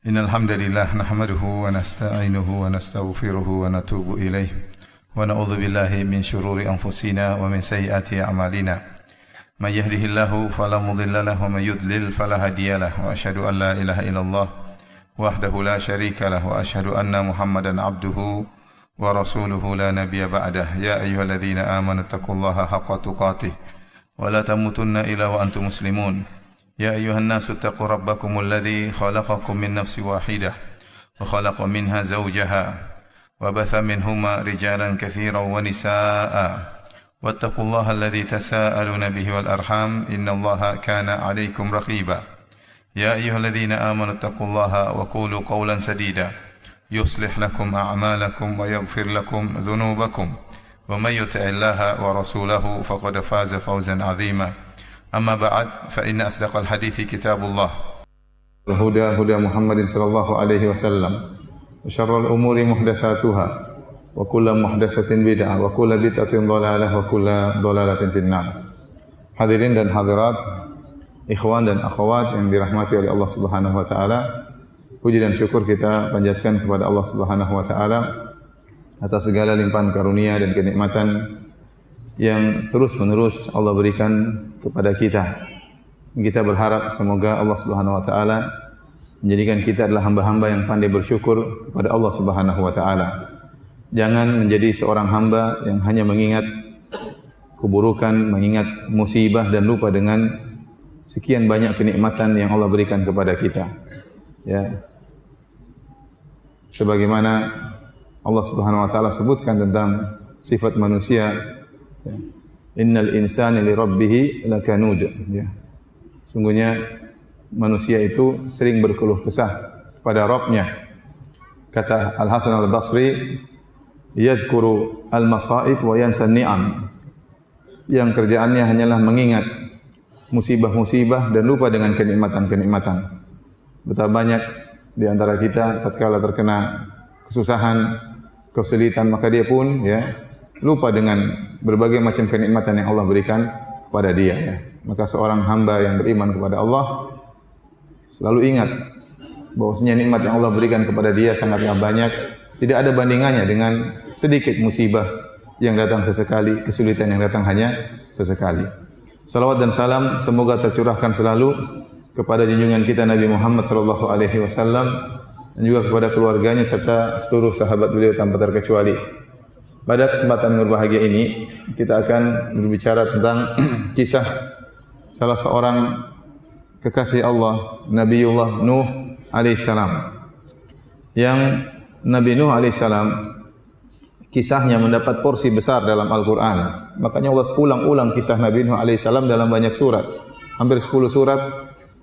إن الحمد لله نحمده ونستعينه ونستغفره ونتوب إليه ونعوذ بالله من شرور أنفسنا ومن سيئات أعمالنا من يهده الله فلا مضل له ومن يضلل فلا هادي له وأشهد أن لا إله إلا الله وحده لا شريك له وأشهد أن محمدا عبده ورسوله لا نبي بعده يا أيها الذين آمنوا اتقوا الله حق تقاته ولا تموتن إلا وأنتم مسلمون يا أيها الناس اتقوا ربكم الذي خلقكم من نفس واحدة وخلق منها زوجها وبث منهما رجالا كثيرا ونساء واتقوا الله الذي تساءلون به والأرحام إن الله كان عليكم رقيبا يا أيها الذين آمنوا اتقوا الله وقولوا قولا سديدا يصلح لكم أعمالكم ويغفر لكم ذنوبكم ومن يطع الله ورسوله فقد فاز فوزا عظيما أما بعد فإن أصدق الحديث كتاب الله الهدى هدى محمد صلى الله عليه وسلم وشر الأمور محدثاتها وكل محدثة بدعة وكل بدعة ضلالة وكل ضلالة في النار. Hadirin dan hadirat, ikhwan dan akhwat yang dirahmati oleh Allah Subhanahu wa taala, puji dan syukur kita panjatkan kepada Allah Subhanahu wa taala atas segala limpahan karunia dan kenikmatan yang terus-menerus Allah berikan kepada kita. Kita berharap semoga Allah Subhanahu wa taala menjadikan kita adalah hamba-hamba yang pandai bersyukur kepada Allah Subhanahu wa taala. Jangan menjadi seorang hamba yang hanya mengingat keburukan, mengingat musibah dan lupa dengan sekian banyak kenikmatan yang Allah berikan kepada kita. Ya. Sebagaimana Allah Subhanahu wa taala sebutkan tentang sifat manusia, ya. Innal insana li rabbih lakanud. Ya. Sungguhnya manusia itu sering berkeluh kesah pada Rabbnya. Kata Al-Hasan Al-Basri, yadhkuru al-masa'ib wa yansa ni'am. Yang kerjaannya hanyalah mengingat musibah-musibah dan lupa dengan kenikmatan-kenikmatan. Betapa banyak di antara kita tatkala terkena kesusahan, kesulitan, maka dia pun lupa dengan berbagai macam kenikmatan yang Allah berikan kepada dia. Ya. Maka seorang hamba yang beriman kepada Allah selalu ingat bahwasanya nikmat yang Allah berikan kepada dia sangatlah banyak, tidak ada bandingannya dengan sedikit musibah yang datang sesekali, kesulitan yang datang hanya sesekali. Salawat dan salam semoga tercurahkan selalu kepada junjungan kita Nabi Muhammad sallallahu alaihi wasallam dan juga kepada keluarganya serta seluruh sahabat beliau tanpa terkecuali. Pada kesempatan yang berbahagia ini kita akan berbicara tentang kisah salah seorang kekasih Allah, Nabiullah Nuh alaihissalam. Yang Nabi Nuh alaihissalam kisahnya mendapat porsi besar dalam Al-Quran. Makanya Allah ulang-ulang kisah Nabi Nuh alaihissalam dalam banyak surat. Hampir 10 surat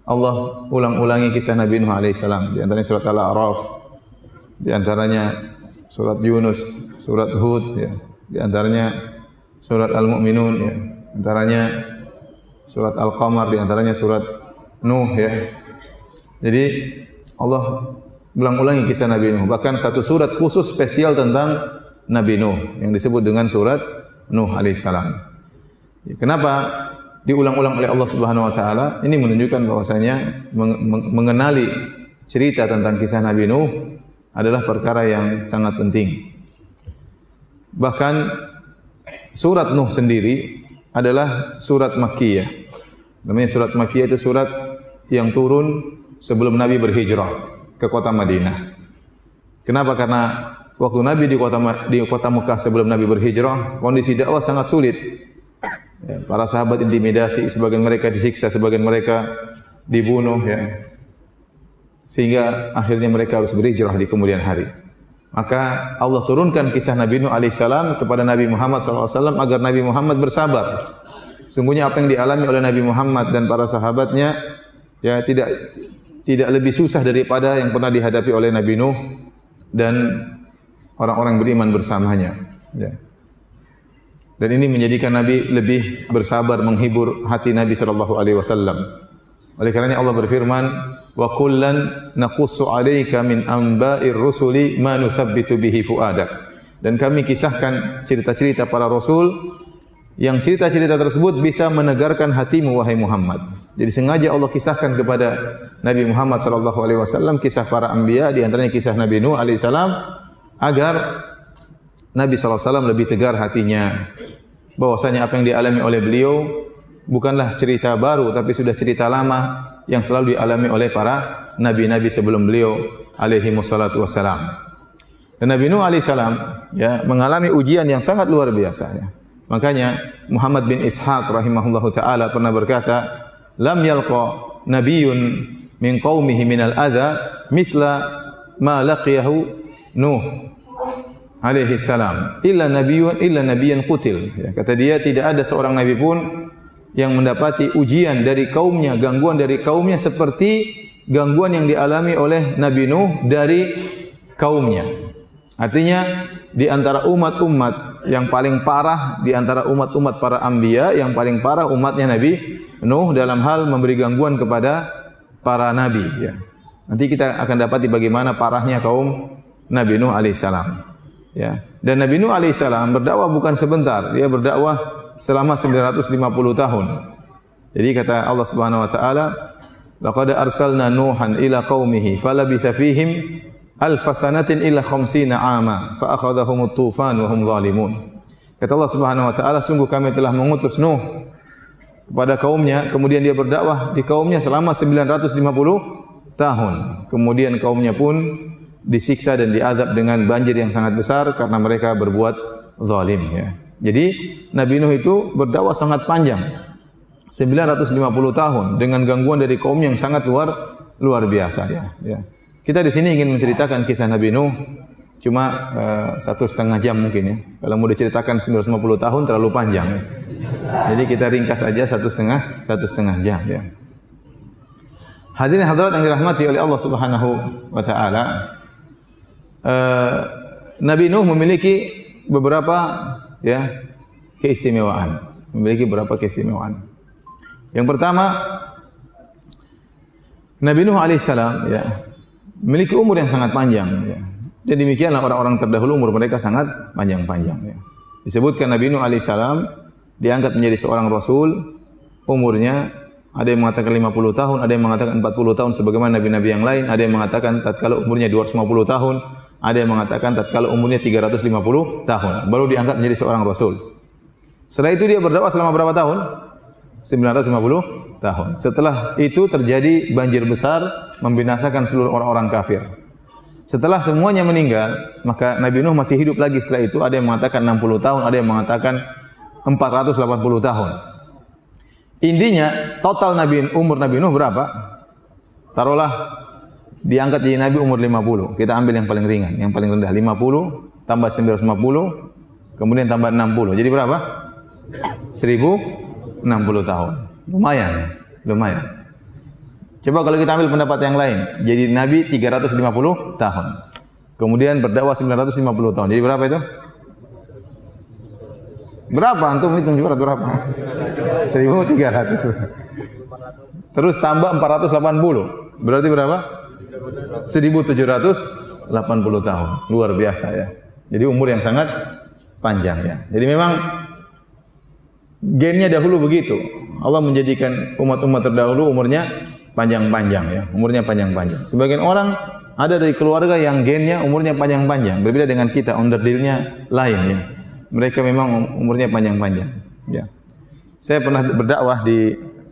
Allah ulang-ulangi kisah Nabi Nuh alaihissalam. Di antaranya surat Al-A'raf, di antaranya surat Yunus, surat Hud, ya. Di antaranya surat Al-Mu'minun, ya. Di antaranya surat Al-Qamar, di antaranya surat Nuh, ya. Jadi Allah ulang-ulangi kisah Nabi Nuh. Bahkan satu surat khusus spesial tentang Nabi Nuh yang disebut dengan surat Nuh alaihissalam. Ya, kenapa diulang-ulang oleh Allah Subhanahu wa taala? Ini menunjukkan bahwasanya mengenali cerita tentang kisah Nabi Nuh adalah perkara yang sangat penting. Bahkan surat Nuh sendiri adalah surat Makkiyah. Namanya surat Makkiyah itu surat yang turun sebelum Nabi berhijrah ke kota Madinah. Kenapa? Karena waktu Nabi di kota Mekah sebelum Nabi berhijrah, kondisi dakwah sangat sulit. Ya, para sahabat intimidasi, sebagian mereka disiksa, sebagian mereka dibunuh, ya. Sehingga akhirnya mereka harus berhijrah di kemudian hari. Maka Allah turunkan kisah Nabi Nuh alaihissalam kepada Nabi Muhammad SAW agar Nabi Muhammad bersabar. Sungguhnya apa yang dialami oleh Nabi Muhammad dan para sahabatnya ya tidak lebih susah daripada yang pernah dihadapi oleh Nabi Nuh dan orang-orang beriman bersamanya. Ya. Dan ini menjadikan Nabi lebih bersabar, menghibur hati Nabi SAW. Oleh karenanya Allah berfirman, wa kullan naqussu 'alaika min amba'ir rusuli ma nuthabbitu bihi fuadak. Dan kami kisahkan cerita-cerita para rasul yang cerita-cerita tersebut bisa menegarkan hatimu wahai Muhammad. Jadi sengaja Allah kisahkan kepada Nabi Muhammad sallallahu alaihi wasallam kisah para anbiya, di antaranya kisah Nabi Nuh alaihi salam, agar Nabi sallallahu alaihi wasallam lebih tegar hatinya bahwasanya apa yang dialami oleh beliau bukanlah cerita baru tapi sudah cerita lama yang selalu dialami oleh para nabi-nabi sebelum beliau alaihi wassalatu wassalam. Dan Nabi Nuh alaihi salam ya mengalami ujian yang sangat luar biasa ya. Makanya Muhammad bin Ishaq rahimahullahu taala pernah berkata, "Lam yalqa nabiyyun min qaumihi minal adza mithla ma laqiyahu Nuh alaihi salam illa nabiyyan qutil." Ya, kata dia tidak ada seorang nabi pun yang mendapati ujian dari kaumnya, gangguan dari kaumnya seperti gangguan yang dialami oleh Nabi Nuh dari kaumnya. Artinya di antara umat-umat yang paling parah, di antara umat-umat para anbiya yang paling parah umatnya Nabi Nuh dalam hal memberi gangguan kepada para nabi ya. Nanti kita akan dapati bagaimana parahnya kaum Nabi Nuh alaihissalam. Ya. Dan Nabi Nuh alaihissalam berdakwah bukan sebentar, dia berdakwah selama 950 tahun. Jadi kata Allah Subhanahu wa taala, "Laqad arsalna Nuhan ila qaumihi falabitha fihim alfasanatin illa khamsina ama fa akhadhahumut tufan wa hum zalimun." Kata Allah Subhanahu wa taala, sungguh kami telah mengutus Nuh kepada kaumnya, kemudian dia berdakwah di kaumnya selama 950 tahun. Kemudian kaumnya pun disiksa dan diazab dengan banjir yang sangat besar karena mereka berbuat zalim ya. Jadi Nabi Nuh itu berdakwah sangat panjang, 950 tahun dengan gangguan dari kaum yang sangat luar biasa ya. Kita di sini ingin menceritakan kisah Nabi Nuh cuma 1,5 jam mungkin ya. Kalau mau diceritakan 950 tahun terlalu panjang ya. Jadi kita ringkas aja 1,5 jam ya. Hadirin hadirat yang dirahmati oleh Allah Subhanahu wa taala, Nabi Nuh memiliki beberapa ya keistimewaan. Yang pertama, Nabi Nuh alaihissalam ya memiliki umur yang sangat panjang ya. Dan demikianlah orang-orang terdahulu umur mereka sangat panjang-panjang ya. Disebutkan Nabi Nuh alaihissalam diangkat menjadi seorang rasul, umurnya ada yang mengatakan 50 tahun, ada yang mengatakan 40 tahun sebagaimana nabi-nabi yang lain, ada yang mengatakan tatkala umurnya 250 tahun, ada yang mengatakan tatkala umurnya 350 tahun baru diangkat menjadi seorang rasul. Setelah itu dia berdakwah selama berapa tahun? 950 tahun. Setelah itu terjadi banjir besar membinasakan seluruh orang-orang kafir. Setelah semuanya meninggal, maka Nabi Nuh masih hidup lagi setelah itu. Ada yang mengatakan 60 tahun, ada yang mengatakan 480 tahun. Intinya total umur Nabi Nuh berapa? Taruhlah diangkat jadi Nabi umur 50. Kita ambil yang paling ringan, yang paling rendah 50 tambah 950 kemudian tambah 60. Jadi berapa? 1060 tahun. Lumayan. Coba kalau kita ambil pendapat yang lain, jadi Nabi 350 tahun. Kemudian berdakwah 950 tahun. Jadi berapa itu? Berapa? Antum hitung juga berapa? 1300. Terus tambah 480. Berarti berapa? 1780 tahun. Luar biasa ya. Jadi umur yang sangat panjang ya. Jadi memang gennya dahulu begitu. Allah menjadikan umat-umat terdahulu umurnya panjang-panjang ya. Umurnya panjang-panjang. Sebagian orang ada dari keluarga yang gennya umurnya panjang-panjang. Berbeda dengan kita, underdealnya lain ya. Mereka memang umurnya panjang-panjang ya. Saya pernah berdakwah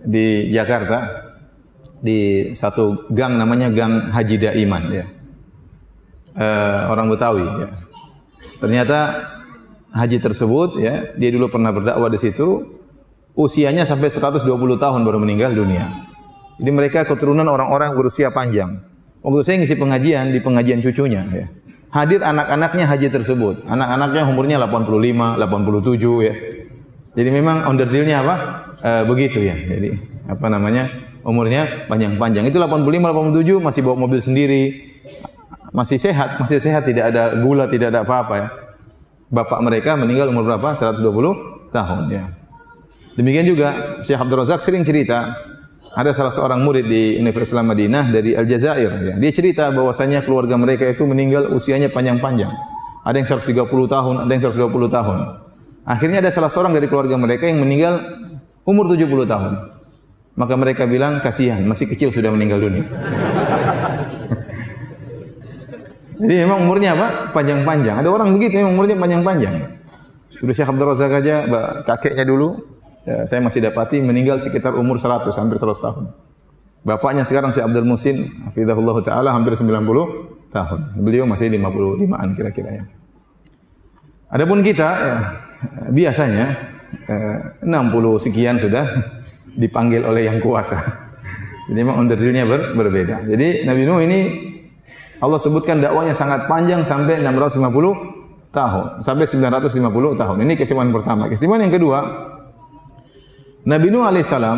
di Jakarta di satu gang namanya Gang Haji Daiman ya. Orang Betawi ya. Ternyata haji tersebut ya, dia dulu pernah berdakwah di situ, usianya sampai 120 tahun baru meninggal dunia. Jadi mereka keturunan orang-orang berusia panjang. Waktu saya ngisi pengajian di pengajian cucunya ya. Hadir anak-anaknya haji tersebut. Anak-anaknya umurnya 85, 87 ya. Jadi memang underdealnya apa? Begitu ya. Jadi apa namanya? Umurnya panjang-panjang. Itu 85, 87 masih bawa mobil sendiri. Masih sehat, tidak ada gula, tidak ada apa-apa ya. Bapak mereka meninggal umur berapa? 120 tahun ya. Demikian juga Syekh Abdul Razak sering cerita, ada salah seorang murid di Universitas Madinah dari Aljazair ya. Dia cerita bahwasanya keluarga mereka itu meninggal usianya panjang-panjang. Ada yang 130 tahun, ada yang 120 tahun. Akhirnya ada salah seorang dari keluarga mereka yang meninggal umur 70 tahun. Maka mereka bilang, kasihan, masih kecil sudah meninggal dunia. Jadi memang umurnya apa? Panjang-panjang. Ada orang begitu, memang umurnya panjang-panjang. Sudah Syekh Abdul Razak aja, kakeknya dulu, ya, saya masih dapati meninggal sekitar umur 100, hampir 100 tahun. Bapaknya sekarang Syekh Abdul Musin, hafizahullah ta'ala, hampir 90 tahun. Beliau masih 55-an kira-kira ya. Adapun kita, ya, biasanya 60 sekian sudah dipanggil oleh yang kuasa. Jadi memang onderdilnya berbeda. Jadi Nabi Nuh ini Allah sebutkan dakwanya sangat panjang sampai 650 tahun, sampai 950 tahun. Ini keistimewaan pertama. Keistimewaan yang kedua, Nabi Nuh alaihissalam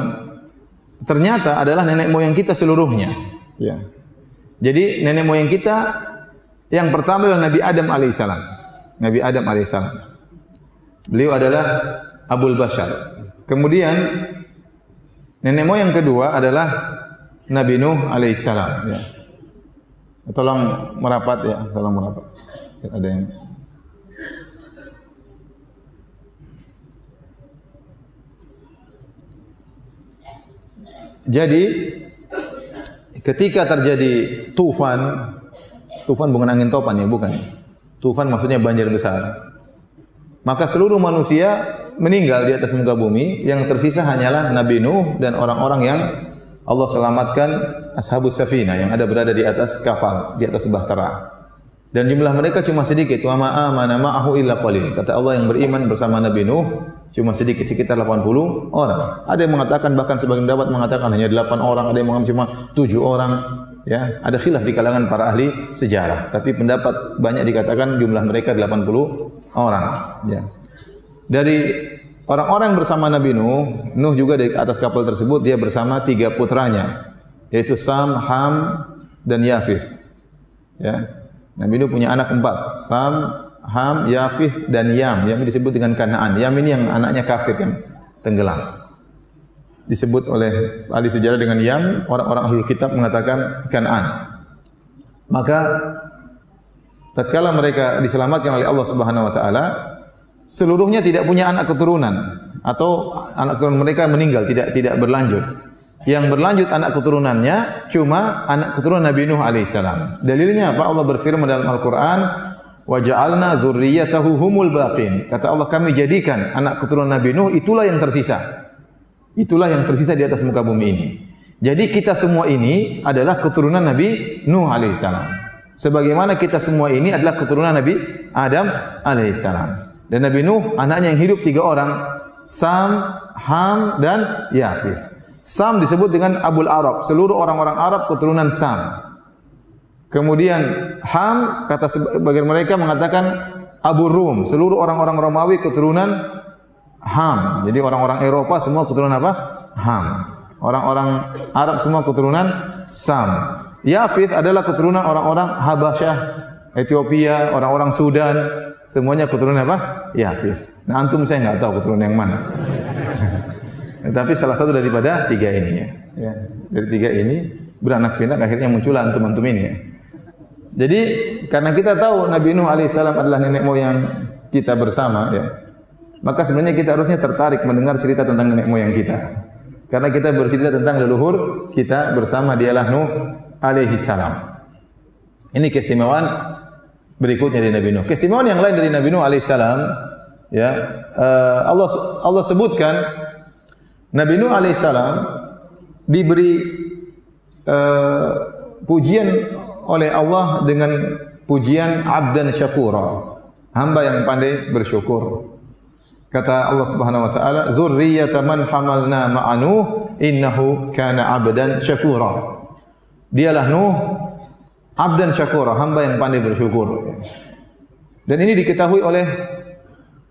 ternyata adalah nenek moyang kita seluruhnya. Ya. Jadi nenek moyang kita yang pertama adalah Nabi Adam alaihissalam. Nabi Adam alaihissalam. Beliau adalah Abul Bashar. Kemudian nenek moyang kedua adalah Nabi Nuh alaihissalam. Ya. Tolong merapat ya, tolong merapat. Ada yang jadi ketika terjadi tufan bukan angin topan ya, bukan. Tufan maksudnya banjir besar. Maka seluruh manusia meninggal di atas muka bumi, yang tersisa hanyalah Nabi Nuh dan orang-orang yang Allah selamatkan, ashabus safinah, yang berada di atas kapal, di atas bahtera. Dan jumlah mereka cuma sedikit. Wa ma amana ma'ahu illa qalil. Kata Allah, yang beriman bersama Nabi Nuh cuma sedikit, sekitar 80 orang. Ada yang mengatakan, bahkan sebagian pendapat mengatakan hanya 8 orang, ada yang mengatakan cuma 7 orang. Ya, ada khilaf di kalangan para ahli sejarah. Tapi pendapat banyak dikatakan jumlah mereka 80 orang. Ya. Dari orang-orang bersama Nabi Nuh, Nuh juga di atas kapal tersebut, dia bersama 3 putranya, yaitu Sam, Ham, dan Yafith. Ya. Nabi Nuh punya anak 4, Sam, Ham, Yafith, dan Yam. Yam disebut dengan Kanaan. Yam ini yang anaknya kafir yang tenggelam. Disebut oleh ahli sejarah dengan Yam, orang-orang ahlul kitab mengatakan Kanaan. Maka tatkala mereka diselamatkan oleh Allah Subhanahu wa taala, seluruhnya tidak punya anak keturunan, atau anak keturunan mereka meninggal, tidak berlanjut. Yang berlanjut anak keturunannya cuma anak keturunan Nabi Nuh alaihissalam. Dalilnya apa? Allah berfirman dalam Al-Quran, wa ja'alna dzurriyyatahu humul baqin. Kata Allah, kami jadikan anak keturunan Nabi Nuh itulah yang tersisa. Itulah yang tersisa di atas muka bumi ini. Jadi kita semua ini adalah keturunan Nabi Nuh alaihissalam. Sebagaimana kita semua ini adalah keturunan Nabi Adam alaihissalam. Dan Nabi Nuh anaknya yang hidup 3 orang, Sam, Ham, dan Yafith. Sam disebut dengan Abul Arab, seluruh orang-orang Arab keturunan Sam. Kemudian Ham, kata sebagian mereka mengatakan Abu Rum, seluruh orang-orang Romawi keturunan Ham. Jadi orang-orang Eropa semua keturunan apa? Ham. Orang-orang Arab semua keturunan Sam. Yafith adalah keturunan orang-orang Habasyah, Ethiopia, orang-orang Sudan, semuanya keturunan apa? Yafith. Nah, antum saya enggak tahu keturunan yang mana. Tapi salah satu daripada 3 ini ya. Ya, dari 3 ini beranak pinak akhirnya muncullah antum-antum ini ya. Jadi karena kita tahu Nabi Nuh alaihissalam adalah nenek moyang kita bersama ya, maka sebenarnya kita harusnya tertarik mendengar cerita tentang nenek moyang kita. Karena kita bercerita tentang leluhur kita bersama, dialah Nuh alaihissalam. Ini keistimewaan berikutnya dari Nabi Nuh. Keistimewaan yang lain dari Nabi Nuh alaihissalam ya, Allah sebutkan Nabi Nuh alaihissalam diberi pujian oleh Allah dengan pujian abdan syakura, hamba yang pandai bersyukur. Kata Allah Subhanahu wa taala, "Dzurriyyata man hamalna ma'a Nuh, innahu kana 'abdan syakura." Dialah Nuh abdan syakura, hamba yang pandai bersyukur. Dan ini diketahui oleh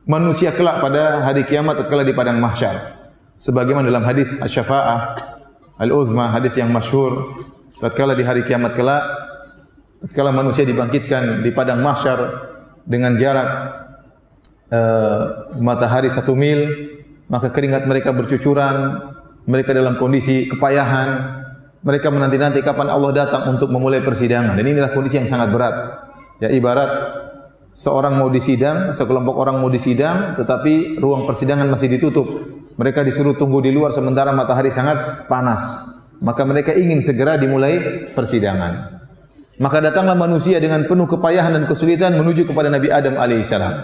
manusia kelak pada hari kiamat tatkala di padang mahsyar. Sebagaimana dalam hadis Asy-Syafa'ah Al-Uzma, hadis yang masyhur, tatkala di hari kiamat kelak, tatkala manusia dibangkitkan di padang mahsyar dengan jarak matahari 1 mil, maka keringat mereka bercucuran, mereka dalam kondisi kepayahan, mereka menanti-nanti kapan Allah datang untuk memulai persidangan. Dan inilah kondisi yang sangat berat. Ya, ibarat seorang mau disidang, sekelompok orang mau disidang, tetapi ruang persidangan masih ditutup. Mereka disuruh tunggu di luar sementara matahari sangat panas. Maka mereka ingin segera dimulai persidangan. Maka datanglah manusia dengan penuh kepayahan dan kesulitan menuju kepada Nabi Adam alaihissalam.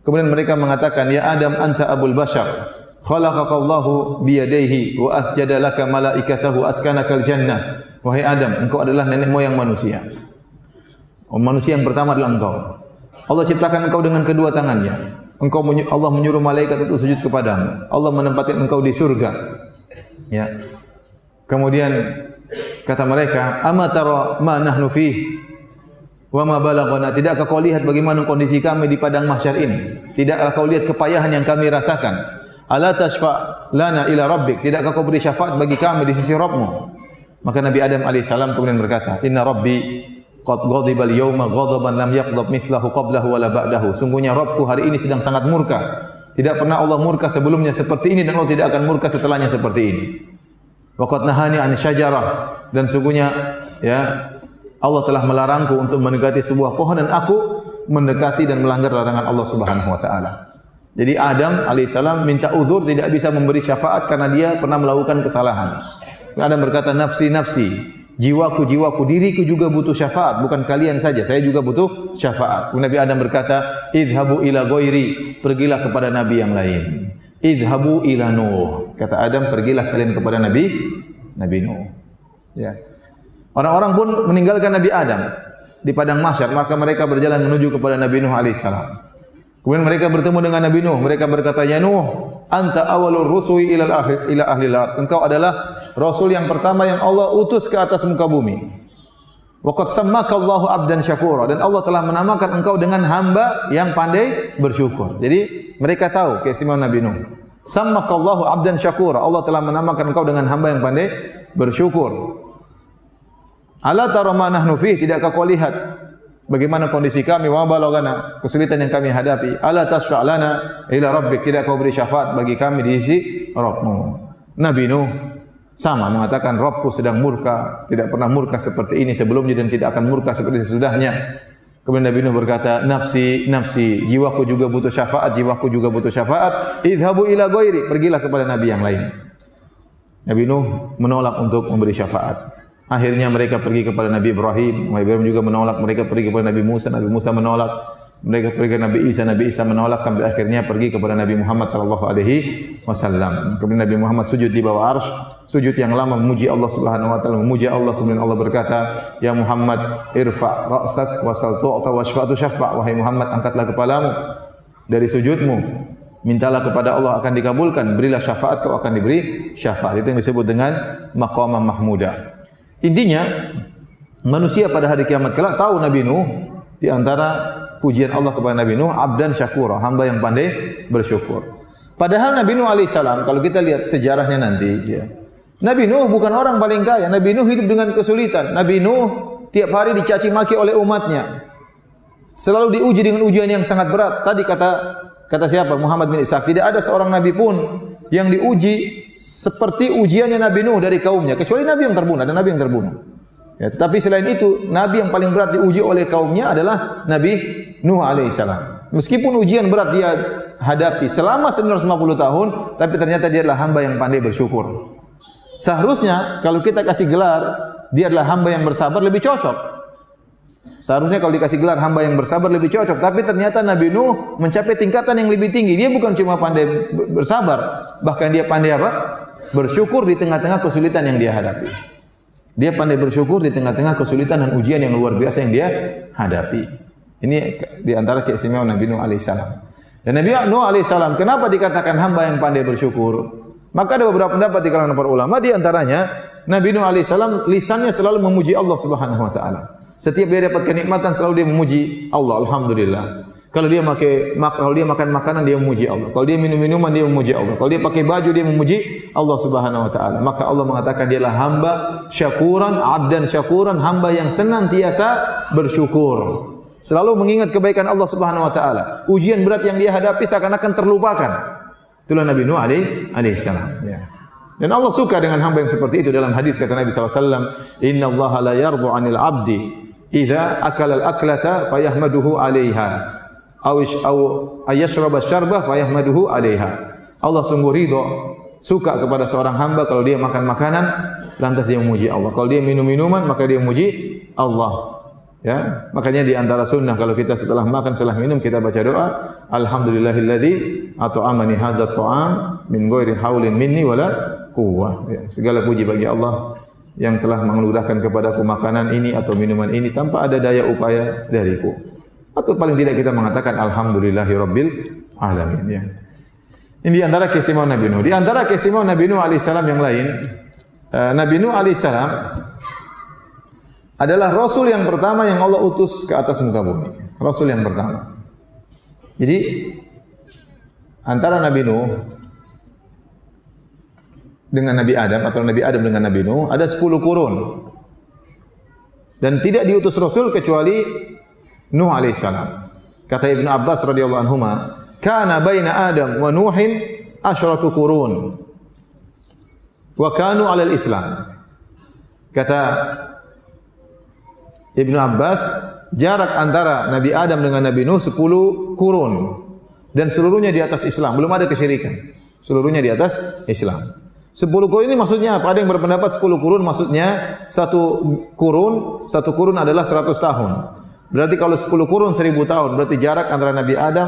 Kemudian mereka mengatakan, "Ya Adam, anta abul bashar. Khalaqakallahu biyadaihi wa asjada laka malaikatahu askanakal jannah." Wahai Adam, engkau adalah nenek moyang manusia. Manusia yang pertama adalah engkau. Allah ciptakan engkau dengan kedua tangannya. Allah menyuruh malaikat untuk sujud kepadamu. Allah menempatkan engkau di surga. Ya. Kemudian kata mereka, "Ama tara ma nahnu fi wa ma balaghana." Tidakkah kau lihat bagaimana kondisi kami di padang mahsyar ini? Tidakkah kau lihat kepayahan yang kami rasakan? Ala tashfa' lana ila rabbik. Tidakkah kau beri syafaat bagi kami di sisi Rabbmu? Maka Nabi Adam alaihissalam kemudian berkata, "Inna rabbi qad ghadiba al-yawma ghadaban lam yaghdab mithlahu qablahu wala ba'dahu." Sungguhnya Rabbku hari ini sedang sangat murka. Tidak pernah Allah murka sebelumnya seperti ini dan Allah tidak akan murka setelahnya seperti ini. Wa qad nahani 'an syajarah, dan sungguhnya ya Allah telah melarangku untuk mendekati sebuah pohon dan aku mendekati dan melanggar larangan Allah Subhanahu wa taala. Jadi Adam alaihissalam minta uzur, tidak bisa memberi syafaat karena dia pernah melakukan kesalahan. Adam berkata, "Nafsi nafsi." Jiwaku, jiwaku, diriku juga butuh syafaat, bukan kalian saja, saya juga butuh syafaat. Nabi Adam berkata, "Idhabu ila ghairi." Pergilah kepada nabi yang lain. "Idhabu ila Nuh." Kata Adam, pergilah kalian kepada Nabi Nuh. Ya. Orang-orang pun meninggalkan Nabi Adam di padang mahsyar, maka mereka berjalan menuju kepada Nabi Nuh alaihissalam. Kemudian mereka bertemu dengan Nabi Nuh. Mereka berkata, "Ya Nuh, anta awalur rusuli ila ahli al-ard." Engkau adalah rasul yang pertama yang Allah utus ke atas muka bumi. Wa qad sammaka Allahu 'abdan syakura, dan Allah telah menamakan engkau dengan hamba yang pandai bersyukur. Jadi mereka tahu keistimewaan Nabi Nuh. Sammaka Allahu 'abdan syakura, Allah telah menamakan engkau dengan hamba yang pandai bersyukur. Ala tara ma nahnu fi, tidakkah kau lihat bagaimana kondisi kami, wa balaghana, kesulitan yang kami hadapi. Ala tasfa' lana ila rabbik, tidak kau beri syafaat bagi kami di sisi Rabbmu. Nabi Nuh sama mengatakan, Rabbku sedang murka, tidak pernah murka seperti ini sebelumnya dan tidak akan murka seperti sesudahnya. Kemudian Nabi Nuh berkata, "Nafsi nafsi, jiwaku juga butuh syafaat, jiwaku juga butuh syafaat. Idhabu ila ghairi." Pergilah kepada nabi yang lain. Nabi Nuh menolak untuk memberi syafaat. Akhirnya mereka pergi kepada Nabi Ibrahim. Nabi Ibrahim juga menolak. Mereka pergi kepada Nabi Musa. Nabi Musa menolak. Mereka pergi ke Nabi Isa. Nabi Isa menolak sampai akhirnya pergi kepada Nabi Muhammad sallallahu alaihi wasallam. Kemudian Nabi Muhammad sujud di bawah arsy, sujud yang lama memuji Allah Subhanahu wa taala, memuji Allah. Kemudian Allah berkata, "Ya Muhammad, irfa' ra'sak wa sal tu'ta washfa'tu syaffa'." Wahai Muhammad, angkatlah kepalamu dari sujudmu. Mintalah kepada Allah akan dikabulkan. Berilah syafaat, kau akan diberi syafaat. Itu yang disebut dengan maqamah mahmudah. Intinya, manusia pada hari kiamat kelak tahu Nabi Nuh, di antara pujian Allah kepada Nabi Nuh, abdan syakura, hamba yang pandai bersyukur. Padahal Nabi Nuh alaihissalam, kalau kita lihat sejarahnya nanti, ya, Nabi Nuh bukan orang paling kaya. Nabi Nuh hidup dengan kesulitan. Nabi Nuh tiap hari dicaci maki oleh umatnya. Selalu diuji dengan ujian yang sangat berat. Tadi kata siapa? Muhammad bin Ishaq. Tidak ada seorang nabi pun yang diuji seperti ujiannya Nabi Nuh dari kaumnya, kecuali nabi yang terbunuh, ada nabi yang terbunuh. Ya, tetapi selain itu, nabi yang paling berat diuji oleh kaumnya adalah Nabi Nuh alaihissalam. Meskipun ujian berat dia hadapi selama 950 tahun, tapi ternyata dia adalah hamba yang pandai bersyukur. Seharusnya kalau kita kasih gelar, dia adalah hamba yang bersabar, lebih cocok. Seharusnya kalau dikasih gelar hamba yang bersabar lebih cocok, tapi ternyata Nabi Nuh mencapai tingkatan yang lebih tinggi. Dia bukan cuma pandai bersabar, bahkan dia pandai apa? Bersyukur di tengah-tengah kesulitan yang dia hadapi. Dia pandai bersyukur di tengah-tengah kesulitan dan ujian yang luar biasa yang dia hadapi. Ini di antara keistimewaan Nabi Nuh alaihissalam. Dan Nabi Nuh alaihissalam kenapa dikatakan hamba yang pandai bersyukur? Maka ada beberapa pendapat di kalangan para ulama, di antaranya Nabi Nuh alaihissalam lisannya selalu memuji Allah Subhanahu wa taala. Setiap dia dapat kenikmatan selalu dia memuji Allah, alhamdulillah. Kalau dia makan makanan dia memuji Allah. Kalau dia minum minuman dia memuji Allah. Kalau dia pakai baju dia memuji Allah Subhanahu wa taala. Maka Allah mengatakan dialah hamba syakuran, abdan syakuran, hamba yang senantiasa bersyukur. Selalu mengingat kebaikan Allah Subhanahu wa taala. Ujian berat yang dia hadapi seakan-akan terlupakan. Itulah Nabi Nuh alaihissalam, ya. Dan Allah suka dengan hamba yang seperti itu. Dalam hadis kata Nabi sallallahu alaihi wasallam, "Innallaha la yardu 'anil 'abdi idza akala al-aklata fayahmaduhu 'alaiha aw ayashraba asy-syarba fayahmaduhu 'alaiha." Allah sungguh ridho, suka kepada seorang hamba kalau dia makan makanan lantas dia memuji Allah. Kalau dia minum minuman maka dia memuji Allah. Ya, makanya di antara sunnah kalau kita setelah makan, setelah minum kita baca doa, alhamdulillahilladzi at'amani hadzal ta'am min ghairi haulin minni wala quwwah. Ya, segala puji bagi Allah yang telah mengelurahkan kepadaku makanan ini atau minuman ini tanpa ada daya upaya dariku. Atau paling tidak kita mengatakan alhamdulillahirabbil alamin, ya. Ini di antara keistimewaan Nabi Nuh. Di antara keistimewaan Nabi Nuh alaihissalam yang lain, Nabi Nuh alaihissalam adalah Rasul yang pertama yang Allah utus ke atas muka bumi. Rasul yang pertama. Jadi antara Nabi Nuh dengan Nabi Adam atau Nabi Adam dengan Nabi Nuh ada 10 kurun. Dan tidak diutus Rasul kecuali Nuh alaihissalam. Kata Ibnu Abbas radhiyallahu anhuma, kana baina Adam wa Nuhin asyratu qurun wa kanu 'alal Islam. Kata Ibnu Abbas, jarak antara Nabi Adam dengan Nabi Nuh 10 kurun dan seluruhnya di atas Islam, belum ada kesyirikan. Seluruhnya di atas Islam. 10 kurun ini maksudnya apa? Ada yang berpendapat 10 kurun maksudnya satu kurun adalah 100 tahun. Berarti kalau 10 kurun 1000 tahun, berarti jarak antara Nabi Adam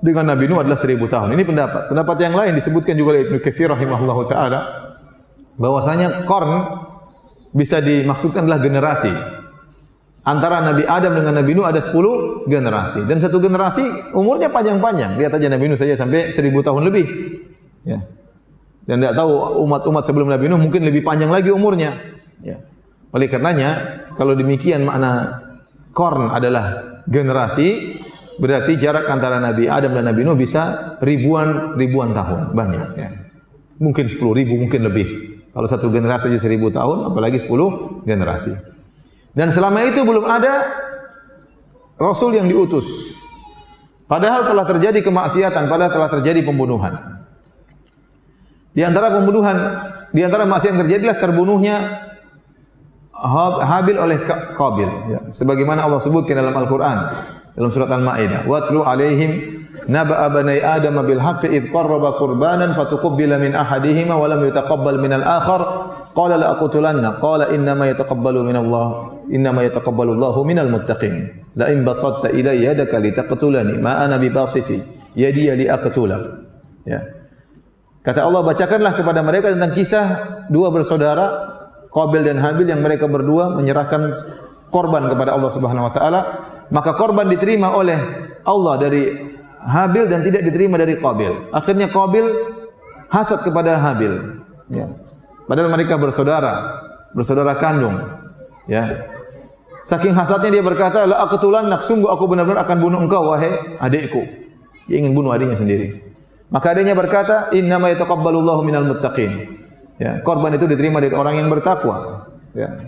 dengan Nabi Nuh adalah 1000 tahun. Ini pendapat. Pendapat yang lain disebutkan juga oleh Ibnu Katsir rahimahullahu taala bahwasanya qarn bisa dimaksudkan adalah generasi. Antara Nabi Adam dengan Nabi Nuh ada 10 generasi. Dan satu generasi umurnya panjang-panjang. Lihat aja Nabi Nuh saja sampai 1000 tahun lebih. Ya. Dan tidak tahu umat-umat sebelum Nabi Nuh mungkin lebih panjang lagi umurnya. Ya. Oleh karenanya, kalau demikian makna qarn adalah generasi, berarti jarak antara Nabi Adam dan Nabi Nuh bisa ribuan tahun. Banyak. Ya. Mungkin 10.000, mungkin lebih. Kalau satu generasi saja 1000 tahun, apalagi 10 generasi. Dan selama itu belum ada Rasul yang diutus. Padahal telah terjadi kemaksiatan, padahal telah terjadi pembunuhan. Di antara maksiat yang terjadilah terbunuhnya Habil oleh Qabil. Ya. Sebagaimana Allah sebutkan dalam Al-Quran, dalam surat Al-Ma'idah. Watlu alaihim naba'a bani Adam bil haqqi id qarraba qurbanan fatuqabbala min ahadihima wa lam yutaqabbal min al-akhar qala la aqtulanna qala innama yataqabbalu Allahu minal muttaqin la in basatta ilayya yadaka litaqtulani ma ana bibasiti yadi li aqtulak. Ya. Kata Allah, bacakanlah kepada mereka tentang kisah dua bersaudara Qabil dan Habil yang mereka berdua menyerahkan korban kepada Allah Subhanahu wa taala, maka korban diterima oleh Allah dari Habil dan tidak diterima dari Qabil. Akhirnya Qabil hasad kepada Habil. Ya. Padahal mereka bersaudara kandung. Ya. Saking hasadnya dia berkata, la aqtulannak, sungguh aku benar-benar akan bunuh engkau wahai adikku. Dia ingin bunuh adiknya sendiri. Maka adiknya berkata, innama yataqabbalullahu minal muttaqin. Ya, korban itu diterima dari orang yang bertakwa. Ya.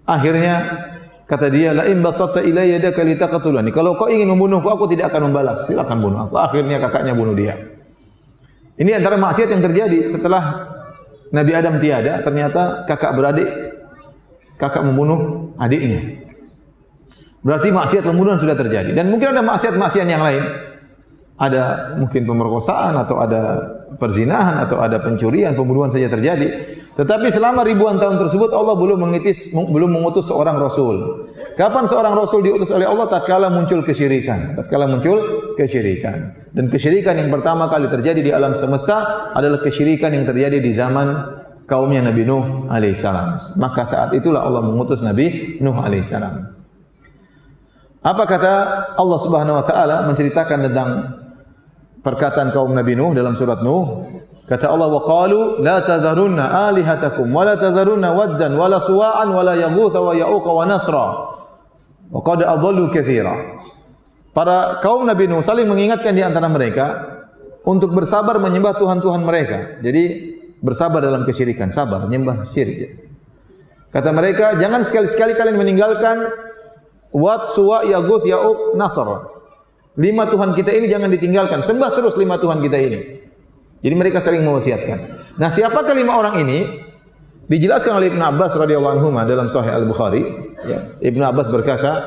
Akhirnya kata dia, la in basatta ilayya yadaka litaqtulani. Kalau kau ingin membunuhku, aku tidak akan membalas. Silakan bunuh aku. Akhirnya kakaknya bunuh dia. Ini antara maksiat yang terjadi setelah Nabi Adam tiada, ternyata kakak membunuh adiknya. Berarti maksiat pembunuhan sudah terjadi. Dan mungkin ada maksiat-maksiat yang lain. Ada mungkin pemerkosaan atau ada perzinahan atau ada pencurian, pembunuhan saja terjadi. Tetapi selama ribuan tahun tersebut Allah belum mengutus seorang rasul. Kapan seorang rasul diutus oleh Allah? Tatkala muncul kesyirikan. Dan kesyirikan yang pertama kali terjadi di alam semesta adalah kesyirikan yang terjadi di zaman kaumnya Nabi Nuh alaihissalam. Maka saat itulah Allah mengutus Nabi Nuh alaihissalam. Apa kata Allah Subhanahu wa taala menceritakan tentang perkataan kaum Nabi Nuh dalam surat Nuh? Kata Allah, wa qalu la tadharunna alihatakum wa la tadharunna waddan wa la suwa'an wa la yaghutha wa ya'uqa wa nasra wa qad adallu katsira. Para kaum Nabi Nuh saling mengingatkan di antara mereka untuk bersabar menyembah tuhan-tuhan mereka. Jadi bersabar dalam kesyirikan, sabar menyembah syirik. Kata mereka, jangan sekali-sekali kalian meninggalkan Wat, Suwa, Yaguth, Ya'uq, Nasr. 5 Tuhan kita ini jangan ditinggalkan. Sembah terus 5 Tuhan kita ini. Jadi mereka sering mewasiatkan. Nah, siapakah 5 orang ini? Dijelaskan oleh Ibnu Abbas radhiyallahu anhu dalam Sahih Al-Bukhari. Ya. Ibnu Abbas berkata,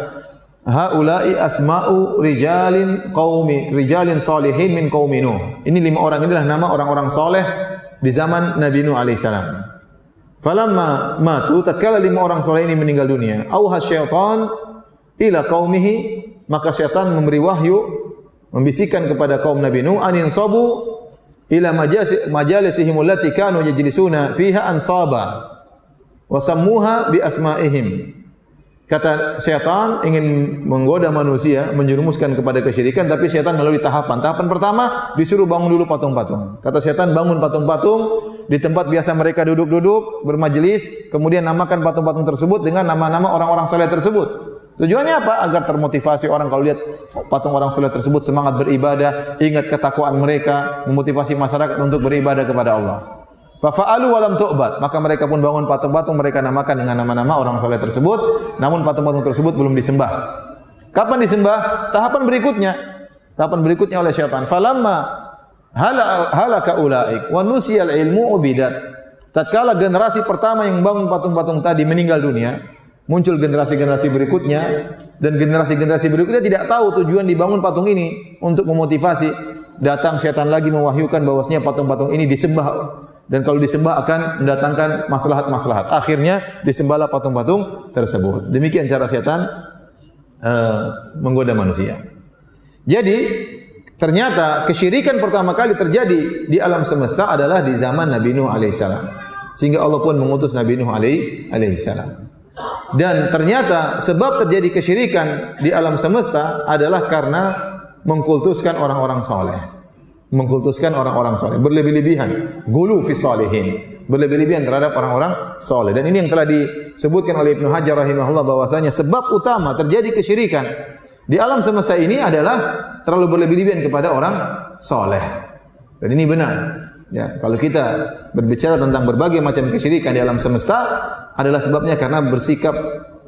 haula'i asma'u rijalin salihin min qaumi Nuh. Ini 5 orang inilah nama orang-orang soleh di zaman Nabi Nuh alaihissalam. Falamma matu, tatkala 5 orang soleh ini meninggal dunia, auha syaitan ila qaumihi, maka syaitan memberi wahyu, membisikkan kepada kaum Nabi Nuh, anin sabu ila majalisihim allati kanu yajlisuna fiha ansaba wa sammuha bi asma'ihim. Kata syaitan ingin menggoda manusia, menjerumuskan kepada kesyirikan, tapi syaitan melalui tahapan. Tahapan pertama disuruh bangun dulu patung-patung. Kata syaitan, bangun patung-patung di tempat biasa mereka duduk-duduk bermajelis, kemudian namakan patung-patung tersebut dengan nama-nama orang-orang soleh tersebut. Tujuannya apa? Agar termotivasi orang kalau lihat patung orang soleh tersebut semangat beribadah, ingat ketakwaan mereka, memotivasi masyarakat untuk beribadah kepada Allah. Fafa'alu walam tu'bad, maka mereka pun bangun patung-patung, mereka namakan dengan nama-nama orang soleh tersebut, namun patung-patung tersebut belum disembah. Kapan disembah? Tahapan berikutnya oleh syaitan. Falamma halaka ulaik wa nusiyal ilmu ubidat. Tatkala generasi pertama yang bangun patung-patung tadi meninggal dunia, muncul generasi-generasi berikutnya, dan generasi-generasi berikutnya tidak tahu tujuan dibangun patung ini untuk memotivasi. Datang syaitan lagi mewahyukan bahwasanya patung-patung ini disembah, dan kalau disembah akan mendatangkan maslahat-maslahat. Akhirnya disembahlah patung-patung tersebut. Demikian cara syaitan menggoda manusia. Jadi ternyata kesyirikan pertama kali terjadi di alam semesta adalah di zaman Nabi Nuh alaihissalam. Sehingga Allah pun mengutus Nabi Nuh alaihissalam. Dan ternyata sebab terjadi kesyirikan di alam semesta adalah karena mengkultuskan orang-orang soleh. Mengkultuskan orang-orang soleh, berlebih-lebihan, gulu fi salihin, berlebih-lebihan terhadap orang-orang soleh. Dan ini yang telah disebutkan oleh Ibnu Hajar rahimahullah bahwasanya sebab utama terjadi kesyirikan di alam semesta ini adalah terlalu berlebih-lebihan kepada orang soleh. Dan ini benar. Ya, kalau kita berbicara tentang berbagai macam kesyirikan di alam semesta adalah sebabnya karena bersikap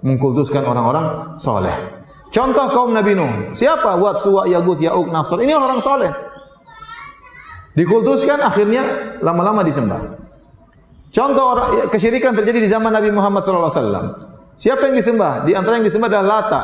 mengkultuskan orang-orang soleh. Contoh kaum Nabi Nuh, siapa? Wad, Suwa, Yaguth, Ya'uq, Nasr. Ini orang soleh. Dikultuskan, akhirnya lama-lama disembah. Contoh kesyirikan terjadi di zaman Nabi Muhammad SAW. Siapa yang disembah? Di antara yang disembah adalah Lata.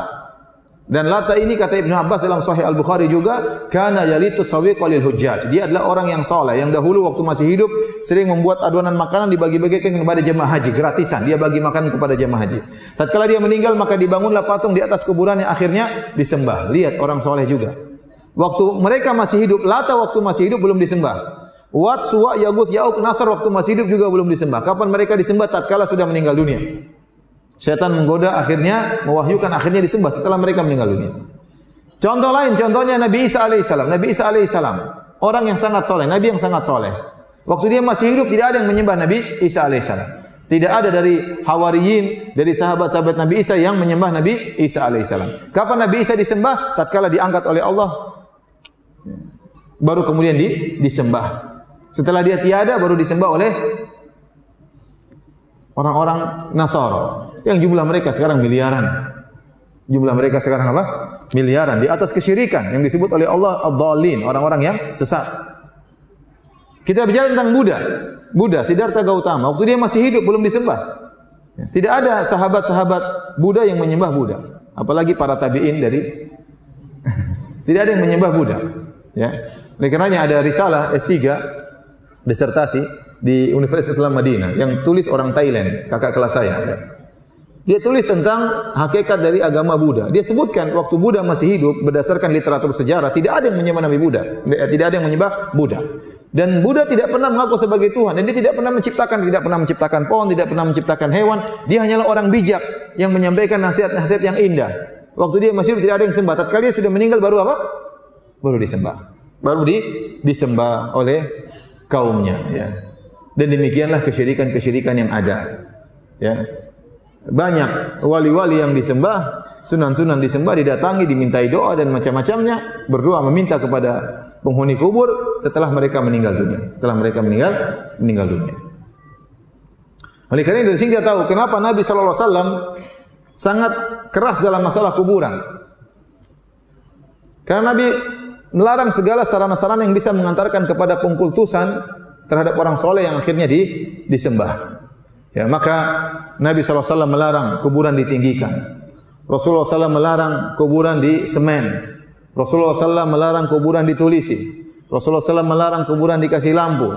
Dan Lata ini kata Ibnu Abbas dalam Sahih Al-Bukhari juga, kana yalitu sawiq lil hujjaj. Dia adalah orang yang soleh, yang dahulu waktu masih hidup sering membuat adonan makanan dibagi-bagikan kepada jemaah haji gratisan. Dia bagi makan kepada jemaah haji. Tatkala dia meninggal maka dibangunlah patung di atas kuburannya, akhirnya disembah. Lihat orang soleh juga. Waktu mereka masih hidup, Lata waktu masih hidup belum disembah. Wat, Suwa, Yaguth, Ya'uq, Nasr waktu masih hidup juga belum disembah. Kapan mereka disembah? Tatkala sudah meninggal dunia. Syaitan menggoda, akhirnya mewahyukan, akhirnya disembah setelah mereka meninggal dunia. Contoh lain, contohnya Nabi Isa alaihissalam. Nabi Isa alaihissalam, orang yang sangat soleh, Nabi yang sangat soleh. Waktu dia masih hidup tidak ada yang menyembah Nabi Isa alaihissalam. Tidak ada dari hawariyin, dari sahabat-sahabat Nabi Isa yang menyembah Nabi Isa alaihissalam. Kapan Nabi Isa disembah? Tatkala diangkat oleh Allah, baru kemudian disembah. Setelah dia tiada, baru disembah oleh orang-orang Nasara yang jumlah mereka sekarang miliaran. Jumlah mereka sekarang apa? Miliaran di atas kesyirikan yang disebut oleh Allah ad-dallin, orang-orang yang sesat. Kita bicara tentang Buddha Siddhartha Gautama, waktu dia masih hidup belum disembah. Tidak ada sahabat-sahabat Buddha yang menyembah Buddha, apalagi para tabi'in dari tidak ada yang menyembah Buddha. Ya. Oleh karenanya ada risalah S3 disertasi di Universitas Islam Madinah yang tulis orang Thailand, kakak kelas saya. Ya. Dia tulis tentang hakikat dari agama Buddha. Dia sebutkan waktu Buddha masih hidup berdasarkan literatur sejarah tidak ada yang menyembah Nabi Buddha, tidak ada yang menyembah Buddha. Dan Buddha tidak pernah mengaku sebagai Tuhan, dan dia tidak pernah menciptakan pohon, tidak pernah menciptakan hewan. Dia hanyalah orang bijak yang menyampaikan nasihat-nasihat yang indah. Waktu dia masih hidup tidak ada yang sembah. Tatkala dia sudah meninggal baru apa? Baru disembah. Baru disembah oleh kaumnya. Ya. Dan demikianlah kesyirikan-kesyirikan yang ada. Ya. Banyak wali-wali yang disembah, sunan-sunan disembah, didatangi, dimintai doa dan macam-macamnya, berdoa meminta kepada penghuni kubur setelah mereka meninggal dunia. Setelah mereka meninggal dunia. Oleh karena dari sini kita tahu kenapa Nabi sallallahu alaihi wasallam sangat keras dalam masalah kuburan. Karena Nabi melarang segala sarana-sarana yang bisa mengantarkan kepada pengkultusan terhadap orang soleh yang akhirnya disembah. Ya, maka Nabi SAW melarang kuburan ditinggikan, Rasulullah SAW melarang kuburan di semen. Rasulullah SAW melarang kuburan ditulisi. Rasulullah SAW melarang kuburan dikasih lampu.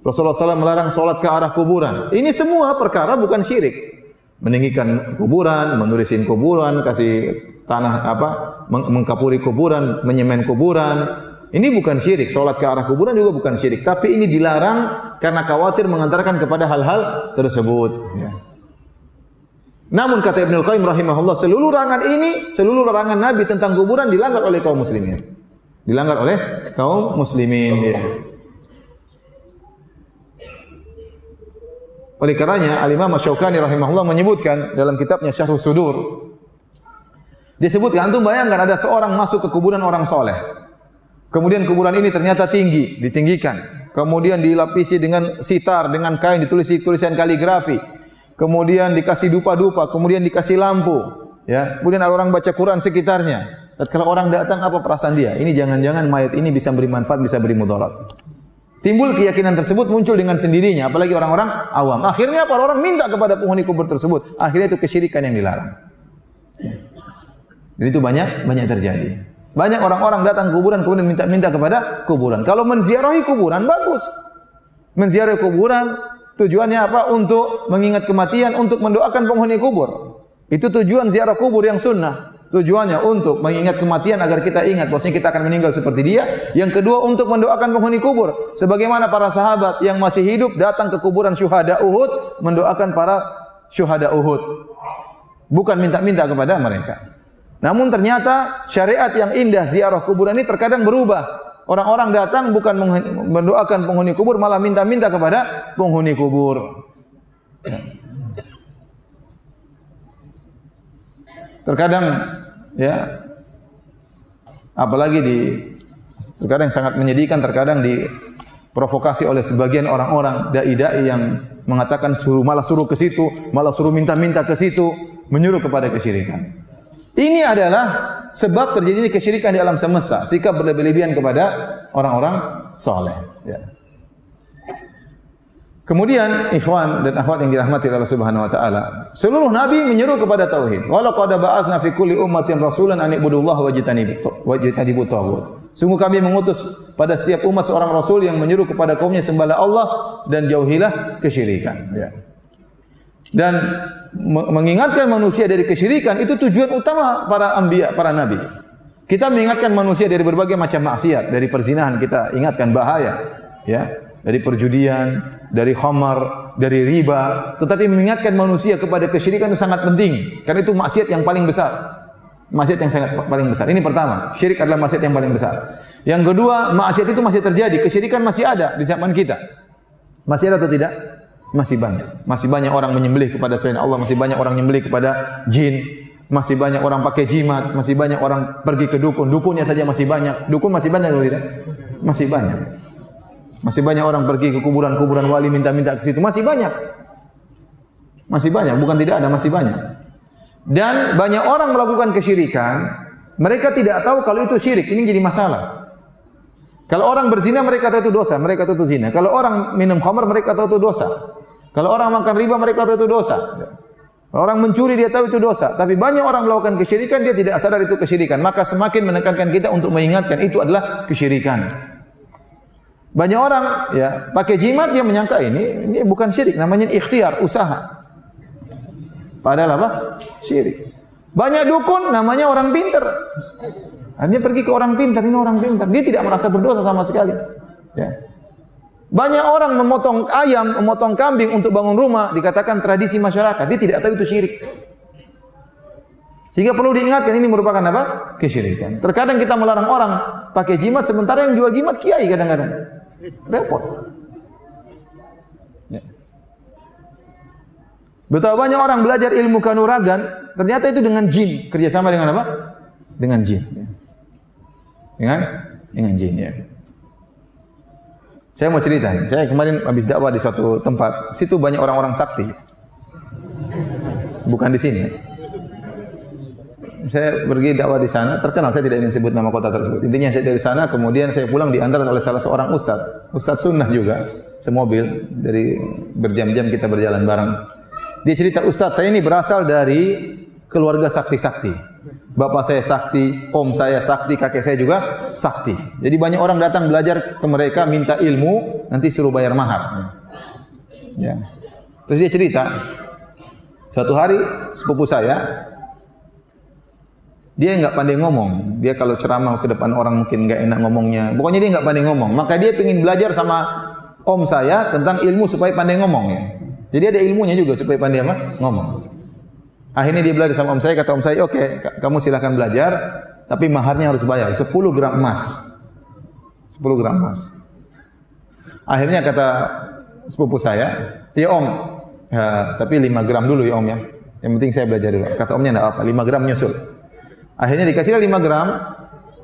Rasulullah SAW melarang solat ke arah kuburan. Ini semua perkara bukan syirik. Meninggikan kuburan, menulisin kuburan, kasih tanah mengkapuri kuburan, menyemen kuburan. Ini bukan syirik. Solat ke arah kuburan juga bukan syirik. Tapi ini dilarang karena khawatir mengantarkan kepada hal-hal tersebut. Ya. Namun kata Ibnul Qayyim rahimahullah, seluruh larangan Nabi tentang kuburan dilanggar oleh kaum muslimin. Dilanggar oleh kaum muslimin. Ya. Oleh karenanya Al-Imam Asy-Syaukani rahimahullah menyebutkan dalam kitabnya Syarhus Sudur, disebutkan, antum bayangkan ada seorang masuk ke kuburan orang soleh. Kemudian kuburan ini ternyata tinggi, ditinggikan. Kemudian dilapisi dengan sitar, dengan kain, ditulis tulisan kaligrafi. Kemudian dikasih dupa-dupa, kemudian dikasih lampu, ya. Kemudian ada orang baca Quran sekitarnya. Tatkala orang datang, apa perasaan dia? Ini jangan-jangan mayat ini bisa beri manfaat, bisa beri mudarat. Timbul keyakinan tersebut muncul dengan sendirinya, apalagi orang-orang awam. Akhirnya para orang minta kepada penghuni kubur tersebut. Akhirnya itu kesyirikan yang dilarang. Dan itu banyak terjadi. Banyak orang-orang datang ke kuburan kemudian minta kepada kuburan. Kalau menziarahi kuburan bagus. Menziarahi kuburan tujuannya apa? Untuk mengingat kematian, untuk mendoakan penghuni kubur. Itu tujuan ziarah kubur yang sunnah. Tujuannya untuk mengingat kematian agar kita ingat bahwasanya kita akan meninggal seperti dia. Yang kedua untuk mendoakan penghuni kubur. Sebagaimana para sahabat yang masih hidup datang ke kuburan syuhada Uhud mendoakan para syuhada Uhud. Bukan minta-minta kepada mereka. Namun ternyata syariat yang indah ziarah kuburan ini terkadang berubah. Orang-orang datang bukan mendoakan penghuni kubur, malah minta-minta kepada penghuni kubur. Terkadang, ya, apalagi terkadang sangat menyedihkan, terkadang diprovokasi oleh sebagian orang-orang dai-dai yang mengatakan malah suruh ke situ, malah suruh minta-minta ke situ, menyuruh kepada kesyirikan. Ini adalah sebab terjadinya kesyirikan di alam semesta, sikap berlebih-lebihan kepada orang-orang saleh. Ya. Kemudian ikhwan dan akhwat yang dirahmati Allah Subhanahu wa taala, seluruh nabi menyeru kepada tauhid. Wa laqad ba'atsna fi kulli ummatin rasulan an ibudullaha wajtanibut taghut. Sungguh kami mengutus pada setiap umat seorang rasul yang menyeru kepada kaumnya sembahlah Allah dan jauhilah kesyirikan. Ya. Dan mengingatkan manusia dari kesyirikan itu tujuan utama para anbiya, para nabi. Kita mengingatkan manusia dari berbagai macam maksiat, dari perzinahan kita ingatkan bahaya, ya, dari perjudian, dari khamar, dari riba, tetapi mengingatkan manusia kepada kesyirikan itu sangat penting karena itu maksiat yang paling besar. Maksiat yang sangat paling besar. Ini pertama, syirik adalah maksiat yang paling besar. Yang kedua, maksiat itu masih terjadi, kesyirikan masih ada di zaman kita. Masih ada atau tidak? Masih banyak. Masih banyak orang menyembelih kepada selain Allah, masih banyak orang menyembelih kepada jin, masih banyak orang pakai jimat, masih banyak orang pergi ke dukun. Dukunnya saja masih banyak. Dukun masih banyak atau tidak? Masih banyak. Masih banyak orang pergi ke kuburan-kuburan wali minta-minta ke situ. Masih banyak. Masih banyak, bukan tidak ada, masih banyak. Dan banyak orang melakukan kesyirikan, mereka tidak tahu kalau itu syirik. Ini jadi masalah. Kalau orang berzina mereka tahu itu dosa, mereka tahu itu zina. Kalau orang minum khamar mereka tahu itu dosa. Kalau orang makan riba mereka tahu itu dosa. Kalau orang mencuri dia tahu itu dosa. Tapi banyak orang melakukan kesyirikan dia tidak sadar itu kesyirikan. Maka semakin menekankan kita untuk mengingatkan itu adalah kesyirikan. Banyak orang ya pakai jimat dia menyangka ini bukan syirik, namanya ikhtiar, usaha. Padahal apa? Syirik. Banyak dukun namanya orang pintar. Dia pergi ke orang pintar, ini orang pintar. Dia tidak merasa berdosa sama sekali. Ya. Banyak orang memotong ayam, memotong kambing untuk bangun rumah, dikatakan tradisi masyarakat. Dia tidak tahu itu syirik. Sehingga perlu diingatkan ini merupakan apa? Kesyirikan. Terkadang kita melarang orang pakai jimat, sementara yang jual jimat kiai kadang-kadang. Repot. Ya. Betapa banyak orang belajar ilmu kanuragan, ternyata itu dengan jin, kerjasama dengan apa? Dengan jin. Ya. Dengan jin ya. Saya mau cerita, saya kemarin habis dakwah di suatu tempat, situ banyak orang-orang sakti. Bukan di sini. Saya pergi dakwah di sana, terkenal, saya tidak ingin sebut nama kota tersebut. Intinya saya dari sana, kemudian saya pulang diantar oleh salah seorang ustaz sunnah juga, semobil, dari berjam-jam kita berjalan bareng. Dia cerita, ustaz saya ini berasal dari keluarga sakti-sakti. Bapak saya sakti, om saya sakti, kakek saya juga sakti. Jadi banyak orang datang belajar ke mereka, minta ilmu, nanti suruh bayar mahar. Ya. Terus dia cerita, suatu hari sepupu saya, dia nggak pandai ngomong. Dia kalau ceramah ke depan orang mungkin nggak enak ngomongnya. Pokoknya dia nggak pandai ngomong. Maka dia ingin belajar sama om saya tentang ilmu supaya pandai ngomong ya. Jadi ada ilmunya juga supaya pandai apa? Ngomong. Akhirnya dia belajar sama om saya, kata om saya, oke, kamu silakan belajar, tapi maharnya harus bayar 10 gram emas. 10 gram emas. Akhirnya kata sepupu saya, ya om, ya, tapi 5 gram dulu ya om ya. Yang penting saya belajar dulu. Kata omnya enggak apa, 5 gram nyusul. Akhirnya dikasihlah 5 gram,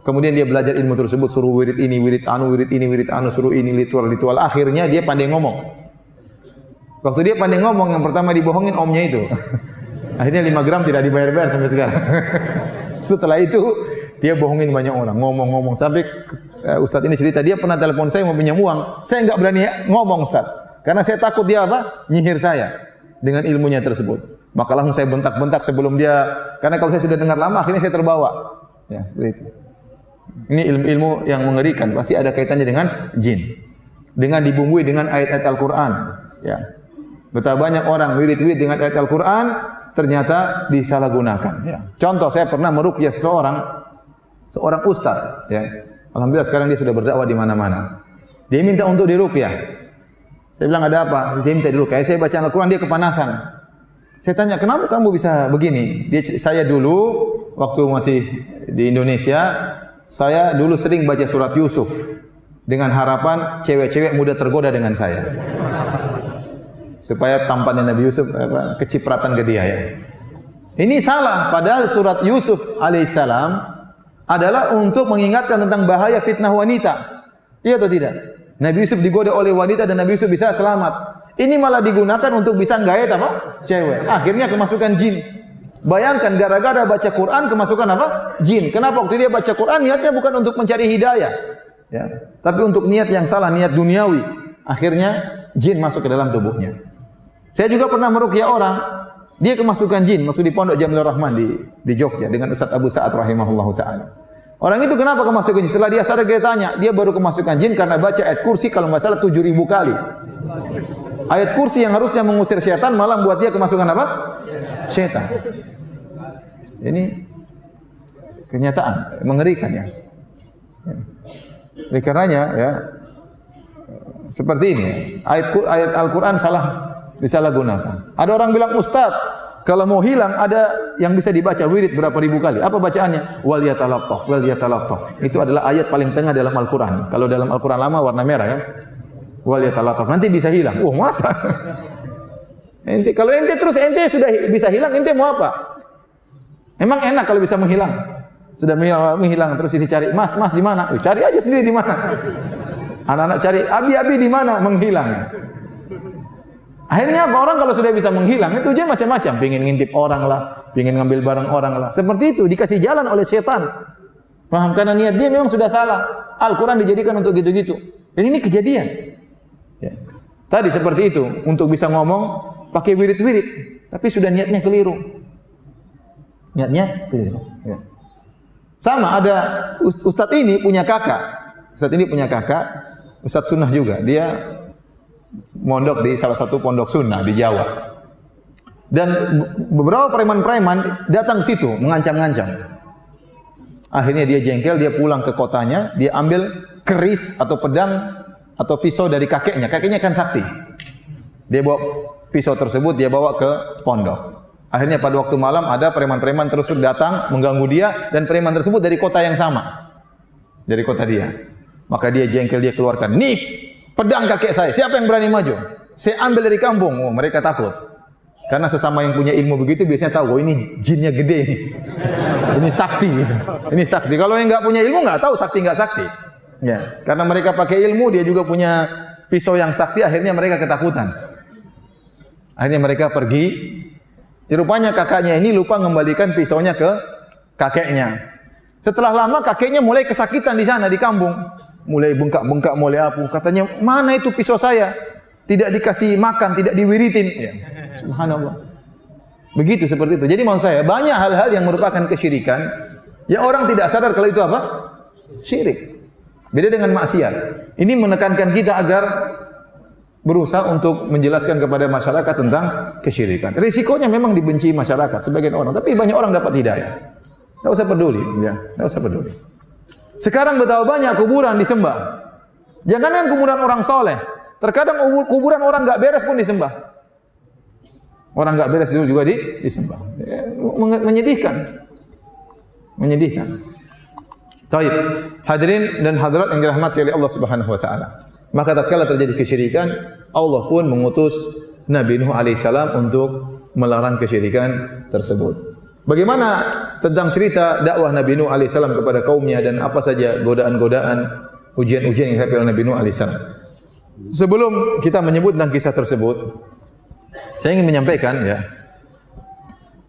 kemudian dia belajar ilmu tersebut, suruh wirid ini, wirid anu, suruh ini, ritual. Akhirnya dia pandai ngomong. Waktu dia pandai ngomong, yang pertama dibohongin omnya itu. Akhirnya 5 gram tidak dibayar-bayar sampai sekarang. Setelah itu, dia bohongin banyak orang, ngomong. Sampai Ustadz ini cerita, dia pernah telepon saya mau pinjam uang. Saya enggak berani ngomong Ustadz. Karena saya takut dia apa? Nyihir saya dengan ilmunya tersebut. Maka langsung saya bentak-bentak sebelum dia, karena kalau saya sudah dengar lama, akhirnya saya terbawa. Ya, seperti itu. Ini ilmu-ilmu yang mengerikan, pasti ada kaitannya dengan jin. Dengan dibumbui dengan ayat-ayat Al-Quran. Ya. Betapa banyak orang wirid-wirid dengan ayat Al-Quran, ternyata disalahgunakan. Ya. Contoh, saya pernah meruqyah seorang ustaz. Ya. Alhamdulillah sekarang dia sudah berdakwah di mana-mana. Dia minta untuk diruqyah. Saya bilang ada apa? Dia minta diruqyah. Saya baca Al-Quran, dia kepanasan. Saya tanya, kenapa kamu bisa begini? Saya dulu waktu masih di Indonesia, saya dulu sering baca surat Yusuf dengan harapan cewek-cewek muda tergoda dengan saya. Supaya tampannya Nabi Yusuf kecipratan ke dia ya. Ini salah, padahal surat Yusuf alaihissalam adalah untuk mengingatkan tentang bahaya fitnah wanita. Iya atau tidak? Nabi Yusuf digoda oleh wanita dan Nabi Yusuf bisa selamat. Ini malah digunakan untuk bisa gayat apa? Cewek. Akhirnya kemasukan jin. Bayangkan gara-gara baca Quran kemasukan apa? Jin. Kenapa waktu dia baca Quran niatnya bukan untuk mencari hidayah, ya, tapi untuk niat yang salah, niat duniawi. Akhirnya jin masuk ke dalam tubuhnya. Saya juga pernah meruqyah orang, dia kemasukan jin, waktu di Pondok Jamilur Rahman di Jogja dengan Ustaz Abu Sa'ad rahimahullahu taala. Orang itu kenapa kemasukan jin? Setelah dia sadar, dia tanya, dia baru kemasukan jin karena baca ayat kursi kalau enggak salah 7.000 kali. Ayat kursi yang harusnya mengusir setan malah buat dia kemasukan apa? Setan. Ini kenyataan mengerikan ya. Oleh karenanya ya seperti ini. Ayat Al-Qur'an disalahgunakan. Ada orang bilang, "Ustaz, kalau mau hilang ada yang bisa dibaca wirid berapa ribu kali." Apa bacaannya? Wal yatalattaf, wal yatalattaf. Itu adalah ayat paling tengah dalam Al-Qur'an. Kalau dalam Al-Qur'an lama warna merah kan? Wal yatalattaf. Nanti bisa hilang. Masa? Kalau ente sudah bisa hilang, ente mau apa? Emang enak kalau bisa menghilang? Sudah menghilang terus isi cari, "Mas, di mana?" Cari aja sendiri di mana. Anak-anak cari, "Abi di mana?" Menghilang. Akhirnya apa? Orang kalau sudah bisa menghilang, itu tujuan macam-macam. Pengen ngintip orang lah, pengen ngambil barang orang lah. Seperti itu, dikasih jalan oleh setan. Paham? Karena niat dia memang sudah salah. Al-Quran dijadikan untuk gitu-gitu. Dan ini kejadian. Ya. Tadi seperti itu, untuk bisa ngomong, pakai wirid-wirid. Tapi sudah niatnya keliru. Niatnya keliru. Ya. Sama, ada Ustadz ini punya kakak. Ustadz sunnah juga. Dia mondok di salah satu pondok sunnah di Jawa. Dan beberapa preman-preman datang ke situ mengancam-ngancam. Akhirnya dia jengkel, dia pulang ke kotanya, dia ambil keris atau pedang atau pisau dari kakeknya. Kakeknya kan sakti. Dia bawa pisau tersebut, dia bawa ke pondok. Akhirnya pada waktu malam ada preman-preman terus datang mengganggu dia, dan preman tersebut dari kota yang sama. Dari kota dia. Maka dia jengkel, dia keluarkan, "Nih, pedang kakek saya, siapa yang berani maju? Saya ambil dari kampung." Oh, mereka takut. Karena sesama yang punya ilmu begitu biasanya tahu, "Oh, ini jinnya gede nih." Ini sakti gitu. Ini sakti. Kalau yang enggak punya ilmu enggak tahu sakti enggak sakti. Ya, karena mereka pakai ilmu, dia juga punya pisau yang sakti, akhirnya mereka ketakutan. Akhirnya mereka pergi. Rupanya kakaknya ini lupa mengembalikan pisaunya ke kakeknya. Setelah lama kakeknya mulai kesakitan di sana di kampung. Mulai bengkak-bengkak, mulai apa. Katanya, "Mana itu pisau saya? Tidak dikasih makan, tidak diwiritin." Ya. Subhanallah. Begitu seperti itu. Jadi maksud saya banyak hal-hal yang merupakan kesyirikan yang orang tidak sadar kalau itu apa? Syirik. Beda dengan maksiat. Ini menekankan kita agar berusaha untuk menjelaskan kepada masyarakat tentang kesyirikan. Risikonya memang dibenci masyarakat sebagian orang, tapi banyak orang dapat hidayah. Tidak usah peduli, ya. Tidak usah peduli. Sekarang betapa banyak kuburan disembah. Jangankan kuburan orang soleh, terkadang kuburan orang enggak beres pun disembah. Orang enggak beres itu juga disembah. Menyedihkan. Menyedihkan. Taib. Hadirin dan hadirat yang dirahmati oleh Allah Subhanahu wa taala. Maka tatkala terjadi kesyirikan, Allah pun mengutus Nabi Nuh alaihissalam untuk melarang kesyirikan tersebut. Bagaimana tentang cerita dakwah Nabi Nuh alaihissalam kepada kaumnya dan apa saja godaan-godaan, ujian-ujian yang dihadapi oleh Nabi Nuh alaihissalam. Sebelum kita menyebut tentang kisah tersebut, saya ingin menyampaikan ya,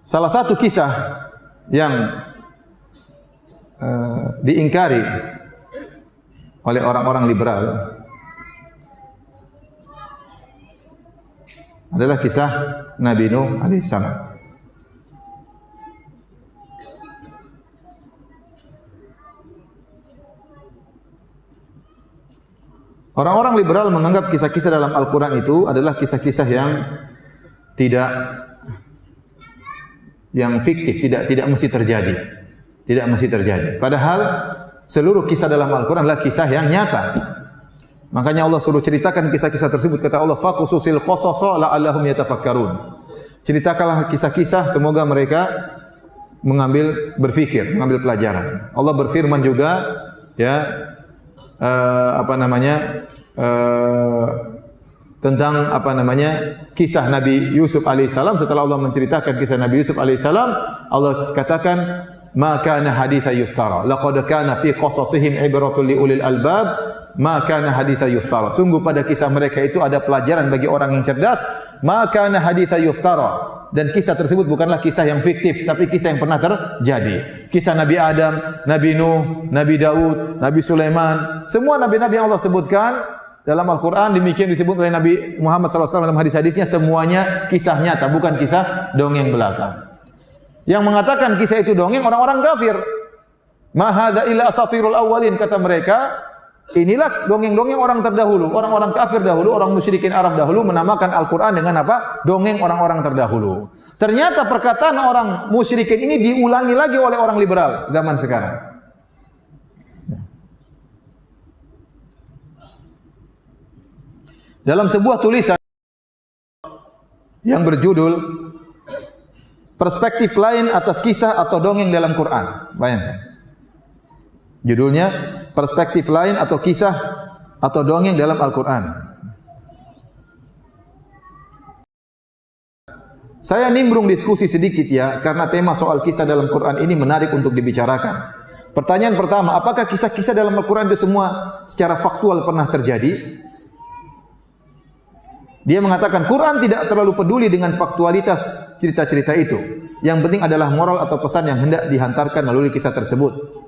salah satu kisah yang diingkari oleh orang-orang liberal adalah kisah Nabi Nuh alaihissalam. Orang-orang liberal menganggap kisah-kisah dalam Al-Quran itu adalah kisah-kisah yang fiktif, tidak mesti terjadi. Tidak mesti terjadi. Padahal seluruh kisah dalam Al-Quran adalah kisah yang nyata. Makanya Allah suruh ceritakan kisah-kisah tersebut. Kata Allah, "Faqususil qasasa la'allahum yatafakkarun." Ceritakanlah kisah-kisah, semoga mereka berpikir, mengambil pelajaran. Allah berfirman juga, ya, tentang kisah Nabi Yusuf alaihissalam. Setelah Allah menceritakan kisah Nabi Yusuf alaihissalam, Allah katakan, "Ma kana haditha yuftara, laqad kana fi qasasihim ibratun li ulil albab, ma kana haditha yuftara." Sungguh pada kisah mereka itu ada pelajaran bagi orang yang cerdas. Ma kana haditha yuftara. Dan kisah tersebut bukanlah kisah yang fiktif, tapi kisah yang pernah terjadi. Kisah Nabi Adam, Nabi Nuh, Nabi Daud, Nabi Sulaiman, semua nabi-nabi yang Allah sebutkan dalam Al-Quran, demikian disebut oleh Nabi Muhammad SAW dalam hadis-hadisnya, semuanya kisah nyata, bukan kisah dongeng belaka. Yang mengatakan kisah itu dongeng orang-orang kafir. Ma hadza illa asatirul awwalin, kata mereka. Inilah dongeng-dongeng orang terdahulu, orang-orang kafir dahulu, orang musyrikin Arab dahulu menamakan Al-Quran dengan apa? Dongeng orang-orang terdahulu. Ternyata perkataan orang musyrikin ini diulangi lagi oleh orang liberal zaman sekarang. Dalam sebuah tulisan yang berjudul "Perspektif Lain Atas Kisah atau Dongeng dalam Quran". Bayangkan. Judulnya "Perspektif Lain atau Kisah atau Dongeng dalam Al-Quran". Saya nimbrung diskusi sedikit ya, karena tema soal kisah dalam Quran ini menarik untuk dibicarakan. Pertanyaan pertama, apakah kisah-kisah dalam Al-Quran itu semua secara faktual pernah terjadi? Dia mengatakan Quran tidak terlalu peduli dengan faktualitas cerita-cerita itu. Yang penting adalah moral atau pesan yang hendak dihantarkan melalui kisah tersebut.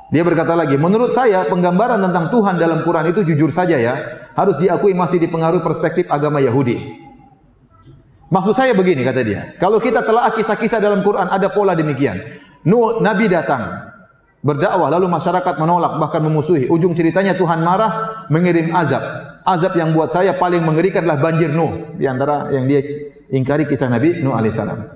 Dia berkata lagi, menurut saya penggambaran tentang Tuhan dalam Quran itu jujur saja ya, harus diakui masih dipengaruhi perspektif agama Yahudi. Maksud saya begini, kata dia, kalau kita telah kisah-kisah dalam Quran ada pola demikian. Nuh, Nabi datang, berdakwah, lalu masyarakat menolak, bahkan memusuhi. Ujung ceritanya Tuhan marah, mengirim azab. Azab yang buat saya paling mengerikan adalah banjir Nuh, di antara yang dia ingkari kisah Nabi Nuh alaihissalam.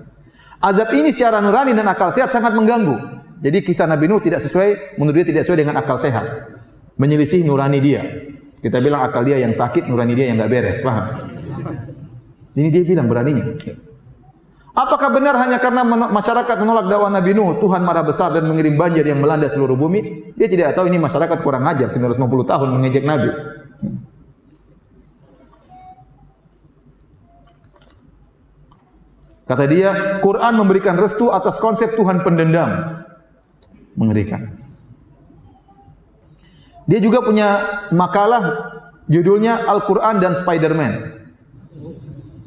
Azab ini secara nurani dan akal sehat sangat mengganggu. Jadi kisah Nabi Nuh tidak sesuai, menurut dia tidak sesuai dengan akal sehat. Menyelisih nurani dia. Kita bilang akal dia yang sakit, nurani dia yang enggak beres, paham? Ini dia bilang beraninya. Apakah benar hanya karena masyarakat menolak dakwah Nabi Nuh, Tuhan marah besar dan mengirim banjir yang melanda seluruh bumi? Dia tidak tahu ini masyarakat kurang ajar, 950 tahun mengejek Nabi. Kata dia, Quran memberikan restu atas konsep Tuhan pendendam. Mengerikan. Dia juga punya makalah judulnya Al-Quran dan Spider-Man.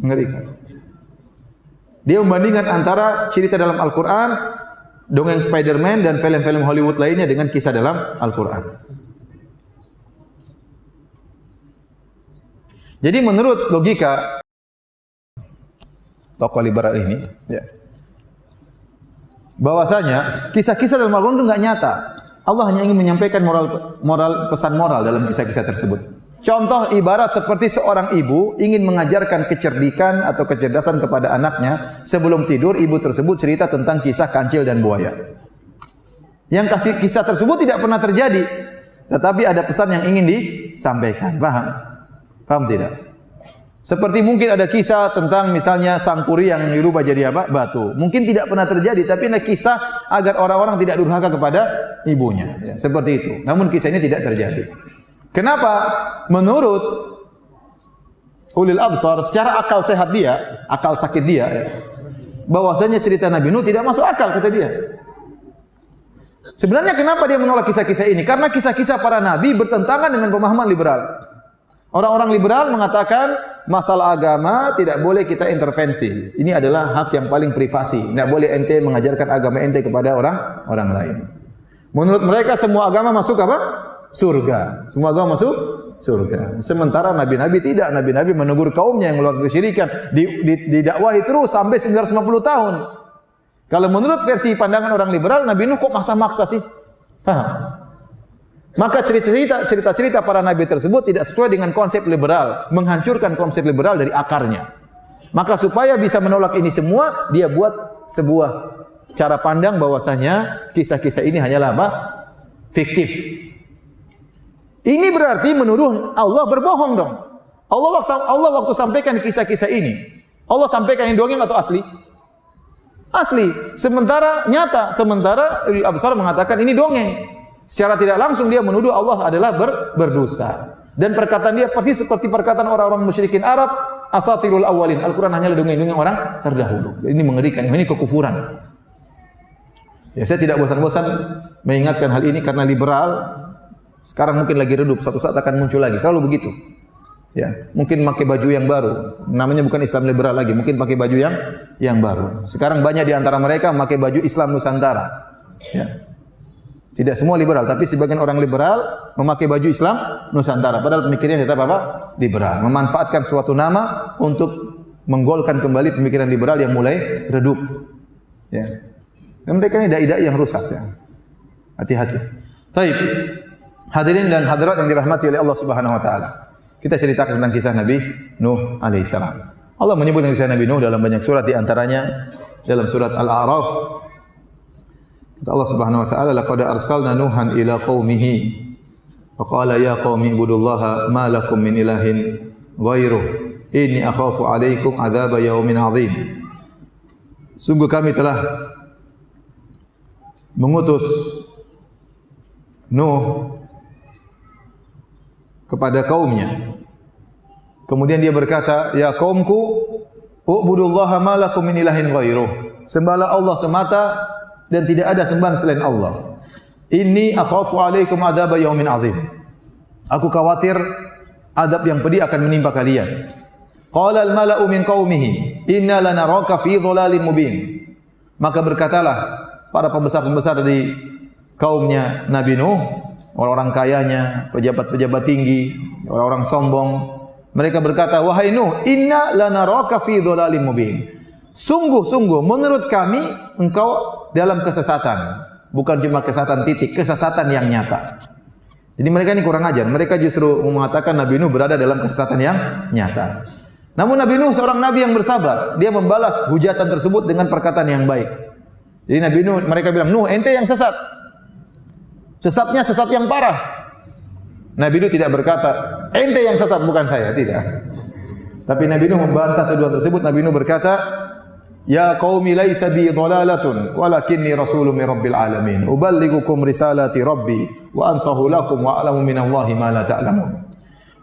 Mengerikan. Dia membandingkan antara cerita dalam Al-Quran, dongeng Spider-Man dan film-film Hollywood lainnya dengan kisah dalam Al-Quran. Jadi menurut logika tokoh liberal ini, ya, bahwasanya kisah-kisah dalam Al-Quran itu enggak nyata. Allah hanya ingin menyampaikan pesan moral dalam kisah-kisah tersebut. Contoh ibarat seperti seorang ibu ingin mengajarkan kecerdikan atau kecerdasan kepada anaknya. Sebelum tidur, ibu tersebut cerita tentang kisah kancil dan buaya. Yang kisah tersebut tidak pernah terjadi, tetapi ada pesan yang ingin disampaikan. Paham? Paham tidak? Seperti mungkin ada kisah tentang misalnya sang puri yang dirubah jadi apa? Batu. Mungkin tidak pernah terjadi, tapi ada kisah agar orang-orang tidak durhaka kepada ibunya. Ya, seperti itu. Namun kisah ini tidak terjadi. Kenapa? Menurut ulil absar, secara akal sehat dia, akal sakit dia, ya, bahwasanya cerita Nabi Nuh tidak masuk akal, kata dia. Sebenarnya kenapa dia menolak kisah-kisah ini? Karena kisah-kisah para nabi bertentangan dengan pemahaman liberal. Orang-orang liberal mengatakan masalah agama tidak boleh kita intervensi. Ini adalah hak yang paling privasi. Tidak boleh ente mengajarkan agama ente kepada orang lain. Menurut mereka semua agama masuk apa? Surga. Semua agama masuk surga. Sementara nabi-nabi tidak. Nabi-nabi menegur kaumnya yang melakukan kesyirikan. Didakwahi terus sampai 950 tahun. Kalau menurut versi pandangan orang liberal, Nabi Nuh kok maksa-maksa sih? Paham? Maka cerita-cerita para nabi tersebut tidak sesuai dengan konsep liberal, menghancurkan konsep liberal dari akarnya. Maka supaya bisa menolak ini semua, dia buat sebuah cara pandang bahwasanya kisah-kisah ini hanyalah apa? Fiktif. Ini berarti menuduh Allah berbohong dong. Allah waktu sampaikan kisah-kisah ini, Allah sampaikan ini dongeng atau asli? Asli. Sementara nyata, sementara ulil absar mengatakan ini dongeng. Secara tidak langsung dia menuduh Allah adalah berdusta. Dan perkataan dia persis seperti perkataan orang-orang musyrikin Arab, asatirul awwalin. Al-Quran hanyalah dongeng-dongeng orang terdahulu. Ini mengerikan, ini kekufuran. Ya, saya tidak bosan-bosan mengingatkan hal ini karena liberal sekarang mungkin lagi redup, suatu saat akan muncul lagi. Selalu begitu. Ya, mungkin pakai baju yang baru. Namanya bukan Islam liberal lagi, mungkin pakai baju yang baru. Sekarang banyak di antara mereka memakai baju Islam Nusantara. Ya. Tidak semua liberal, tapi sebagian orang liberal memakai baju Islam Nusantara. Padahal pemikirannya tetap apa? Liberal. Memanfaatkan suatu nama untuk menggolkan kembali pemikiran liberal yang mulai redup. Ya. Dan mereka ini dai-dai yang rusak. Ya. Hati-hati. Taib. Hadirin dan hadirat yang dirahmati oleh Allah Subhanahu Wa Taala. Kita ceritakan tentang kisah Nabi Nuh alaihissalam. Allah menyebut kisah Nabi Nuh dalam banyak surat, di antaranya dalam surat Al-A'raf. Kata Allah Subhanahu wa taala, laqad arsalna Nuhan ila qaumihi wa qala ya qaumi ibudullaha ma lakum min ilahin ghairuh inni akhafu alaikum adzab yaumin adzim. Sungguh kami telah mengutus Nuh kepada kaumnya. Kemudian dia berkata, ya kaumku, ubudullaha ma lakum min ilahin ghairuh. Sembahlah Allah semata dan tidak ada sembahan selain Allah. Inni akhafu alaikum adzab yaumin azim. Aku khawatir adab yang pedih akan menimpa kalian. Qala al-mala'u min qaumihi inna lanaraka fi dhalalin mubin. Maka berkatalah para pembesar-pembesar dari kaumnya Nabi Nuh, orang-orang kayanya, pejabat-pejabat tinggi, orang-orang sombong, mereka berkata, wahai Nuh, inna lanaraka fi dhalalin mubin. Sungguh-sungguh menurut kami engkau dalam kesesatan. Bukan cuma kesesatan titik, kesesatan yang nyata. Jadi mereka ini kurang ajar. Mereka justru mengatakan Nabi Nuh berada dalam kesesatan yang nyata. Namun Nabi Nuh seorang nabi yang bersabar. Dia membalas hujatan tersebut dengan perkataan yang baik. Jadi Nabi Nuh, mereka bilang, Nuh ente yang sesat. Sesatnya sesat yang parah. Nabi Nuh tidak berkata, ente yang sesat bukan saya, tidak. Tapi Nabi Nuh membantah tuduhan tersebut. Nabi Nuh berkata, ya qaumi laisa bi dhalalatun walakinni rasulun min rabbil alamin uballighukum risalati rabbi wa ansahu lakum wa a'lamu minallahi ma la ta'lamun.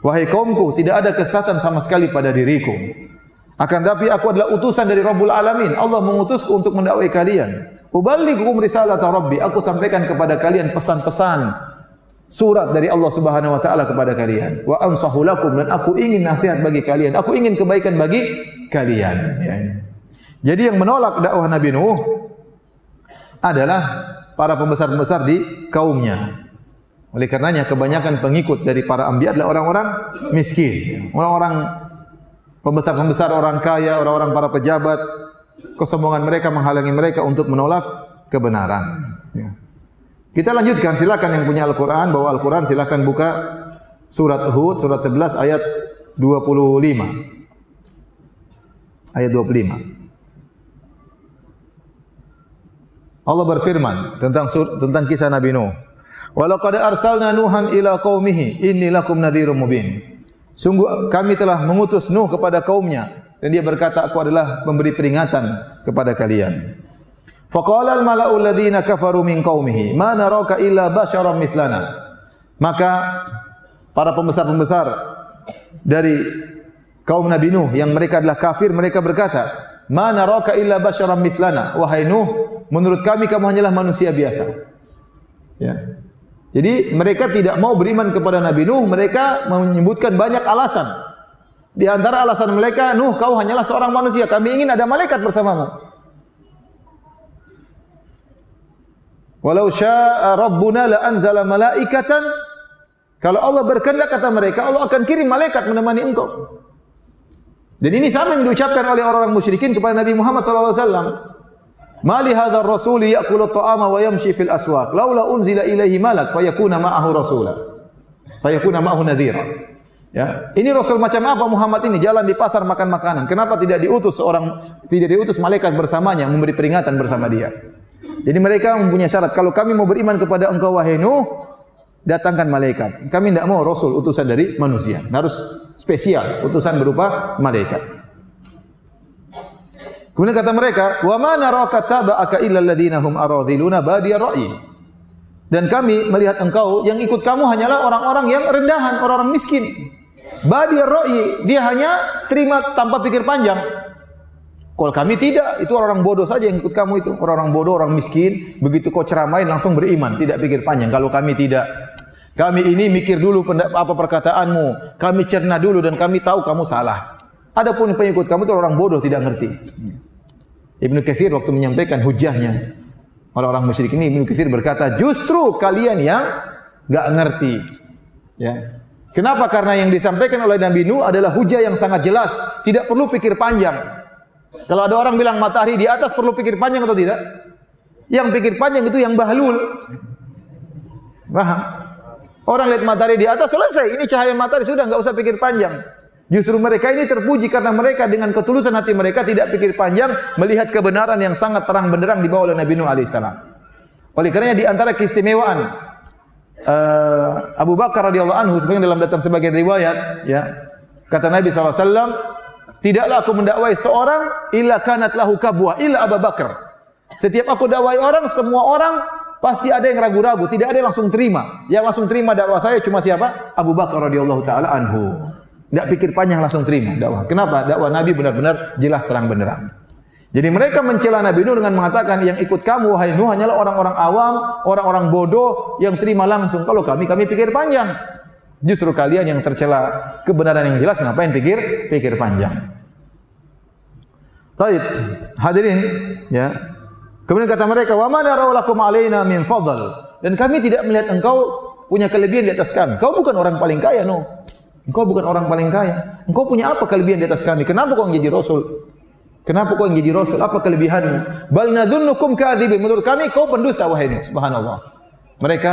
Wahai kaumku, tidak ada kesesatan sama sekali pada diriku. Akan tapi aku adalah utusan dari Rabbul Alamin. Allah mengutusku untuk mendakwai kalian. Uballighukum risalata rabbi, aku sampaikan kepada kalian pesan-pesan surat dari Allah Subhanahu wa taala kepada kalian. Wa ansahu lakum, dan aku ingin nasihat bagi kalian. Aku ingin kebaikan bagi kalian. Ya. Jadi yang menolak dakwah Nabi Nuh adalah para pembesar-pembesar di kaumnya. Oleh karenanya kebanyakan pengikut dari para anbiya adalah orang-orang miskin, orang-orang pembesar-pembesar orang kaya, orang-orang para pejabat, kesombongan mereka menghalangi mereka untuk menolak kebenaran. Ya. Kita lanjutkan, silakan yang punya Al-Quran, bawa Al-Quran, silakan buka surat Hud, surat 11 ayat 25. Ayat 25. Allah berfirman tentang kisah Nabi Nuh. Walaqad arsalna Nuhan ila qaumihi inni lakum nadhirum mubin. Sungguh kami telah mengutus Nuh kepada kaumnya dan dia berkata, aku adalah pemberi peringatan kepada kalian. Faqala al-mala'u alladhina kafaru min qaumihi ma naraka illa basyaran mithlana. Maka para pembesar-pembesar dari kaum Nabi Nuh yang mereka adalah kafir, mereka berkata, ma naraka illa basyaran mithlana. Wahai Nuh, menurut kami kamu hanyalah manusia biasa. Ya. Jadi mereka tidak mau beriman kepada Nabi Nuh, mereka menyebutkan banyak alasan. Di antara alasan mereka, Nuh, kau hanyalah seorang manusia, kami ingin ada malaikat bersamamu. Walau syaa rabbuna la anzala malaikatan. Kalau Allah berkehendak, kata mereka, Allah akan kirim malaikat menemani engkau. Dan ini sama yang diucapkan oleh orang-orang musyrikin kepada Nabi Muhammad sallallahu alaihi wasallam. Ma li hadzal rasuli ya'kulu at-ta'ama wa yamshi fil aswaq laula unzila ilaihi malak fayakuna ma'ahu rasula fayakuna ma'ahu nadhira. Ya, ini rasul macam apa Muhammad ini, jalan di pasar makan makanan. Kenapa tidak diutus malaikat bersamanya memberi peringatan bersama dia? Jadi mereka mempunyai syarat, kalau kami mau beriman kepada engkau wahai Nuh, datangkan malaikat. Kami tidak mau rasul utusan dari manusia, harus spesial, utusan berupa malaikat. Kemudian kata mereka, wa ma naraka taba'aka illa alladziina hum aradhiluna badiyar ra'yi. Dan kami melihat engkau, yang ikut kamu hanyalah orang-orang yang rendahan, orang-orang miskin. Badiyar ra'yi, dia hanya terima tanpa pikir panjang. Kalau kami tidak, itu orang-orang bodoh saja yang ikut kamu itu. Orang-orang bodoh, orang miskin, begitu kau ceramain langsung beriman, tidak pikir panjang. Kalau kami tidak, kami ini mikir dulu apa perkataanmu, kami cerna dulu dan kami tahu kamu salah. Adapun pengikut kamu itu orang bodoh, tidak ngerti. Ibnu Katsir waktu menyampaikan hujahnya orang-orang musyrik ini, Ibnu Katsir berkata, justru kalian yang enggak ngerti. Ya. Kenapa? Karena yang disampaikan oleh Nabi Nuh adalah hujah yang sangat jelas, tidak perlu pikir panjang. Kalau ada orang bilang matahari di atas, perlu pikir panjang atau tidak? Yang pikir panjang itu yang bahlul. Paham? Orang lihat matahari di atas, selesai. Ini cahaya matahari, sudah enggak usah pikir panjang. Justru mereka ini terpuji karena mereka dengan ketulusan hati mereka tidak pikir panjang melihat kebenaran yang sangat terang benderang dibawa oleh Nabi Nuh alaihissalam. Oleh karenanya di antara keistimewaan Abu Bakar radhiyallahu anhu, sebagian dalam datang sebagian riwayat, ya, kata Nabi SAW, tidaklah aku mendakwai seorang illa kanat lahu kabwa illa Abu Bakar. Setiap aku dakwai orang, semua orang pasti ada yang ragu-ragu, tidak ada yang langsung terima. Yang langsung terima dakwah saya cuma siapa? Abu Bakar radhiyallahu taala anhu. Tidak pikir panjang langsung terima dakwah. Kenapa? Dakwah Nabi benar-benar jelas terang benderang. Jadi mereka mencela Nabi Nuh dengan mengatakan, yang ikut kamu wahai Nuh hanyalah orang-orang awam, orang-orang bodoh yang terima langsung. Kalau kami pikir panjang. Justru kalian yang tercela kebenaran yang jelas, ngapain pikir panjang. Taib, hadirin, ya. Kemudian kata mereka, wa ma narau lakum alaina min fadl. Dan kami tidak melihat engkau punya kelebihan di atas kami. Kau bukan orang paling kaya, Nuh. Engkau bukan orang paling kaya. Engkau punya apa kelebihan di atas kami? Kenapa kau jadi rasul? Kenapa kau jadi rasul? Apa kelebihanmu? Bal nadhunnukum kadzibin. Menurut kami kau pendusta wahai Nuh. Subhanallah. Mereka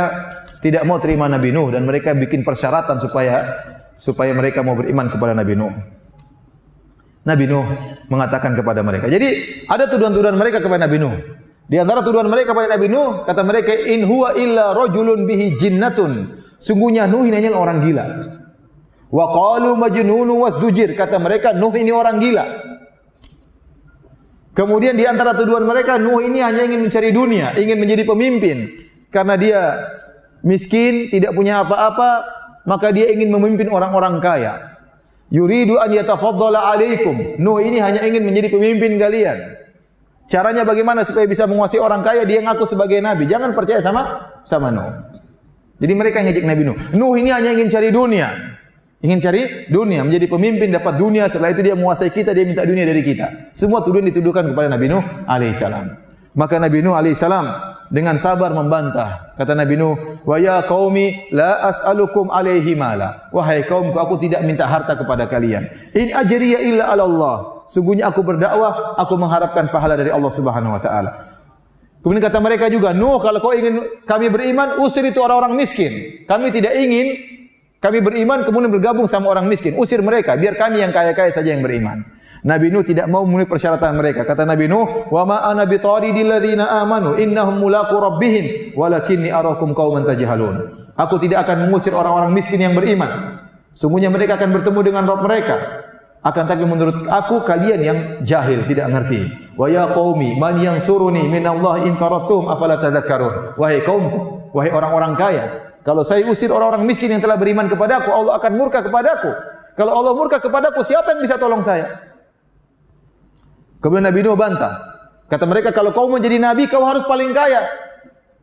tidak mau terima Nabi Nuh dan mereka bikin persyaratan supaya mereka mau beriman kepada Nabi Nuh. Nabi Nuh mengatakan kepada mereka. Jadi ada tuduhan-tuduhan mereka kepada Nabi Nuh. Di antara tuduhan mereka kepada Nabi Nuh, kata mereka, in huwa illa rajulun bihi jinnatun. Sungguhnya Nuh ini hanya orang gila. Wa qalu majnunun wasdujir. Kata mereka, Nuh ini orang gila. Kemudian di antara tuduhan mereka, Nuh ini hanya ingin mencari dunia, ingin menjadi pemimpin. Karena dia miskin, tidak punya apa-apa, maka dia ingin memimpin orang-orang kaya. Yuridu an yatafaddala alaikum. Nuh ini hanya ingin menjadi pemimpin kalian. Caranya bagaimana supaya bisa menguasai orang kaya? Dia ngaku sebagai nabi. Jangan percaya sama Nuh. Jadi mereka ngejek Nabi Nuh. Nuh ini hanya ingin cari dunia. Ingin cari dunia, menjadi pemimpin, dapat dunia, setelah itu dia menguasai kita, dia minta dunia dari kita. Semua tuduhan dituduhkan kepada Nabi Nuh alaihissalam. Maka Nabi Nuh alaihissalam dengan sabar membantah. Kata Nabi Nuh, "Wa ya qaumi la as'alukum alaihi mala." Wahai kaumku, aku tidak minta harta kepada kalian. In ajriya illa 'ala Allah. Sungguhnya aku berdakwah, aku mengharapkan pahala dari Allah Subhanahu wa taala. Kemudian kata mereka juga, "Nuh, kalau kau ingin kami beriman, usir itu orang-orang miskin. Kami tidak ingin kami beriman kemudian bergabung sama orang miskin. Usir mereka, biar kami yang kaya-kaya saja yang beriman." Nabi Nuh tidak mau memenuhi persyaratan mereka. Kata Nabi Nuh, "Wa ma ana bitaridil ladzina amanu innahum mulaqu rabbihim walakinni arakum qauman tajhalun." Aku tidak akan mengusir orang-orang miskin yang beriman. Sungguhnya mereka akan bertemu dengan Rabb mereka. Akan tapi menurut aku kalian yang jahil, tidak mengerti. Wa ya qaumi man yansuruni minallahi in tarattum afala tadhakkarun. Wahai kaumku, wahai orang-orang kaya, kalau saya usir orang-orang miskin yang telah beriman kepadaku, Allah akan murka kepadaku. Kalau Allah murka kepadaku, siapa yang bisa tolong saya? Kemudian Nabi Nuh bantah. Kata mereka, kalau kau menjadi nabi, kau harus paling kaya.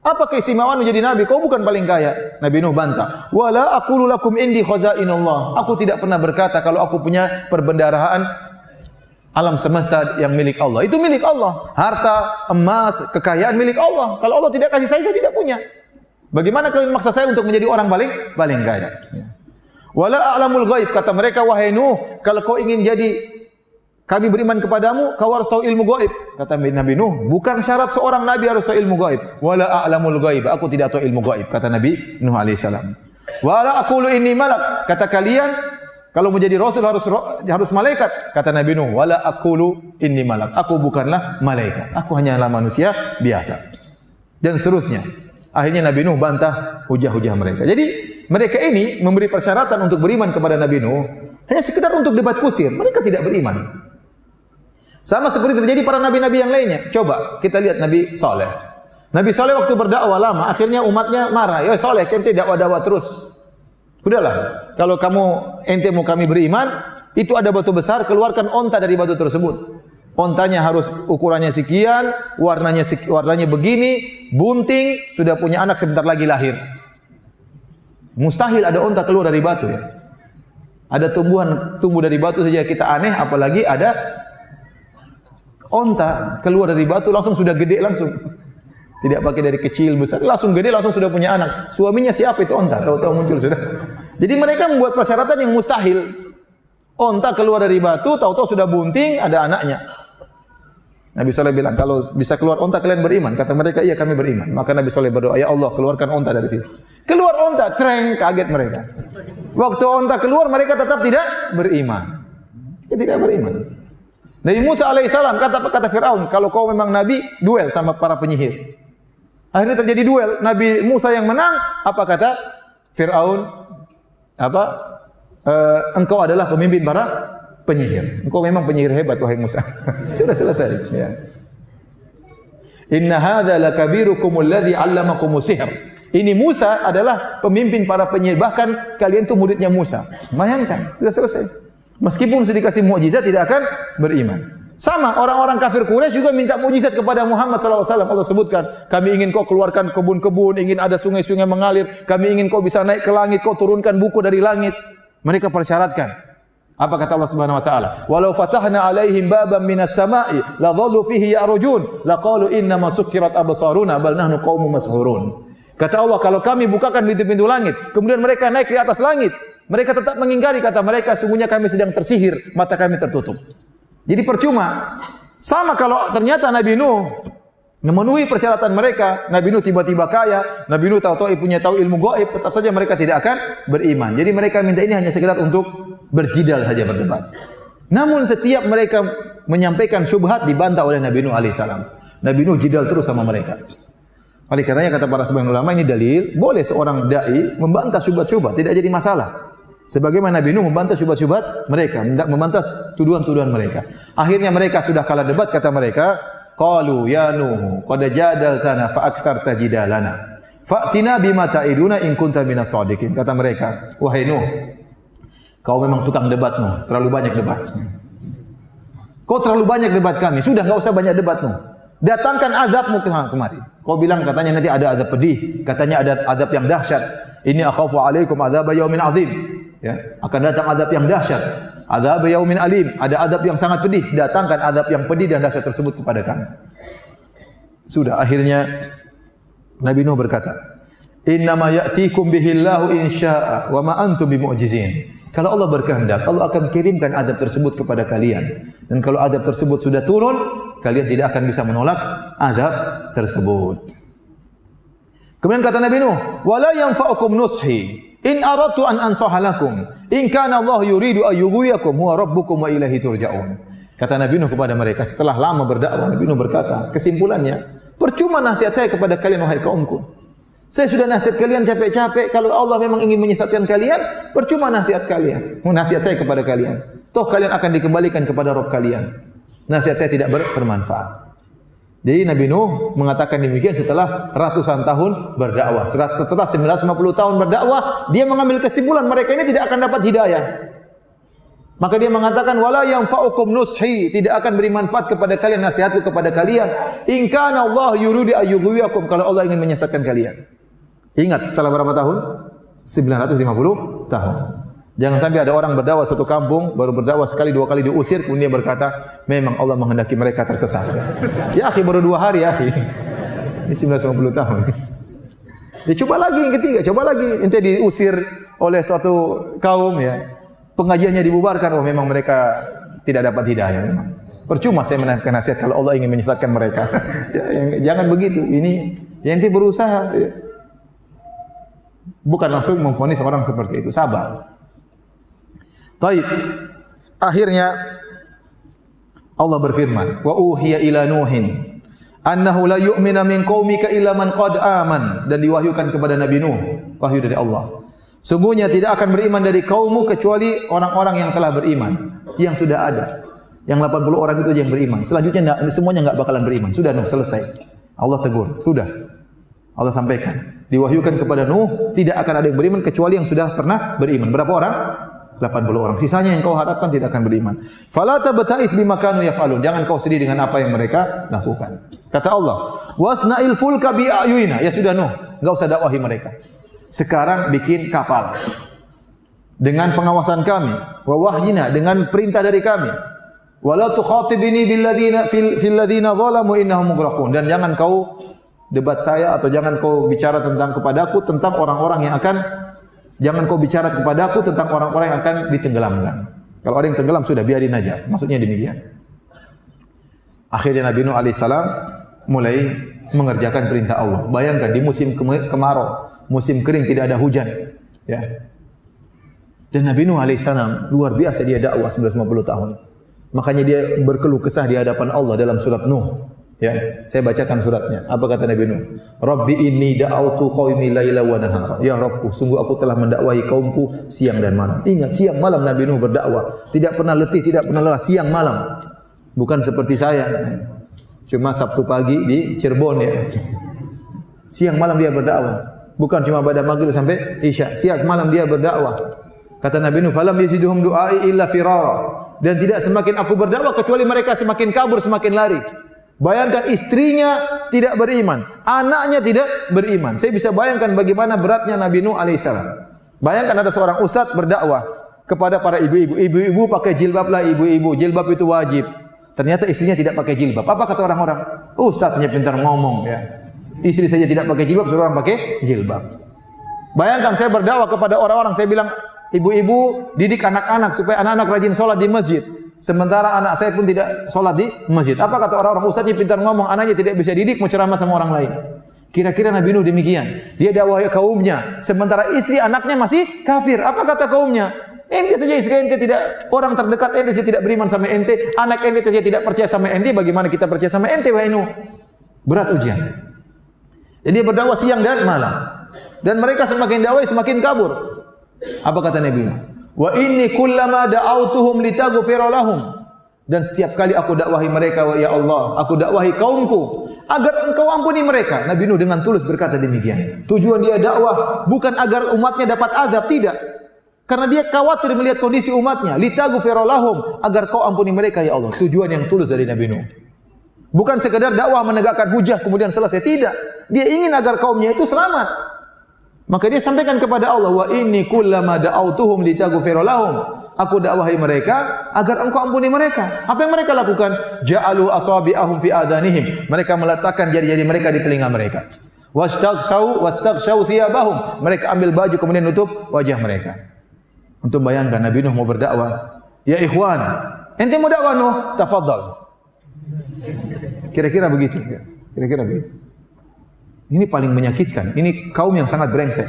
Apa keistimewaan menjadi nabi? Kau bukan paling kaya. Nabi Nuh bantah. Wala aqulu lakum indi khazainullah. Aku tidak pernah berkata kalau aku punya perbendaharaan alam semesta yang milik Allah. Itu milik Allah. Harta, emas, kekayaan milik Allah. Kalau Allah tidak kasih saya tidak punya. Bagaimana kalian maksa saya untuk menjadi orang paling kaya? Wala a'lamul ghaib. Kata mereka, wahai Nuh, kalau kau ingin jadi kami beriman kepadamu, kau harus tahu ilmu gaib. Kata Nabi Nuh, bukan syarat seorang nabi harus tahu ilmu gaib. Wala a'lamul gaib, aku tidak tahu ilmu gaib, kata Nabi Nuh alaihi salam. Wala aqulu inni malak, kata kalian kalau menjadi rasul harus malaikat. Kata Nabi Nuh, wala aqulu inni malak, aku bukanlah malaikat, aku hanyalah manusia biasa. Dan seterusnya. Akhirnya Nabi Nuh bantah hujah-hujah mereka. Jadi mereka ini memberi persyaratan untuk beriman kepada Nabi Nuh hanya sekedar untuk debat kusir. Mereka tidak beriman. Sama seperti terjadi para nabi-nabi yang lainnya. Coba kita lihat Nabi Saleh. Nabi Saleh waktu berdakwah lama, akhirnya umatnya marah. Ya Saleh, ente dakwah-dakwah terus. Sudahlah, kalau ente mau kami beriman, itu ada batu besar, keluarkan onta dari batu tersebut. Ontanya harus ukurannya sekian, warnanya begini, bunting, sudah punya anak sebentar lagi lahir. Mustahil ada onta keluar dari batu ya. Ada tumbuh dari batu saja kita aneh, apalagi ada onta keluar dari batu langsung sudah gede langsung. Tidak pakai dari kecil besar, langsung gede langsung sudah punya anak. Suaminya siapa itu onta? Tahu-tahu muncul sudah. Jadi mereka membuat persyaratan yang mustahil. Onta keluar dari batu, tahu-tahu sudah bunting, ada anaknya. Nabi Saleh bilang, kalau bisa keluar onta kalian beriman. Kata mereka, iya kami beriman. Maka Nabi Saleh berdoa, ya Allah keluarkan onta dari situ. Keluar onta, cereng, kaget mereka. Waktu onta keluar mereka tetap tidak beriman. Dia tidak beriman. Nabi Musa alaihissalam kata Fir'aun, kalau kau memang nabi, duel sama para penyihir. Akhirnya terjadi duel. Nabi Musa yang menang. Apa kata Fir'aun? Engkau adalah pemimpin para penyihir. Engkau memang penyihir hebat wahai Musa. Sudah selesai. Ya. Inna hadza lakabirukumul ladzi 'allamakumus sihr. Ini Musa adalah pemimpin para penyihir. Bahkan kalian itu muridnya Musa. Bayangkan, sudah selesai. Meskipun sudah dikasih mukjizat tidak akan beriman. Sama orang-orang kafir Quraisy juga minta mukjizat kepada Muhammad sallallahu alaihi wasallam. Allah sebutkan, kami ingin kau keluarkan kebun-kebun, ingin ada sungai-sungai mengalir, kami ingin kau bisa naik ke langit, kau turunkan buku dari langit. Mereka persyaratkan. Apa kata Allah Subhanahu wa taala? Walau fatahna alaihim baban minas sama'i la dhallu fihi ya'rujun laqalu inna ma sukkirat absaruna bal nahnu qaumun mashhurun. Kata Allah, kalau kami bukakan pintu-pintu langit, kemudian mereka naik di atas langit, mereka tetap mengingkari, kata mereka, sungguhnya kami sedang tersihir, mata kami tertutup. Jadi percuma. Sama kalau ternyata Nabi Nuh memenuhi persyaratan mereka, Nabi Nuh tiba-tiba kaya, Nabi Nuh tahu-tahu punya ilmu gaib, tetap saja mereka tidak akan beriman. Jadi mereka minta ini hanya sekedar untuk berjidal saja, berdebat. Namun setiap mereka menyampaikan syubhat dibantah oleh Nabi Nuh alaihissalam. Nabi Nuh jidal terus sama mereka. Oleh karenanya kata para sebagian ulama, ini dalil boleh seorang dai membantah syubhat-syubhat, tidak jadi masalah. Sebagaimana Nabi Nuh membantah syubhat-syubhat mereka, membantah tuduhan-tuduhan mereka. Akhirnya mereka sudah kalah debat, kata mereka, qalu ya Nuh qad jadaltana fa aktsarta jidalana fa'tina bima ta'iduna in kunta minas shadiqin. Kata mereka, wahai Nuh, kau memang tukang debat Nuh, terlalu banyak debat. Kau terlalu banyak debat kami, sudah enggak usah banyak debat Nuh. Datangkan azabmu kemari. Kau bilang katanya nanti ada azab pedih, katanya ada azab yang dahsyat. Ini akhafu alaikum azab yaumin azim. Ya, akan datang azab yang dahsyat. Azab yaumin alim, ada azab yang sangat pedih. Datangkan azab yang pedih dan dahsyat tersebut kepada kami. Sudah akhirnya Nabi Nuh berkata, "Innama ya'tikum bihillahu insya'a wa ma antum bimu'jizin." Kalau Allah berkehendak, Allah akan kirimkan adab tersebut kepada kalian. Dan kalau adab tersebut sudah turun, kalian tidak akan bisa menolak adab tersebut. Kemudian kata Nabi Nuh, "Wala yanfa'ukum nushi in aradtu an ansaha lakum in kana Allah yuridu ayyughwiyakum huwa rabbukum wa ilaihi turja'un." Kata Nabi Nuh kepada mereka setelah lama berdakwah, Nabi Nuh berkata, kesimpulannya, percuma nasihat saya kepada kalian wahai kaumku. Saya sudah nasihat kalian capek-capek. Kalau Allah memang ingin menyesatkan kalian, percuma nasihat kalian. Nasihat saya kepada kalian. Toh kalian akan dikembalikan kepada Rabb kalian. Nasihat saya tidak bermanfaat. Jadi Nabi Nuh mengatakan demikian setelah ratusan tahun berdakwah. Setelah 950 tahun berdakwah, dia mengambil kesimpulan mereka ini tidak akan dapat hidayah. Maka dia mengatakan, wala yanfa'ukum nushi, tidak akan beri manfaat kepada kalian nasihatku kepada kalian. In kana Allah yuridu ayyughwiyakum, kalau Allah ingin menyesatkan kalian. Ingat setelah berapa tahun? 950 tahun. Jangan sampai ada orang berdakwah suatu kampung, baru berdakwah sekali dua kali diusir, kemudian dia berkata, memang Allah menghendaki mereka tersesat. Ya akhi, baru 2 hari ya akhi. Ini 950 tahun. Ya coba lagi yang ketiga, coba lagi. Ente diusir oleh suatu kaum ya. Pengajiannya dibubarkan, oh memang mereka tidak dapat hidayah memang. Percuma saya menyampaikan nasihat kalau Allah ingin menyesatkan mereka. Jangan begitu. Ini yang ente berusaha. Ya. Bukan langsung memvonis orang seperti itu. Sabar. Taib. Akhirnya Allah berfirman, "Wa uhiya ila Nuhin annahu la yu'mina min qaumika illa man qad aman." Dan diwahyukan kepada Nabi Nuh, wahyu dari Allah. Sungguhnya tidak akan beriman dari kaummu kecuali orang-orang yang telah beriman, yang sudah ada. Yang 80 orang itu yang beriman. Selanjutnya semuanya enggak bakalan beriman. Sudah Nuh, selesai. Allah tegur, sudah. Allah sampaikan. Diwahyukan kepada Nuh, tidak akan ada yang beriman kecuali yang sudah pernah beriman. Berapa orang? 80 orang. Sisanya yang kau harapkan tidak akan beriman. Fala tabta'is bima kanu yaf'alun. Jangan kau sedih dengan apa yang mereka lakukan. Kata Allah, "Wasna'il fulka bi a'yunina." Ya sudah Nuh, enggak usah dakwahi mereka. Sekarang bikin kapal. Dengan pengawasan kami, wa wahyina, dengan perintah dari kami. Wala tukhatibini bil ladzina fil ladzina zalamu innahum mughraqun. Dan jangan kau debat saya atau jangan kau bicara kepadaku tentang orang-orang yang akan ditenggelamkan. Kalau ada yang tenggelam sudah biarin aja. Maksudnya demikian. Akhirnya Nabi Nuh alaihissalam mulai mengerjakan perintah Allah. Bayangkan di musim kemarau, musim kering tidak ada hujan, ya. Dan Nabi Nuh alaihissalam luar biasa dia dakwah 950 tahun. Makanya dia berkeluh kesah di hadapan Allah dalam surat Nuh. Ya, saya bacakan suratnya. Apa kata Nabi Nuh? Rabbi inni da'autu qaumi laila wa nahara. Ya Rabbku, sungguh aku telah mendakwahi kaumku siang dan malam. Ingat, siang malam Nabi Nuh berdakwah. Tidak pernah letih, tidak pernah lelah, siang malam. Bukan seperti saya. Cuma Sabtu pagi di Cirebon ya. Siang malam dia berdakwah. Bukan cuma pada maghrib sampai isya. Siang malam dia berdakwah. Kata Nabi Nuh, "Falam yaziduhum du'ai illa firara." Dan tidak semakin aku berdakwah kecuali mereka semakin kabur, semakin lari. Bayangkan istrinya tidak beriman, anaknya tidak beriman. Saya bisa bayangkan bagaimana beratnya Nabi Nuh alaihissalam. Bayangkan ada seorang ustaz berdakwah kepada para ibu-ibu. Ibu-ibu pakai jilbab lah ibu-ibu. Jilbab itu wajib. Ternyata istrinya tidak pakai jilbab. Apa kata orang-orang? Ustaznya pintar ngomong ya. Istri saja tidak pakai jilbab, suruh orang pakai jilbab. Bayangkan saya berdakwah kepada orang-orang, saya bilang, ibu-ibu didik anak-anak supaya anak-anak rajin sholat di masjid. Sementara anak saya pun tidak sholat di masjid. Apa kata orang-orang? Ustaznya pintar ngomong, anaknya tidak bisa didik, mau ceramah sama orang lain. Kira-kira Nabi Nuh demikian. Dia dakwahi kaumnya. Sementara istri anaknya masih kafir. Apa kata kaumnya? Ente saja istri ente tidak, orang terdekat ente saja tidak beriman sama ente. Anak ente saja tidak percaya sama ente. Bagaimana kita percaya sama ente, wahai Nuh? Berat ujian. Jadi dia berdakwah siang dan malam. Dan mereka semakin dakwah semakin kabur. Apa kata Nabi Nuh? Wa inni kullama da'autuhum litaghfira lahum. Dan setiap kali aku dakwahi mereka, ya Allah, aku dakwahi kaumku agar engkau ampuni mereka. Nabi Nuh dengan tulus berkata demikian. Tujuan dia dakwah bukan agar umatnya dapat azab, tidak. Karena dia khawatir melihat kondisi umatnya. Litaghfira lahum, agar kau ampuni mereka ya Allah. Tujuan yang tulus dari Nabi Nuh. Bukan sekedar dakwah menegakkan hujah kemudian selesai, tidak. Dia ingin agar kaumnya itu selamat. Maka dia sampaikan kepada Allah, wa inni kullama da'autuhum litaghfira lahum. Aku dakwahi mereka agar engkau ampuni mereka. Apa yang mereka lakukan? Ja'alu asabi'ahum fi adanihim. Mereka meletakkan jari-jari mereka di telinga mereka. wastaghshaw thiyabahum. Mereka ambil baju kemudian nutup wajah mereka. Untuk bayangkan Nabi Nuh mau berdakwah, ya ikhwan, ente mau dakwah Nuh, tafadhal. Kira-kira begitu. Kira-kira begitu. Ini paling menyakitkan. Ini kaum yang sangat brengsek.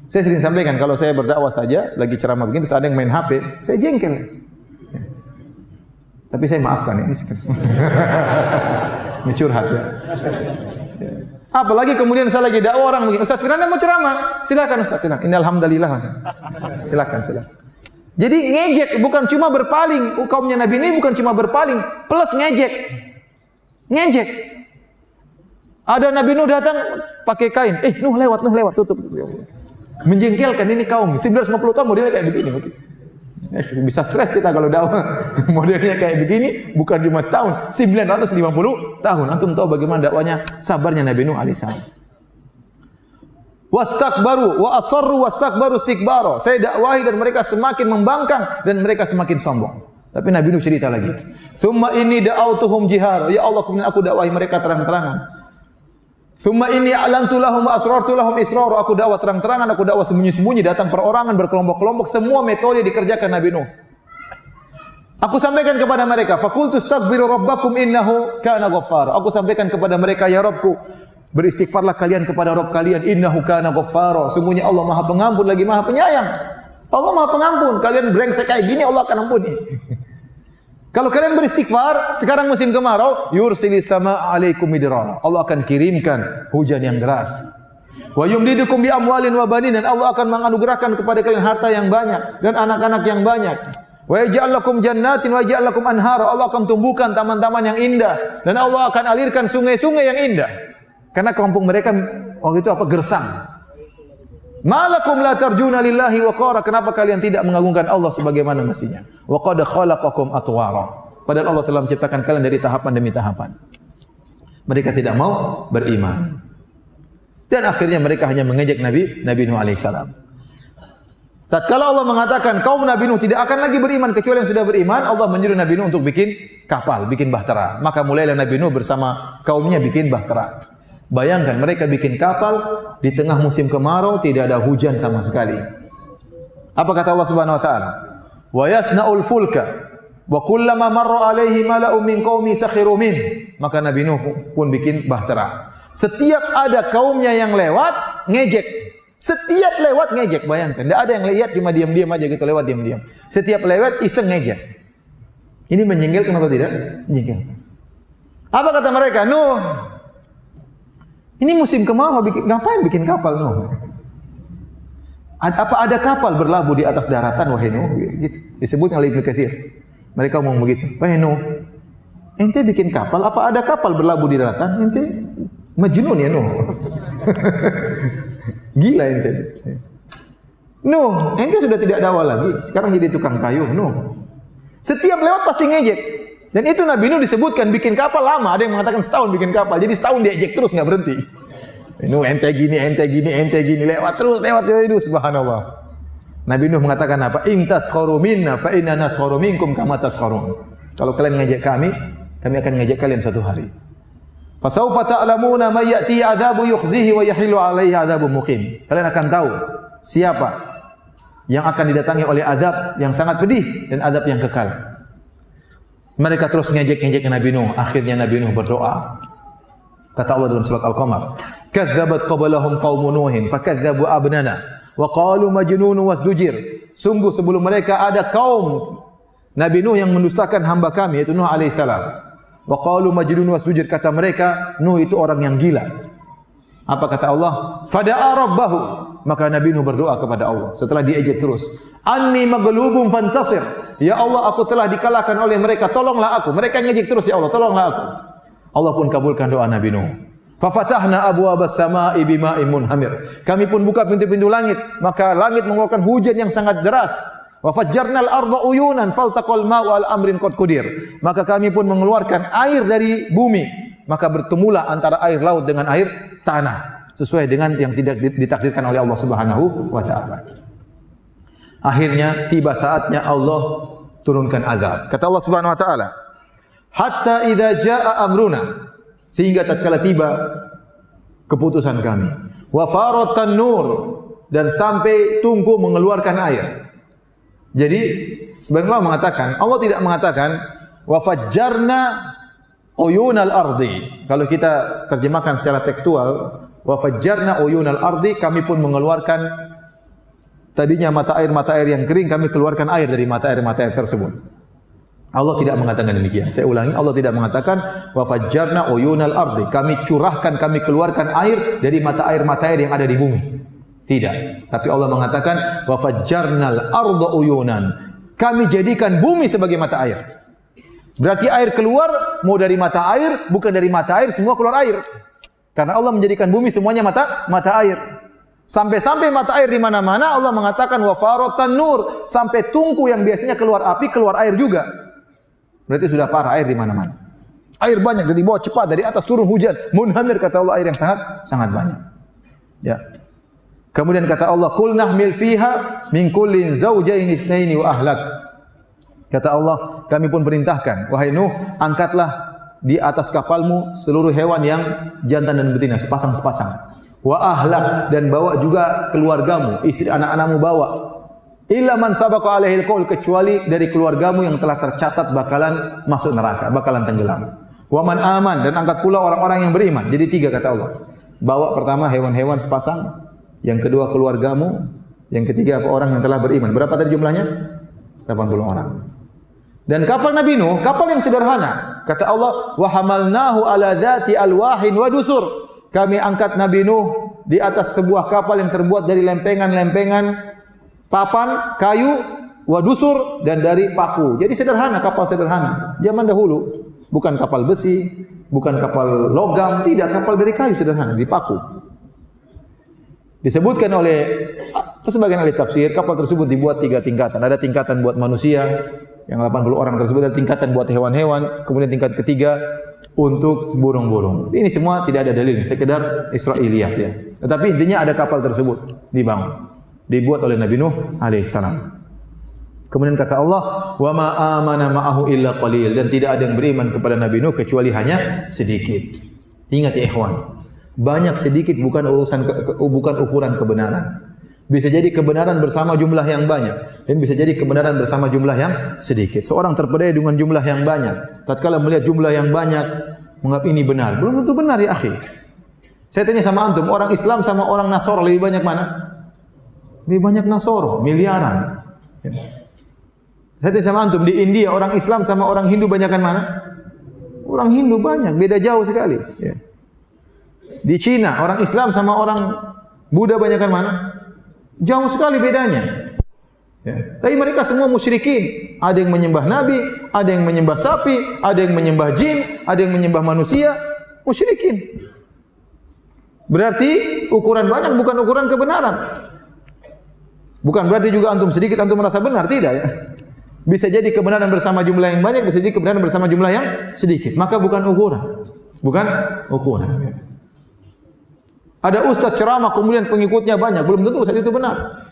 Saya sering sampaikan kalau saya berdakwah saja, lagi ceramah begini, terus ada yang main HP, saya jengkel. Tapi saya maafkan ya. Ini curhat ya. Apalagi kemudian saya lagi dakwah orang begini, Ustaz Firanda mau ceramah, silakan Ustaz, silakan. Ini alhamdulillah. Silakan. Jadi ngejek bukan cuma berpaling. Kaumnya Nabi ini bukan cuma berpaling, plus ngejek. Ngejek. Ada Nabi Nuh datang pakai kain. Nuh lewat, tutup. Menjengkelkan ini kaum. 950 tahun modelnya kayak begini. Bisa stres kita kalau dakwah. Modelnya kayak begini bukan cuma setahun, 950 tahun. Antum tahu bagaimana dakwanya, sabarnya Nabi Nuh alaihissalam. Wastakbaru wa asarru wastakbaru istikbara. Saya dakwahi dan mereka semakin membangkang dan mereka semakin sombong. Tapi Nabi Nuh cerita lagi. Tsumma inni da'autuhum jihara. Ya Allah, kemudian aku dakwahi mereka terang-terangan. Tsumma inni a'lantu lahum wa asrartu lahum israra. Aku dakwah terang-terangan, aku dakwah sembunyi-sembunyi, datang perorangan, berkelompok-kelompok, semua metode dikerjakan Nabi Nuh. Aku sampaikan kepada mereka, faqultu astaghfiru rabbakum innahu kana ghaffara. Aku sampaikan kepada mereka, ya Rabbku, beristighfarlah kalian kepada Rabb kalian, innahu kana ghaffara. Sungguhnya Allah Maha Pengampun lagi Maha Penyayang. Allah Maha Pengampun. Kalian brengsek kayak gini Allah akan ampuni. Kalau kalian beristighfar, sekarang musim kemarau, yursilis sama alaikum midrara. Allah akan kirimkan hujan yang deras. Wa yumdidukum bi amwalin wa banin, dan Allah akan menganugerahkan kepada kalian harta yang banyak dan anak-anak yang banyak. Wa yaj'al lakum jannatin wa yaj'al lakum anhara. Allah akan tumbuhkan taman-taman yang indah dan Allah akan alirkan sungai-sungai yang indah. Karena kampung mereka waktu itu gersang. Malakum la tarjuna lillahi waqara. Kenapa kalian tidak mengagungkan Allah sebagaimana mestinya? Wa qad khalaqakum atwara. Padahal Allah telah menciptakan kalian dari tahapan demi tahapan. Mereka tidak mau beriman. Dan akhirnya mereka hanya mengejek Nabi Nuh alaihissalam. Tatkala Allah mengatakan kaum Nabi Nuh tidak akan lagi beriman kecuali yang sudah beriman, Allah menyuruh Nabi Nuh untuk bikin kapal, bikin bahtera. Maka mulailah Nabi Nuh bersama kaumnya bikin bahtera. Bayangkan mereka bikin kapal di tengah musim kemarau, tidak ada hujan sama sekali. Apa kata Allah Subhanahu wa taala? Wa yasna'ul fulka wa kullama marra alaihi mala'un min qaumi sakhiru min. Maka Nabi Nuh pun bikin bahtera. Setiap ada kaumnya yang lewat, ngejek. Setiap lewat ngejek, bayangkan. Tidak ada yang lihat, cuma diam-diam aja gitu, lewat diam-diam. Setiap lewat iseng ngejek. Ini menjengkelkan atau tidak? Menjengkelkan. Apa kata mereka? Nuh, ini musim kemarau, ngapain bikin kapal Nuh? Apa ada kapal berlabuh di atas daratan wahai Nuh? Gitu. Disebut oleh Ibnu Katsir. Mereka ngomong begitu. Wahai Nuh, ente bikin kapal, apa ada kapal berlabuh di daratan? Ente majnun ya Nuh. Gila ente. Nuh, ente sudah tidak dakwah lagi. Sekarang jadi tukang kayu Nuh. Setiap lewat pasti ngejek. Dan itu Nabi Nuh disebutkan bikin kapal lama. Ada yang mengatakan setahun bikin kapal. Jadi setahun diejek terus nggak berhenti. Nuh ente gini, lewat terus. Subhanallah. Nabi Nuh mengatakan apa? In taskharu minna fa inna naskharu minkum kama taskharun. Kalau kalian ngejek kami akan ngejek kalian suatu hari. Fasawfa ta'lamuna may ya'ti 'adzabu yukhzihi wa yahilu 'alaihi 'adzabun muqim. Kalian akan tahu siapa yang akan didatangi oleh azab yang sangat pedih dan azab yang kekal. Mereka terus ngejek-ngejek Nabi Nuh. Akhirnya Nabi Nuh berdoa. Kata Allah dalam surat Al-Qamar, "Kadzabat qablahum qaumun Nuhin fakadzabu abnana wa qalu majnunun wasdujir." Sungguh sebelum mereka ada kaum Nabi Nuh yang mendustakan hamba kami yaitu Nuh alaihissalam. Wa qalu majnunun wasdujir, kata mereka Nuh itu orang yang gila. Apa kata Allah? Fada'a rabbahu. Maka Nabi Nuh berdoa kepada Allah setelah diejek terus. Anni maghlubun fantasir. Ya Allah, aku telah dikalahkan oleh mereka, tolonglah aku. Mereka ngejek terus, ya Allah, tolonglah aku. Allah pun kabulkan doa Nabi Nuh. Fafatahna abwaabas samaa'i bima'in munhamir. Kami pun buka pintu-pintu langit, maka langit mengeluarkan hujan yang sangat deras. Wa fajjarnal arda uyunan faltaqal ma'u al amrin qad qudir. Maka kami pun mengeluarkan air dari bumi, maka bertemulah antara air laut dengan air tanah sesuai dengan yang tidak ditakdirkan oleh Allah Subhanahu wa taala. Akhirnya tiba saatnya Allah turunkan azab. Kata Allah Subhanahu wa taala, "Hatta idza jaa amruna." Sehingga tatkala tiba keputusan kami. Wa faratan nur, dan sampai tungku mengeluarkan air. Jadi sebagian ulama mengatakan, Allah tidak mengatakan wa fajjarna uyunal ardi. Kalau kita terjemahkan secara tekstual, wa fajjarna uyunal ardi, kami pun mengeluarkan tadinya mata air yang kering, kami keluarkan air dari mata air tersebut. Allah tidak mengatakan demikian. Saya ulangi, Allah tidak mengatakan wa fajjarna uyunal ardi, kami curahkan, kami keluarkan air dari mata air yang ada di bumi. Tidak. Tapi Allah mengatakan wa fajjarnal arda uyunan, kami jadikan bumi sebagai mata air. Berarti air keluar mau dari mata air, bukan dari mata air semua keluar air. Karena Allah menjadikan bumi semuanya mata air. Sampai-sampai mata air di mana-mana Allah mengatakan wa faratan nur, sampai tungku yang biasanya keluar api keluar air juga. Berarti sudah parah air di mana-mana. Air banyak dari bawah cepat, dari atas turun hujan. Munhamir kata Allah, air yang sangat banyak. Ya. Kemudian kata Allah, "Qul nahmil fiha min kullin zawjayn itsnaini wa ahlak." Kata Allah, kami pun perintahkan, wahai Nuh, angkatlah di atas kapalmu seluruh hewan yang jantan dan betina sepasang-sepasang. Wa ahlak, dan bawa juga keluargamu, istri anak-anakmu bawa. Illa man sabaqa alaihil qaul, kecuali dari keluargamu yang telah tercatat bakalan masuk neraka, bakalan tenggelam. Wa man aman, dan angkat pula orang-orang yang beriman. Jadi 3 kata Allah. Bawa pertama hewan-hewan sepasang, yang kedua keluargamu, yang ketiga orang yang telah beriman. Berapa tadi jumlahnya? 80 orang. Dan kapal Nabi Nuh, kapal yang sederhana. Kata Allah, wa hamalnahu ala dzati alwahin wa dusur. Kami angkat Nabi Nuh di atas sebuah kapal yang terbuat dari lempengan-lempengan papan, kayu, wa dusur, dan dari paku. Jadi sederhana, kapal sederhana. Zaman dahulu, bukan kapal besi, bukan kapal logam, tidak, kapal dari kayu sederhana, di paku. Disebutkan oleh sebagian ahli tafsir, kapal tersebut dibuat 3 tingkatan. Ada tingkatan buat manusia, yang 80 orang tersebut, ada tingkatan buat hewan-hewan, kemudian tingkat ketiga untuk burung-burung. Ini semua tidak ada dalil, sekedar Israiliyat ya. Tetapi intinya ada kapal tersebut dibangun, dibuat oleh Nabi Nuh alaihissalam. Kemudian kata Allah, wa ma amana ma'ahu illa qalil, dan tidak ada yang beriman kepada Nabi Nuh kecuali hanya sedikit. Ingat ya ikhwan, banyak sedikit bukan ukuran kebenaran. Bisa jadi kebenaran bersama jumlah yang banyak, dan bisa jadi kebenaran bersama jumlah yang sedikit. Seorang terpedaya dengan jumlah yang banyak, tatkala melihat jumlah yang banyak, menganggap ini benar. Belum tentu benar ya akhi. Saya tanya sama antum, orang Islam sama orang Nasoro lebih banyak mana? Lebih banyak Nasoro, miliaran. Saya tanya sama antum, di India orang Islam sama orang Hindu banyakan mana? Orang Hindu banyak, beda jauh sekali. Ya. Di Cina orang Islam sama orang Buddha banyakan mana? Jauh sekali bedanya. Ya. Tapi mereka semua musyrikin. Ada yang menyembah nabi, ada yang menyembah sapi, ada yang menyembah jin, ada yang menyembah manusia, musyrikin. Berarti ukuran banyak bukan ukuran kebenaran. Bukan berarti juga antum sedikit antum merasa benar, tidak ya. Bisa jadi kebenaran bersama jumlah yang banyak, bisa jadi kebenaran bersama jumlah yang sedikit. Maka bukan ukuran. Bukan ukuran. Ada ustaz ceramah kemudian pengikutnya banyak, belum tentu ustaz itu benar.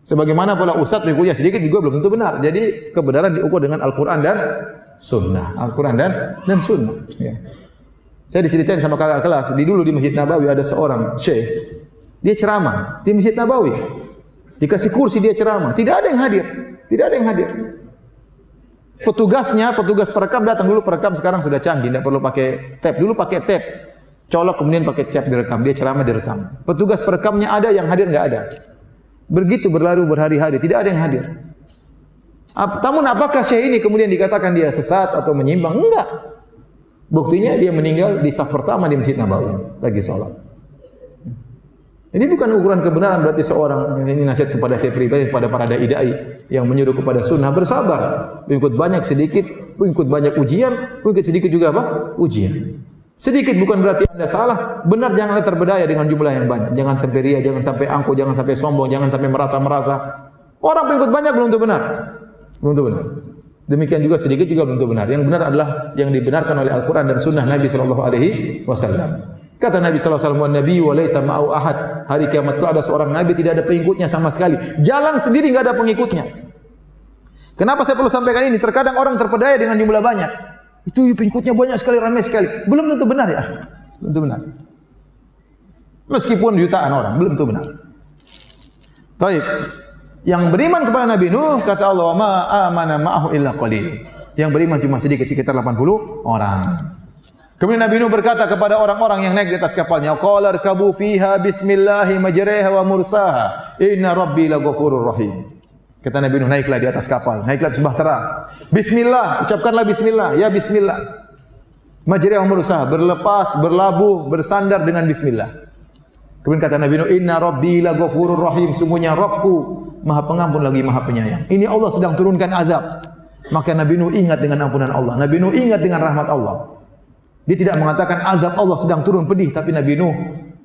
Sebagaimana pula ustaz pengikutnya sedikit juga belum tentu benar. Jadi kebenaran diukur dengan Al-Qur'an dan Sunnah. Al-Qur'an dan Sunnah. Ya. Saya diceritain sama kakak kelas, dulu di Masjid Nabawi ada seorang syekh, dia ceramah di Masjid Nabawi. Dikasih kursi dia ceramah, tidak ada yang hadir. Tidak ada yang hadir. Petugas perekam datang dulu, perekam sekarang sudah canggih, tidak perlu pakai tape. Dulu pakai tape. Colok kemudian pakai cap direkam, dia ceramah direkam. Petugas perekamnya ada, yang hadir enggak ada. Begitu berlalu berhari-hari, tidak ada yang hadir. Namun apakah syekh ini kemudian dikatakan dia sesat atau menyimpang? Enggak. Buktinya dia meninggal di saf pertama di Masjid Nabawi, lagi sholat. Ini bukan ukuran kebenaran, berarti seorang, ini nasihat kepada saya pribadi, kepada para dai-dai yang menyuruh kepada sunnah, bersabar. Pengikut banyak sedikit, pengikut banyak ujian, pengikut sedikit juga apa? Ujian. Sedikit bukan berarti Anda salah, benar janganlah terbedaya dengan jumlah yang banyak. Jangan sampai ria, jangan sampai angkuh, jangan sampai sombong, jangan sampai merasa-merasa. Orang pengikut banyak belum tentu benar. Belum tentu benar. Demikian juga sedikit juga belum tentu benar. Yang benar adalah yang dibenarkan oleh Al-Qur'an dan sunnah Nabi sallallahu alaihi wasallam. Kata Nabi sallallahu alaihi wasallam, "Nabi wa laisa ma'u ahad." Hari kiamat itu ada seorang nabi tidak ada pengikutnya sama sekali. Jalan sendiri enggak ada pengikutnya. Kenapa saya perlu sampaikan ini? Terkadang orang terpedaya dengan jumlah banyak. Itu pengikutnya banyak sekali, ramai sekali. Belum tentu benar ya. Belum tentu benar. Meskipun jutaan orang, belum tentu benar. Taib. Yang beriman kepada Nabi Nuh, kata Allah, ma amana ma'ahu illa qalil. Yang beriman cuma sedikit, sekitar 80 orang. Kemudian Nabi Nuh berkata kepada orang-orang yang naik di atas kapalnya, qala irkabu fiha bismillahi majriha wa mursaha, inna rabbi laghafurur rahim. Kata Nabi Nuh, naiklah di atas kapal, naiklah sebahtera. Bismillah, ucapkanlah bismillah, ya bismillah. Majriha wa mursaha, berlepas, berlabuh, bersandar dengan bismillah. Kemudian kata Nabi Nuh, inna rabbi laghafurur rahim, sungguhnya Rabbku Maha Pengampun lagi Maha Penyayang. Ini Allah sedang turunkan azab. Maka Nabi Nuh ingat dengan ampunan Allah. Nabi Nuh ingat dengan rahmat Allah. Dia tidak mengatakan azab Allah sedang turun pedih, tapi Nabi Nuh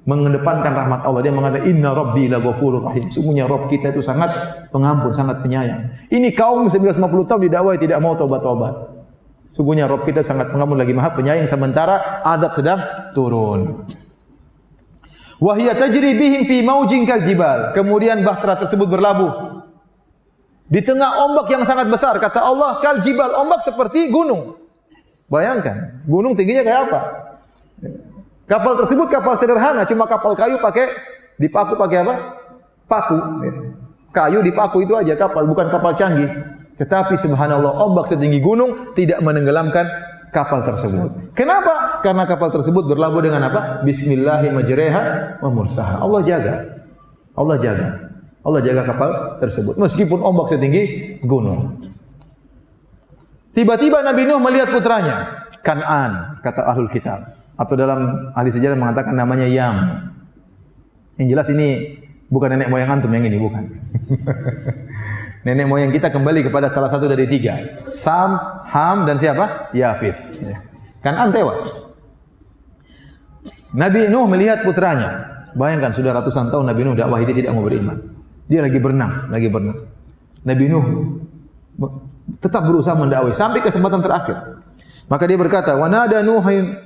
mengedepankan rahmat Allah. Dia mengatakan inna rabbi laghafurur rahim. Sungguhnya Rabb kita itu sangat pengampun, sangat penyayang. Ini kaum 950 tahun didakwai tidak mau taubat-taubat. Sungguhnya Rabb kita sangat pengampun lagi Maha Penyayang, sementara azab sedang turun. Wa hiya tajri bihim fi maujin kal jibal. Kemudian bahtera tersebut berlabuh di tengah ombak yang sangat besar. Kata Allah, kal jibal, ombak seperti gunung. Bayangkan, gunung tingginya kayak apa? Kapal tersebut kapal sederhana, cuma kapal kayu dipaku pakai apa? Paku. Kayu dipaku itu aja kapal, bukan kapal canggih. Tetapi subhanallah, ombak setinggi gunung tidak menenggelamkan kapal tersebut. Kenapa? Karena kapal tersebut berlabuh dengan apa? Bismillahi majriha wa mursaha. Allah jaga. Allah jaga. Allah jaga kapal tersebut meskipun ombak setinggi gunung. Tiba-tiba Nabi Nuh melihat putranya, Kan'an, kata ahlul kitab. Atau dalam ahli sejarah mengatakan namanya Yam. Yang jelas ini bukan nenek moyang antum yang ini, bukan. Nenek moyang kita kembali kepada salah satu dari tiga. Sam, Ham, dan siapa? Yafith. Kan'an tewas. Nabi Nuh melihat putranya. Bayangkan sudah ratusan tahun Nabi Nuh dakwah, dia tidak mau beriman. Dia lagi berenang. Nabi Nuh tetap berusaha mendakwai sampai kesempatan terakhir. Maka dia berkata, wa nada Nuhin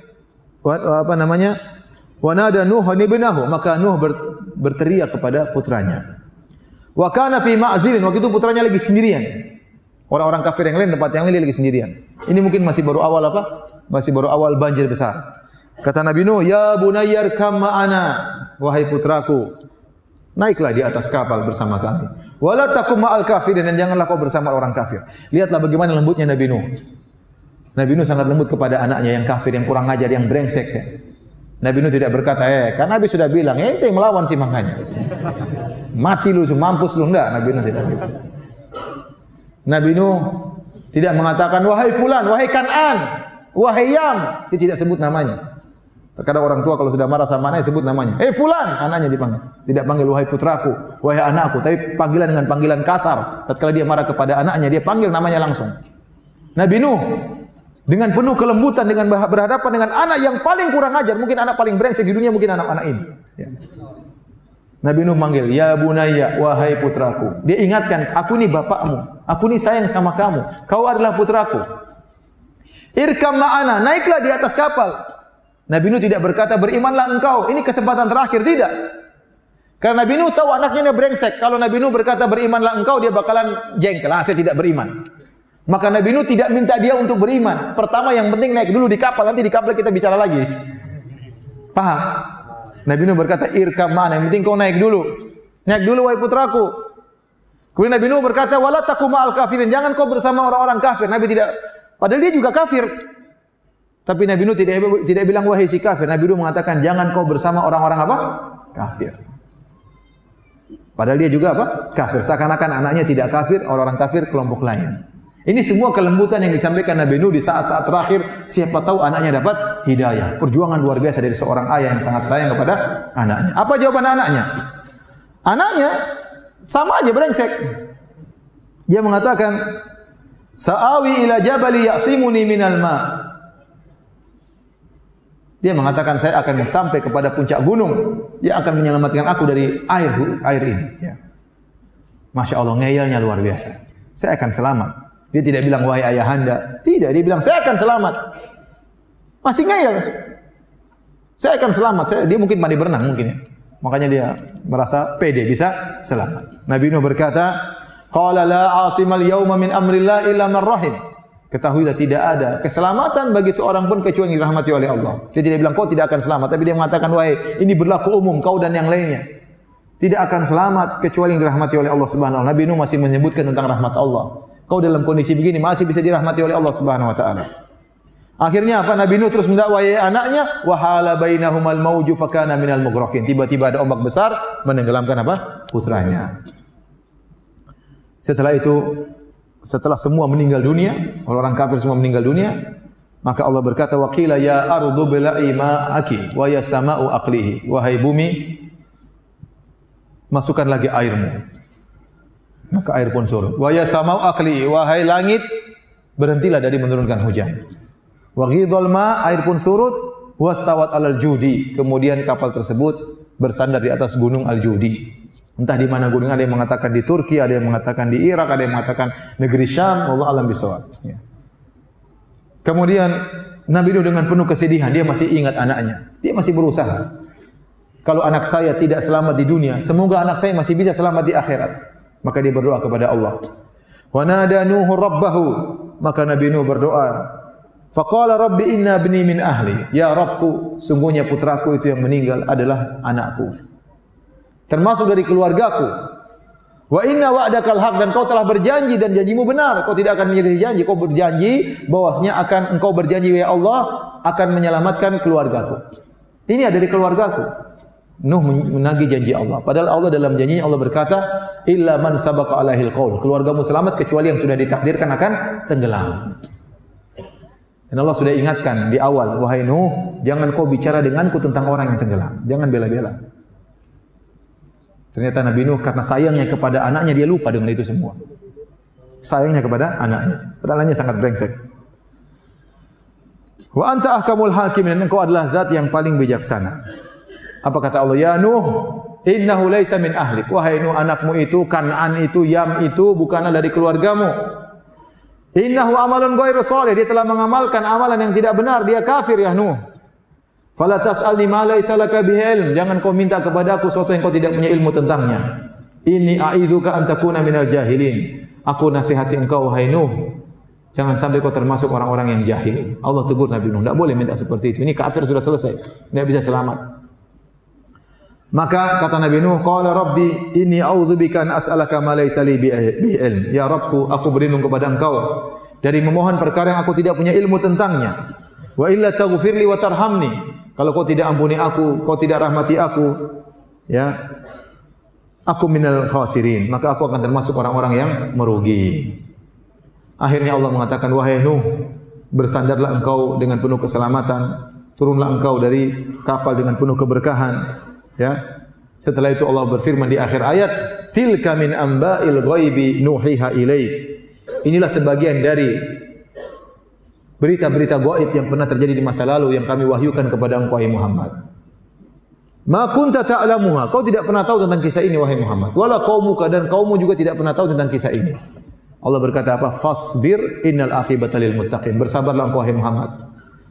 wa nada Nuhan ibnahu, maka Nuh berteriak kepada putranya. Wa kana fi ma'zilin, waktu itu putranya lagi sendirian. Orang-orang kafir yang lain, tempat yang lain dia lagi sendirian. Ini mungkin masih baru awal apa? Masih baru awal banjir besar. Kata Nabi Nuh, ya bunayyar kam ma'ana, wahai putraku, naiklah di atas kapal bersama kami. Wala takum ma'al kafirin, dan janganlah kau bersama orang kafir. Lihatlah bagaimana lembutnya Nabi Nuh. Nabi Nuh sangat lembut kepada anaknya yang kafir, yang kurang ajar, yang brengsek. Nabi Nuh tidak berkata, kan Nabi sudah bilang, ente melawan sih makanya. Mati lu, mampus lu, enggak. Nabi Nuh tidak gitu. Nabi Nuh tidak mengatakan, wahai fulan, wahai Kan'an, wahai Yam. Dia tidak sebut namanya. Terkadang orang tua kalau sudah marah sama anaknya sebut namanya. Fulan, anaknya dipanggil. Tidak panggil wahai putraku, wahai anakku, tapi panggilan dengan panggilan kasar. Tatkala dia marah kepada anaknya, dia panggil namanya langsung. Nabi Nuh dengan penuh kelembutan, dengan berhadapan dengan anak yang paling kurang ajar, mungkin anak paling brengsek di dunia, mungkin anak-anak ini. Ya. Nabi Nuh manggil, ya bunayya, wahai putraku. Dia ingatkan, aku ini bapakmu, aku ini sayang sama kamu, kau adalah putraku. Irkam ma'ana, naiklah di atas kapal. Nabi Nuh tidak berkata, berimanlah engkau, ini kesempatan terakhir, tidak. Karena Nabi Nuh tahu anaknya brengsek. Kalau Nabi Nuh berkata, berimanlah engkau, dia bakalan jengkel, saya tidak beriman. Maka Nabi Nuh tidak minta dia untuk beriman. Pertama yang penting naik dulu di kapal, nanti di kapal kita bicara lagi. Paham? Nabi Nuh berkata, irkam ma'ana, yang penting kau naik dulu. Naik dulu wahai putraku. Kemudian Nabi Nuh berkata, wala takum ma'al kafirin, jangan kau bersama orang-orang kafir. Nabi tidak, padahal dia juga kafir. Tapi Nabi Nuh tidak bilang wahai si kafir. Nabi Nuh mengatakan jangan kau bersama orang-orang apa? Kafir. Padahal dia juga apa? Kafir. Seakan-akan anaknya tidak kafir, orang-orang kafir kelompok lain. Ini semua kelembutan yang disampaikan Nabi Nuh di saat-saat terakhir. Siapa tahu anaknya dapat hidayah. Perjuangan luar biasa dari seorang ayah yang sangat sayang kepada anaknya. Apa jawaban anaknya? Anaknya sama aja brengsek. Dia mengatakan, sa'awi ila jabali ya'simuni minal ma'. Dia mengatakan saya akan sampai kepada puncak gunung yang akan menyelamatkan aku dari air ini. Ya. Masya Allah, ngeyelnya luar biasa. Saya akan selamat. Dia tidak bilang wahai ayahanda. Tidak, dia bilang saya akan selamat. Masih ngeyel. Saya akan selamat. Dia mungkin mandi berenang mungkin ya. Makanya dia merasa pede bisa selamat. Nabi Nuh berkata, qala la 'asimal yauma min amrillah illa man rahim. Ketahuilah tidak ada keselamatan bagi seorang pun kecuali yang dirahmati oleh Allah. Dia tidak bilang kau tidak akan selamat, tapi dia mengatakan wahai ini berlaku umum kau dan yang lainnya. Tidak akan selamat kecuali yang dirahmati oleh Allah Subhanahu wa taala. Nabi Nuh masih menyebutkan tentang rahmat Allah. Kau dalam kondisi begini masih bisa dirahmati oleh Allah Subhanahu wa taala. Akhirnya apa? Nabi Nuh terus mendakwai anaknya, wahala bainahumal mauju fakana minal mughraqin. Tiba-tiba ada ombak besar menenggelamkan apa? Putranya. Setelah itu, setelah semua meninggal dunia, orang kafir semua meninggal dunia, maka Allah berkata, wa qila ya ardu bila'i ma'aki wa ya sama'u aqlihi. Wahai bumi, masukkan lagi airmu. Maka air pun surut. Wa ya sama'u aqlihi. Wahai langit, berhentilah dari menurunkan hujan. Wa ghidhal ma, air pun surut, wastawat alal judi. Kemudian kapal tersebut bersandar di atas gunung Al-Judi. Entah di mana gunung, ada yang mengatakan di Turki, ada yang mengatakan di Irak, ada yang mengatakan negeri Syam, Allah alam bisawab. Ya. Kemudian Nabi Nuh dengan penuh kesedihan, dia masih ingat anaknya. Dia masih berusaha. Kalau anak saya tidak selamat di dunia, semoga anak saya masih bisa selamat di akhirat. Maka dia berdoa kepada Allah. Wa nada Nuhu rabbahu, maka Nabi Nuh berdoa, faqala rabbi inna ibni min ahli. Ya Rabbku, sungguhnya putraku itu yang meninggal adalah anakku, termasuk dari keluargaku. Wa inna wa'dakal haq, dan kau telah berjanji dan janjimu benar. Kau tidak akan menyelisih janji. Kau berjanji bahwasanya engkau berjanji ya Allah akan menyelamatkan keluargaku. Ini ada dari keluargaku. Nuh menagih janji Allah. Padahal Allah dalam janjinya Allah berkata, illa man sabaqa alaihil qaul. Keluargamu selamat kecuali yang sudah ditakdirkan akan tenggelam. Dan Allah sudah ingatkan di awal, wahai Nuh, jangan kau bicara denganku tentang orang yang tenggelam. Jangan bela-bela. Ternyata Nabi Nuh karena sayangnya kepada anaknya, dia lupa dengan itu semua. Sayangnya kepada anaknya. Padahal anaknya sangat brengsek. Wa anta ahkamul hakimin, dan engkau adalah zat yang paling bijaksana. Apa kata Allah? Ya Nuh, innahu laisa min ahlik. Wahai Nuh, anakmu itu, Kan'an itu, Yam itu bukanlah dari keluargamu. Innahu amalun ghairu shalih, dia telah mengamalkan amalan yang tidak benar, dia kafir ya Nuh. Fala tas'alni ma laisa laka bihi ilm, jangan kau minta kepadaku sesuatu yang kau tidak punya ilmu tentangnya. Inni a'idzuka an takuna minal jahilin. Aku nasihati engkau wahai Nuh, jangan sampai kau termasuk orang-orang yang jahil. Allah tegur Nabi Nuh, tidak boleh minta seperti itu. Ini kafir sudah selesai, tidak bisa selamat. Maka kata Nabi Nuh, qala rabbi inni a'udzubika an as'alaka ma laysa li bihi ilm. Ya Rabbku, aku berlindung kepada engkau dari memohon perkara yang aku tidak punya ilmu tentangnya. Wa illa taghfirli wa tarhamni. Kalau kau tidak ampuni aku, kau tidak rahmati aku, ya, aku minal khasirin, maka aku akan termasuk orang-orang yang merugi. Akhirnya Allah mengatakan, wahai Nuh, bersandarlah engkau dengan penuh keselamatan, turunlah engkau dari kapal dengan penuh keberkahan. Ya. Setelah itu Allah berfirman di akhir ayat, tilka min amba'il ghaibi nuhiha ilaik. Inilah sebagian dari berita-berita gaib yang pernah terjadi di masa lalu yang kami wahyukan kepada engkau wahai Muhammad. Ma kunta ta'lamuha, kau tidak pernah tahu tentang kisah ini wahai Muhammad. Wala qaumuka, dan kaummu juga tidak pernah tahu tentang kisah ini. Allah berkata apa? Fasbir innal aqibata lil muttaqin. Bersabarlah engkau wahai Muhammad.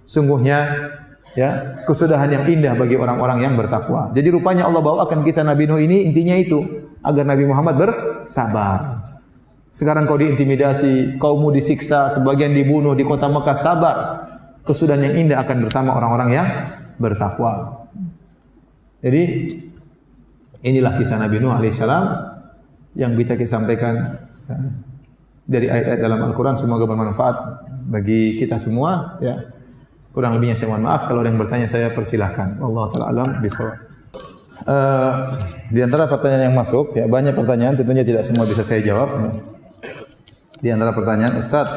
Sungguhnya ya, kesudahan yang indah bagi orang-orang yang bertakwa. Jadi rupanya Allah bawakan kisah Nabi Nuh ini intinya itu agar Nabi Muhammad bersabar. Sekarang kau diintimidasi, kaummu disiksa, sebagian dibunuh di kota Mekah, sabar. Kesudahan yang indah akan bersama orang-orang yang bertakwa. Jadi inilah kisah Nabi Nuh alaihissalam yang bisa kita sampaikan dari ayat-ayat dalam Al-Quran. Semoga bermanfaat bagi kita semua. Ya. Kurang lebihnya saya mohon maaf. Kalau ada yang bertanya saya persilahkan. Wallahu ta'ala alam bisawab. Di antara pertanyaan yang masuk, ya banyak pertanyaan, tentunya tidak semua bisa saya jawab. Di antara pertanyaan, Ustaz,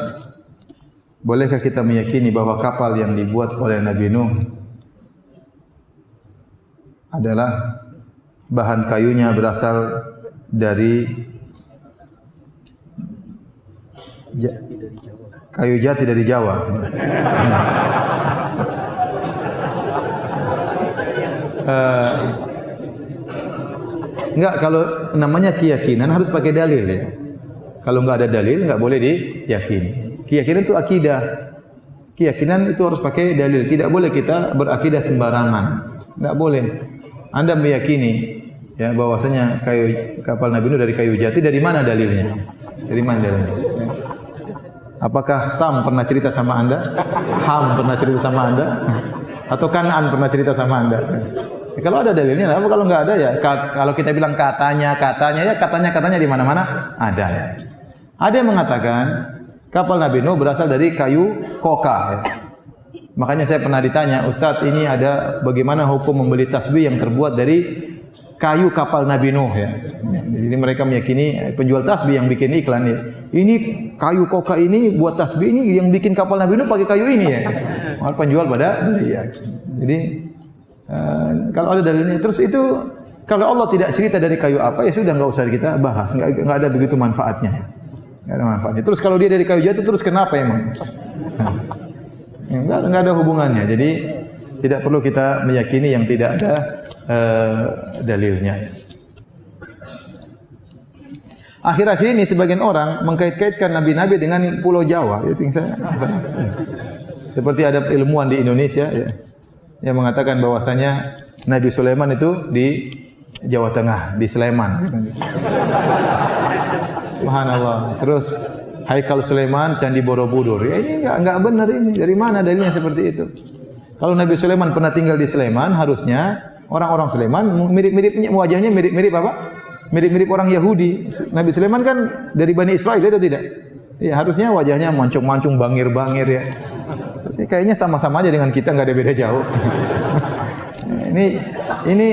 bolehkah kita meyakini bahwa kapal yang dibuat oleh Nabi Nuh adalah bahan kayunya berasal dari kayu jati dari Jawa? Enggak, kalau namanya keyakinan harus pakai dalil ya. Kalau enggak ada dalil enggak boleh diyakini. Keyakinan itu akidah. Keyakinan itu harus pakai dalil. Tidak boleh kita berakidah sembarangan. Enggak boleh. Anda meyakini ya bahwasanya kapal Nabi Nuh dari kayu jati, dari mana dalilnya? Dari mana dalilnya? Ya. Apakah Sam pernah cerita sama Anda? Ham pernah cerita sama Anda? Atau Kan'an pernah cerita sama Anda? Ya, kalau ada dalilnya, apa kalau nggak ada ya? Kalau kita bilang katanya ya katanya di mana-mana ada ya. Ada yang mengatakan kapal Nabi Nuh berasal dari kayu koka. Ya. Makanya saya pernah ditanya, Ustadz ini ada bagaimana hukum membeli tasbih yang terbuat dari kayu kapal Nabi Nuh ya. Jadi mereka meyakini penjual tasbih yang bikin iklan ya. Ini kayu koka ini buat tasbih ini yang bikin kapal Nabi Nuh pakai kayu ini ya. Malah penjual pada beli ya. Jadi kalau ada dalilnya, terus itu kalau Allah tidak cerita dari kayu apa ya sudah nggak usah kita bahas, nggak ada begitu manfaatnya, nggak ada manfaatnya. Terus kalau dia dari kayu jatuh terus kenapa emang? Nggak ada hubungannya. Jadi tidak perlu kita meyakini yang tidak ada dalilnya. Akhir-akhir ini sebagian orang mengkait-kaitkan nabi-nabi dengan Pulau Jawa. Itu yang saya seperti ada ilmuwan di Indonesia ya, yang mengatakan bahwasanya Nabi Sulaiman itu di Jawa Tengah, di Sleman. Subhanallah. Terus Haikal Sulaiman, Candi Borobudur. Ya, ini enggak benar ini. Dari mana dalilnya seperti itu? Kalau Nabi Sulaiman pernah tinggal di Sleman, harusnya orang-orang Sleman mirip-miripnya wajahnya mirip-mirip apa? Mirip-mirip orang Yahudi. Nabi Sulaiman kan dari Bani Israel itu tidak? Ya, harusnya wajahnya mancung-mancung, bangir-bangir ya. Tapi kayaknya sama-sama aja dengan kita, enggak ada beda jauh. Ini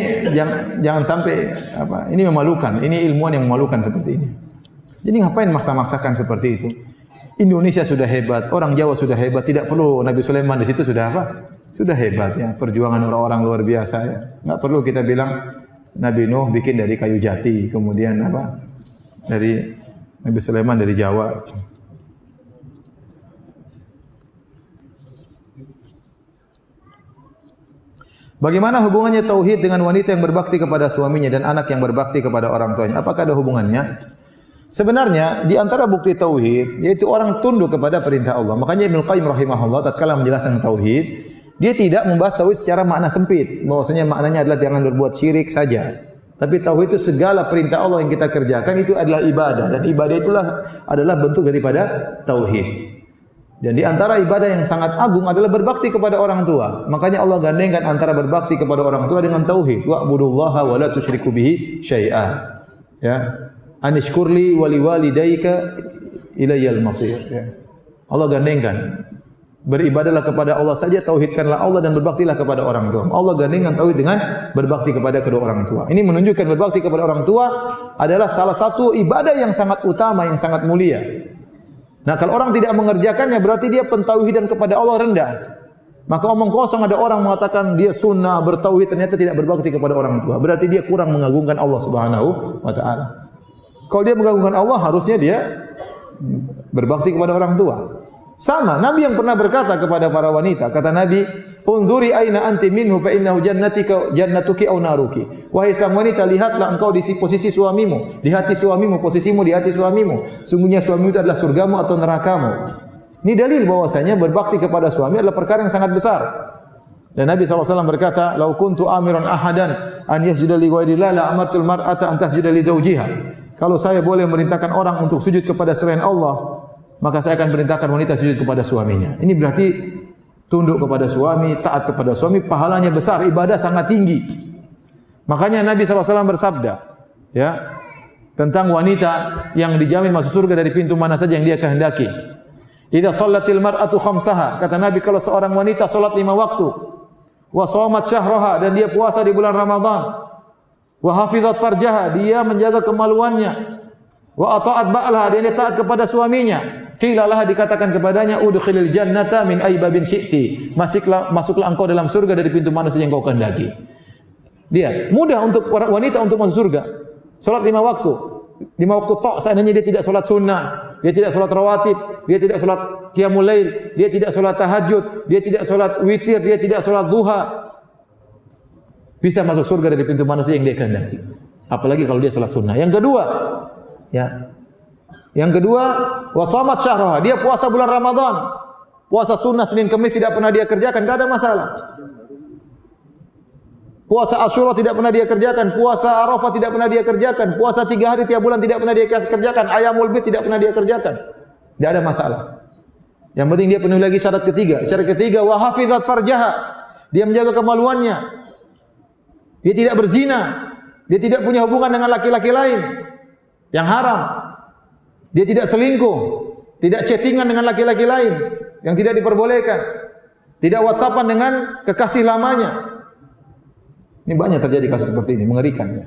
jangan sampai apa? Ini memalukan. Ini ilmuwan yang memalukan seperti ini. Jadi ngapain maksa-maksakan seperti itu? Indonesia sudah hebat, orang Jawa sudah hebat, tidak perlu Nabi Sulaiman di situ sudah apa? Sudah hebat ya, perjuangan orang-orang luar biasa ya. Enggak perlu kita bilang Nabi Nuh bikin dari kayu jati, kemudian apa? Dari Nabi Sulaiman dari Jawa. Bagaimana hubungannya tauhid dengan wanita yang berbakti kepada suaminya dan anak yang berbakti kepada orang tuanya? Apakah ada hubungannya? Sebenarnya di antara bukti tauhid yaitu orang tunduk kepada perintah Allah. Makanya Ibnu Qayyim rahimahullah tatkala menjelaskan tauhid, dia tidak membahas tauhid secara makna sempit. Bahwasanya maknanya adalah jangan berbuat syirik saja. Tapi tauhid itu segala perintah Allah yang kita kerjakan itu adalah ibadah, dan ibadah itulah adalah bentuk daripada tauhid. Dan di antara ibadah yang sangat agung adalah berbakti kepada orang tua. Makanya Allah gandengkan antara berbakti kepada orang tua dengan tauhid. Wa'budullaha wa la tusyriku bihi syai'a. Ya. Anishkurli wa liwalidayka ilayyal masir. Ya. Allah gandengkan. Beribadalah kepada Allah saja, tauhidkanlah Allah dan berbaktilah kepada orang tua. Allah gandengkan tauhid dengan berbakti kepada kedua orang tua. Ini menunjukkan berbakti kepada orang tua adalah salah satu ibadah yang sangat utama, yang sangat mulia. Nah, kalau orang tidak mengerjakannya berarti dia pentauhidan kepada Allah rendah. Maka omong kosong ada orang mengatakan dia sunnah bertauhid ternyata tidak berbakti kepada orang tua. Berarti dia kurang mengagungkan Allah Subhanahu wa taala. Kalau dia mengagungkan Allah harusnya dia berbakti kepada orang tua. Sama Nabi yang pernah berkata kepada para wanita, kata Nabi, "Unzuri aina anti minhu fa innahu jannatuki aw naruki." Wahai sang wanita, lihatlah engkau di posisi suamimu, di hati suamimu, posisimu di hati suamimu. Sungguhnya suamimu itu adalah surgamu atau nerakamu. Ini dalil bahwasanya berbakti kepada suami adalah perkara yang sangat besar. Dan Nabi SAW berkata, "Lau kuntu amiran ahadan an yasjuda li ghairillah la amartul mar'ata an tasjuda li zawjiha." Kalau saya boleh merintahkan orang untuk sujud kepada selain Allah, maka saya akan perintahkan wanita sujud kepada suaminya. Ini berarti tunduk kepada suami, taat kepada suami, pahalanya besar, ibadah sangat tinggi. Makanya Nabi SAW bersabda, ya, tentang wanita yang dijamin masuk surga dari pintu mana saja yang dia kehendaki. Idza shallatil mar'atu khamsaha, kata Nabi, kalau seorang wanita salat 5 waktu, wa shamat syahraha, dan dia puasa di bulan Ramadan, wa hafizat farjaha, dia menjaga kemaluannya, wa ata'at ba'laha, dia taat kepada suaminya. Qilalah, dikatakan kepadanya, udkhilil jannata min aybabin syi'ti, masuklah engkau dalam surga dari pintu mana saja yang kau kehendaki. Dia mudah untuk wanita untuk masuk surga. Salat 5 waktu. 5 waktu tok, seandainya dia tidak salat sunnah, dia tidak salat rawatib, dia tidak salat qiyamul lail, dia tidak salat tahajud, dia tidak salat witir, dia tidak salat duha, bisa masuk surga dari pintu mana saja yang dia kehendaki. Apalagi kalau dia salat sunnah. Yang kedua, ya. Yang kedua, wasamat syahraha, dia puasa bulan Ramadan. Puasa sunnah Senin Kamis tidak pernah dia kerjakan, enggak ada masalah. Puasa Asyura tidak pernah dia kerjakan, puasa Arafah tidak pernah dia kerjakan, puasa 3 hari tiap bulan tidak pernah dia kerjakan, Ayyamul Bid tidak pernah dia kerjakan. Tidak ada masalah. Yang penting dia penuhi lagi syarat ketiga. Syarat ketiga, wa hafizat farjaha. Dia menjaga kemaluannya. Dia tidak berzina. Dia tidak punya hubungan dengan laki-laki lain yang haram. Dia tidak selingkuh, tidak chattingan dengan laki-laki lain yang tidak diperbolehkan. Tidak WhatsAppan dengan kekasih lamanya. Ini banyak terjadi kasus seperti ini, mengerikan ya.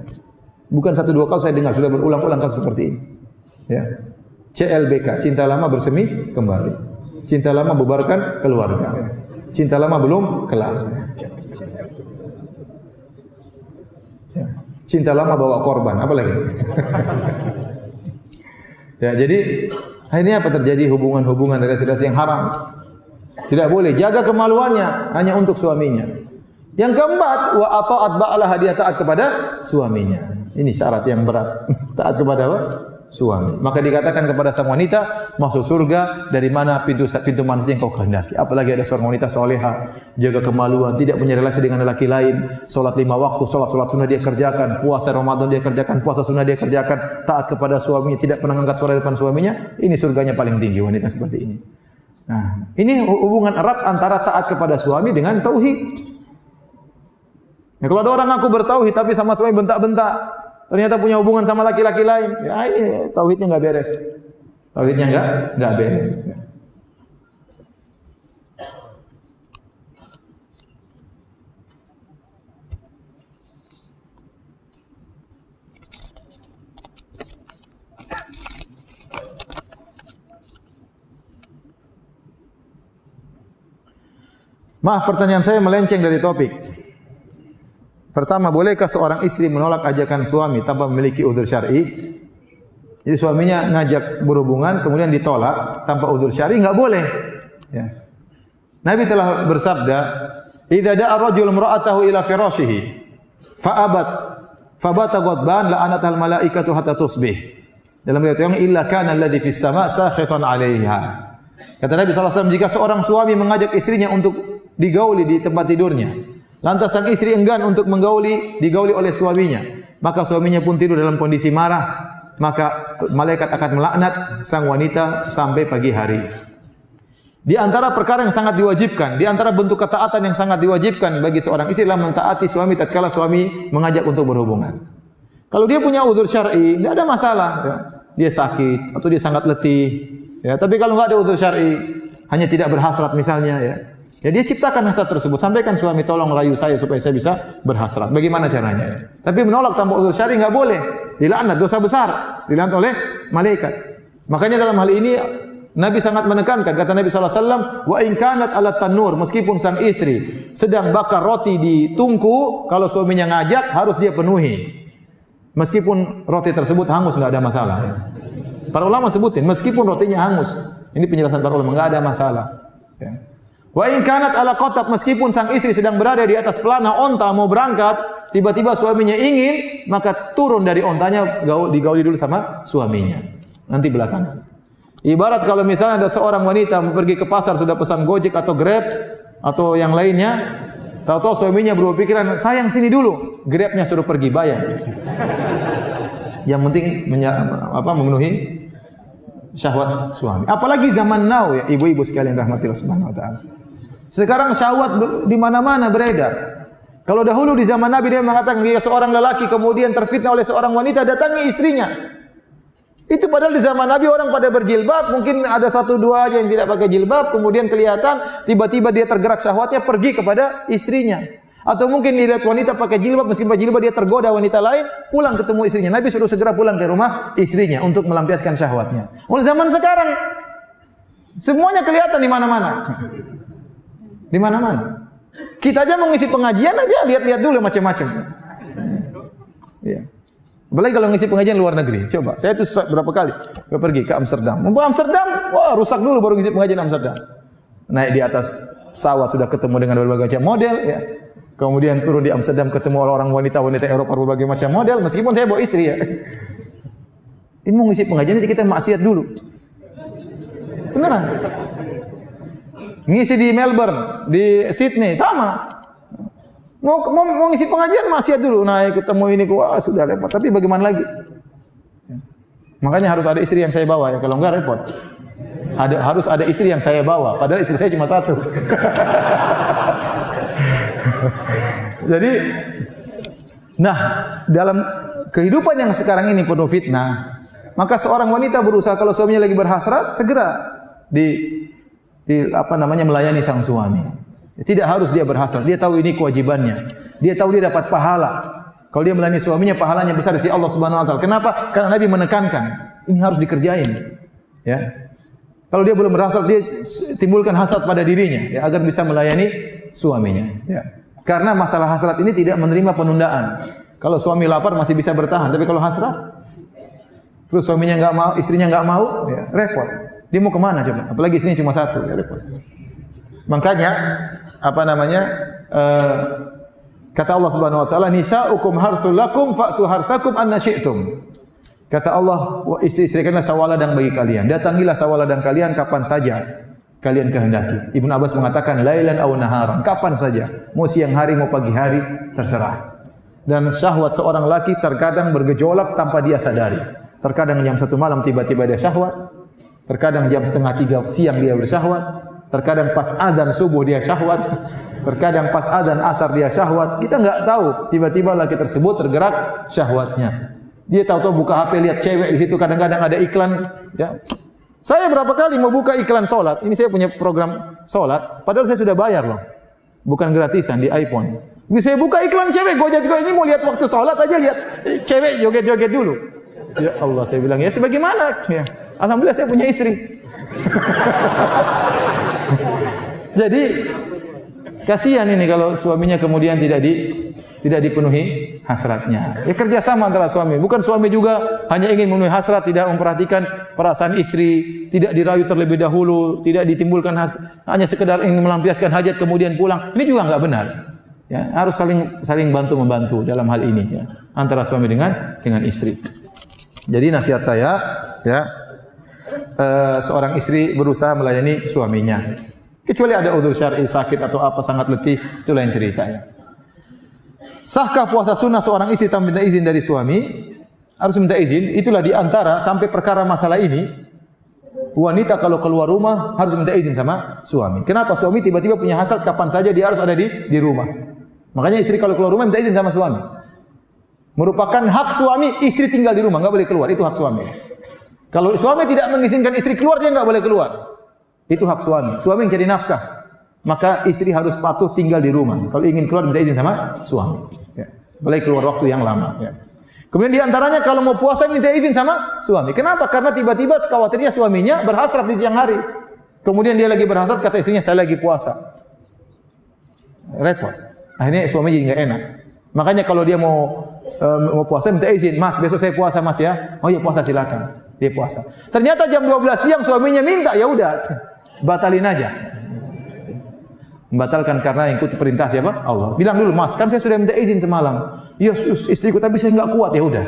Bukan satu dua kasus saya dengar, sudah berulang-ulang kasus seperti ini. Ya. CLBK, cinta lama bersemi kembali. Cinta lama bubarkan keluarga. Cinta lama belum kelar. Ya. Cinta lama bawa korban, apa lagi? Ya, jadi akhirnya apa terjadi hubungan-hubungan relasi-relasi yang haram. Tidak boleh, jaga kemaluannya hanya untuk suaminya. Yang keempat, wa ata'at ba'laha, dia taat kepada suaminya. Ini syarat yang berat. Taat kepada apa? Suami. Maka dikatakan kepada sang wanita, masuk surga dari mana pintu mana saja yang kau kehendaki. Apalagi ada seorang wanita soleha, jaga kemaluan, tidak punya relasi dengan lelaki lain, salat 5 waktu, salat sunnah dia kerjakan, puasa Ramadan dia kerjakan, puasa sunnah dia kerjakan, taat kepada suaminya, tidak pernah angkat suara depan suaminya. Ini surganya paling tinggi wanita seperti ini. Nah, ini hubungan erat antara taat kepada suami dengan tauhid. Ya, kalau ada orang ngaku bertauhid tapi sama suami bentak-bentak, ternyata punya hubungan sama laki-laki lain, ya ini tauhidnya enggak beres. Tauhidnya enggak beres. Ya. Maaf, pertanyaan saya melenceng dari topik. Pertama, bolehkah seorang istri menolak ajakan suami tanpa memiliki udzur syar'i? Jadi suaminya ngajak berhubungan kemudian ditolak tanpa udzur syar'i, enggak boleh. Ya. Nabi telah bersabda, "Idza da'a ar-rajulu imra'atahu ila firashihi fa'abat fabata ghadban la'anatal malaikatu hatta tusbih." Dalam riwayat yang illa kana alladhi fis sama' sakhitan 'alaiha. Kata Nabi sallallahu alaihi wasallam, jika seorang suami mengajak istrinya untuk digauli di tempat tidurnya, lantas sang istri enggan untuk digauli oleh suaminya, maka suaminya pun tidur dalam kondisi marah, maka malaikat akan melaknat sang wanita sampai pagi hari. Di antara perkara yang sangat diwajibkan, di antara bentuk ketaatan yang sangat diwajibkan bagi seorang istri adalah mentaati suami tatkala suami mengajak untuk berhubungan. Kalau dia punya udzur syar'i, tidak ada masalah. Ya. Dia sakit atau dia sangat letih. Ya, tapi kalau enggak ada udzur syar'i, hanya tidak berhasrat misalnya, ya dia ciptakan hasrat tersebut. Sampaikan suami, tolong rayu saya supaya saya bisa berhasrat. Bagaimana caranya? Tapi menolak tanpa udzur syar'i enggak boleh. Dilaknat, dosa besar. Dilaknat oleh malaikat. Makanya dalam hal ini Nabi sangat menekankan, kata Nabi sallallahu alaihi wasallam, wa in kanat ala tanur, meskipun sang istri sedang bakar roti di tungku, kalau suaminya ngajak harus dia penuhi. Meskipun roti tersebut hangus enggak ada masalah. Para ulama sebutin meskipun rotinya hangus. Ini penjelasan para ulama, enggak ada masalah. Ya. Wa in kanat ala qatab, meskipun sang istri sedang berada di atas pelana onta mau berangkat, tiba-tiba suaminya ingin, maka turun dari ontanya, digauli dulu sama suaminya. Nanti belakangan. Ibarat kalau misalnya ada seorang wanita mau pergi ke pasar sudah pesan Gojek atau Grab atau yang lainnya, tahu-tahu suaminya berpikiran, "Sayang sini dulu." Grabnya suruh pergi, bayar. Yang penting memenuhi syahwat suami. Apalagi zaman now ya, ibu-ibu sekalian rahmatillah subhanahu wa ta'ala. Sekarang syahwat di mana-mana beredar. Kalau dahulu di zaman Nabi dia mengatakan jika seorang lelaki kemudian terfitnah oleh seorang wanita, datangi istrinya. Itu padahal di zaman Nabi orang pada berjilbab, mungkin ada satu dua aja yang tidak pakai jilbab, kemudian kelihatan tiba-tiba dia tergerak syahwatnya pergi kepada istrinya. Atau mungkin dilihat wanita pakai jilbab, meskipun pakai jilbab dia tergoda wanita lain, pulang ketemu istrinya. Nabi suruh segera pulang ke rumah istrinya untuk melampiaskan syahwatnya. Oleh zaman sekarang semuanya kelihatan di mana-mana. Di mana-mana. Kita aja mau ngisi pengajian aja lihat-lihat dulu macam-macam. Ya. Apalagi kalau ngisi pengajian luar negeri. Coba, saya itu berapa kali pergi ke Amsterdam. Mau Amsterdam, wah rusak dulu baru ngisi pengajian Amsterdam. Naik di atas pesawat sudah ketemu dengan berbagai macam model, ya. Kemudian turun di Amsterdam ketemu orang wanita-wanita Eropa berbagai macam model, meskipun saya bawa istri ya. Ini mau ngisi pengajian kita maksiat dulu. Beneran. Ngisi di Melbourne, di Sydney sama. Mau ngisi pengajian maksiat dulu. Naik ketemu ini wah sudah repot. Tapi bagaimana lagi? Makanya harus ada istri yang saya bawa ya, kalau enggak repot. harus ada istri yang saya bawa, padahal istri saya cuma satu. Jadi, nah dalam kehidupan yang sekarang ini penuh fitnah, maka seorang wanita berusaha kalau suaminya lagi berhasrat segera melayani sang suami. Tidak harus dia berhasrat, dia tahu ini kewajibannya. Dia tahu dia dapat pahala. Kalau dia melayani suaminya pahalanya besar di sisi Allah Subhanahu wa taala. Kenapa? Karena Nabi menekankan, ini harus dikerjain. Ya. Kalau dia belum berhasrat, dia timbulkan hasrat pada dirinya ya, agar bisa melayani suaminya. Ya. Karena masalah hasrat ini tidak menerima penundaan. Kalau suami lapar masih bisa bertahan, tapi kalau hasrat, terus suaminya enggak mau, istrinya enggak mau, ya, repot. Dia mau kemana coba? Apalagi istrinya cuma satu, ya repot. Makanya kata Allah Subhanahu wa taala, nisaukum harthul lakum fa'tu harthakum anna syi'tum. Kata Allah, istri-istri kalian sawaladang bagi kalian. Datangilah sawaladang kalian kapan saja kalian kehendaki. Ibnu Abbas mengatakan lailan aw naharan, kapan saja, mau siang hari mau pagi hari terserah. Dan syahwat seorang laki terkadang bergejolak tanpa dia sadari. Terkadang jam 1 malam tiba-tiba dia syahwat, terkadang jam 2:30 siang dia bersyahwat, terkadang pas adzan subuh dia syahwat, terkadang pas adzan asar dia syahwat. Kita enggak tahu, tiba-tiba laki tersebut tergerak syahwatnya. Dia tahu-tahu buka HP lihat cewek di situ, kadang-kadang ada iklan, ya. Saya berapa kali mau buka iklan salat. Ini saya punya program salat, padahal saya sudah bayar loh. Bukan gratisan di iPhone. Ini saya buka iklan cewek, gojek-gojek ini mau lihat waktu salat aja lihat cewek joget-joget dulu. Ya Allah, saya bilang, ya sebagaimana? Ya. Alhamdulillah saya punya istri. Jadi kasihan ini kalau suaminya kemudian tidak dipenuhi hasratnya. Ya kerjasama antara suami. Bukan suami juga hanya ingin memenuhi hasrat, tidak memperhatikan perasaan istri, tidak dirayu terlebih dahulu, tidak ditimbulkan hanya sekedar ingin melampiaskan hajat kemudian pulang. Ini juga enggak benar. Ya, harus saling bantu membantu dalam hal ini ya, antara suami dengan istri. Jadi nasihat saya ya, seorang istri berusaha melayani suaminya. Kecuali ada uzur syar'i, sakit atau apa sangat letih, itu lain ceritanya. Sahkah puasa sunnah seorang istri tanpa minta izin dari suami? Harus minta izin. Itulah di antara sampai perkara masalah ini, wanita kalau keluar rumah harus minta izin sama suami. Kenapa? Suami tiba-tiba punya hasrat kapan saja dia harus ada di rumah. Makanya istri kalau keluar rumah minta izin sama suami. Merupakan hak suami istri tinggal di rumah, enggak boleh keluar. Itu hak suami. Kalau suami tidak mengizinkan istri keluar, dia enggak boleh keluar. Itu hak suami. Suami yang cari nafkah. Maka istri harus patuh tinggal di rumah. Kalau ingin keluar minta izin sama suami. Ya. Boleh keluar waktu yang lama. Ya. Kemudian di antaranya kalau mau puasa minta izin sama suami. Kenapa? Karena tiba-tiba khawatirnya suaminya berhasrat di siang hari. Kemudian dia lagi berhasrat, kata istrinya saya lagi puasa. Repot. Akhirnya suami jadi enggak enak. Makanya kalau dia mau puasa minta izin, Mas besok saya puasa Mas ya. Oh iya puasa silakan. Dia puasa. Ternyata jam 12 siang suaminya minta, ya udah batalin aja. Membatalkan karena ikut perintah siapa? Allah. Bilang dulu, Mas, kan saya sudah minta izin semalam. Ya, istriku tapi saya enggak kuat, ya udah.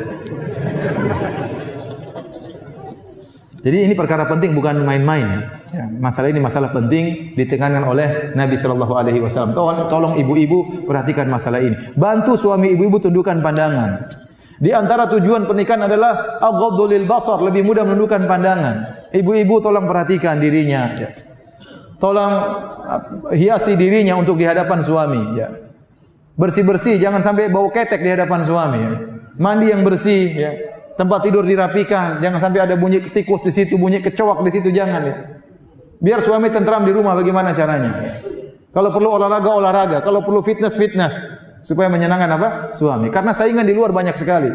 Jadi ini perkara penting, bukan main-main. Ya, masalah ini masalah penting ditekankan oleh Nabi sallallahu alaihi wasallam. Tolong ibu-ibu perhatikan masalah ini. Bantu suami ibu-ibu tundukkan pandangan. Di antara tujuan pernikahan adalah aghaddu lil basar, lebih mudah menundukkan pandangan. Ibu-ibu tolong perhatikan dirinya, ya. Tolong hiasi dirinya untuk di hadapan suami, ya. Bersih-bersih, jangan sampai bau ketek di hadapan suami, ya. Mandi yang bersih, ya. Tempat tidur dirapikan, jangan sampai ada bunyi tikus di situ, bunyi kecoak di situ, jangan, ya. Biar suami tentram di rumah, bagaimana caranya? Ya. Kalau perlu olahraga, kalau perlu fitness, supaya menyenangkan apa? Suami. Karena saingan di luar banyak sekali.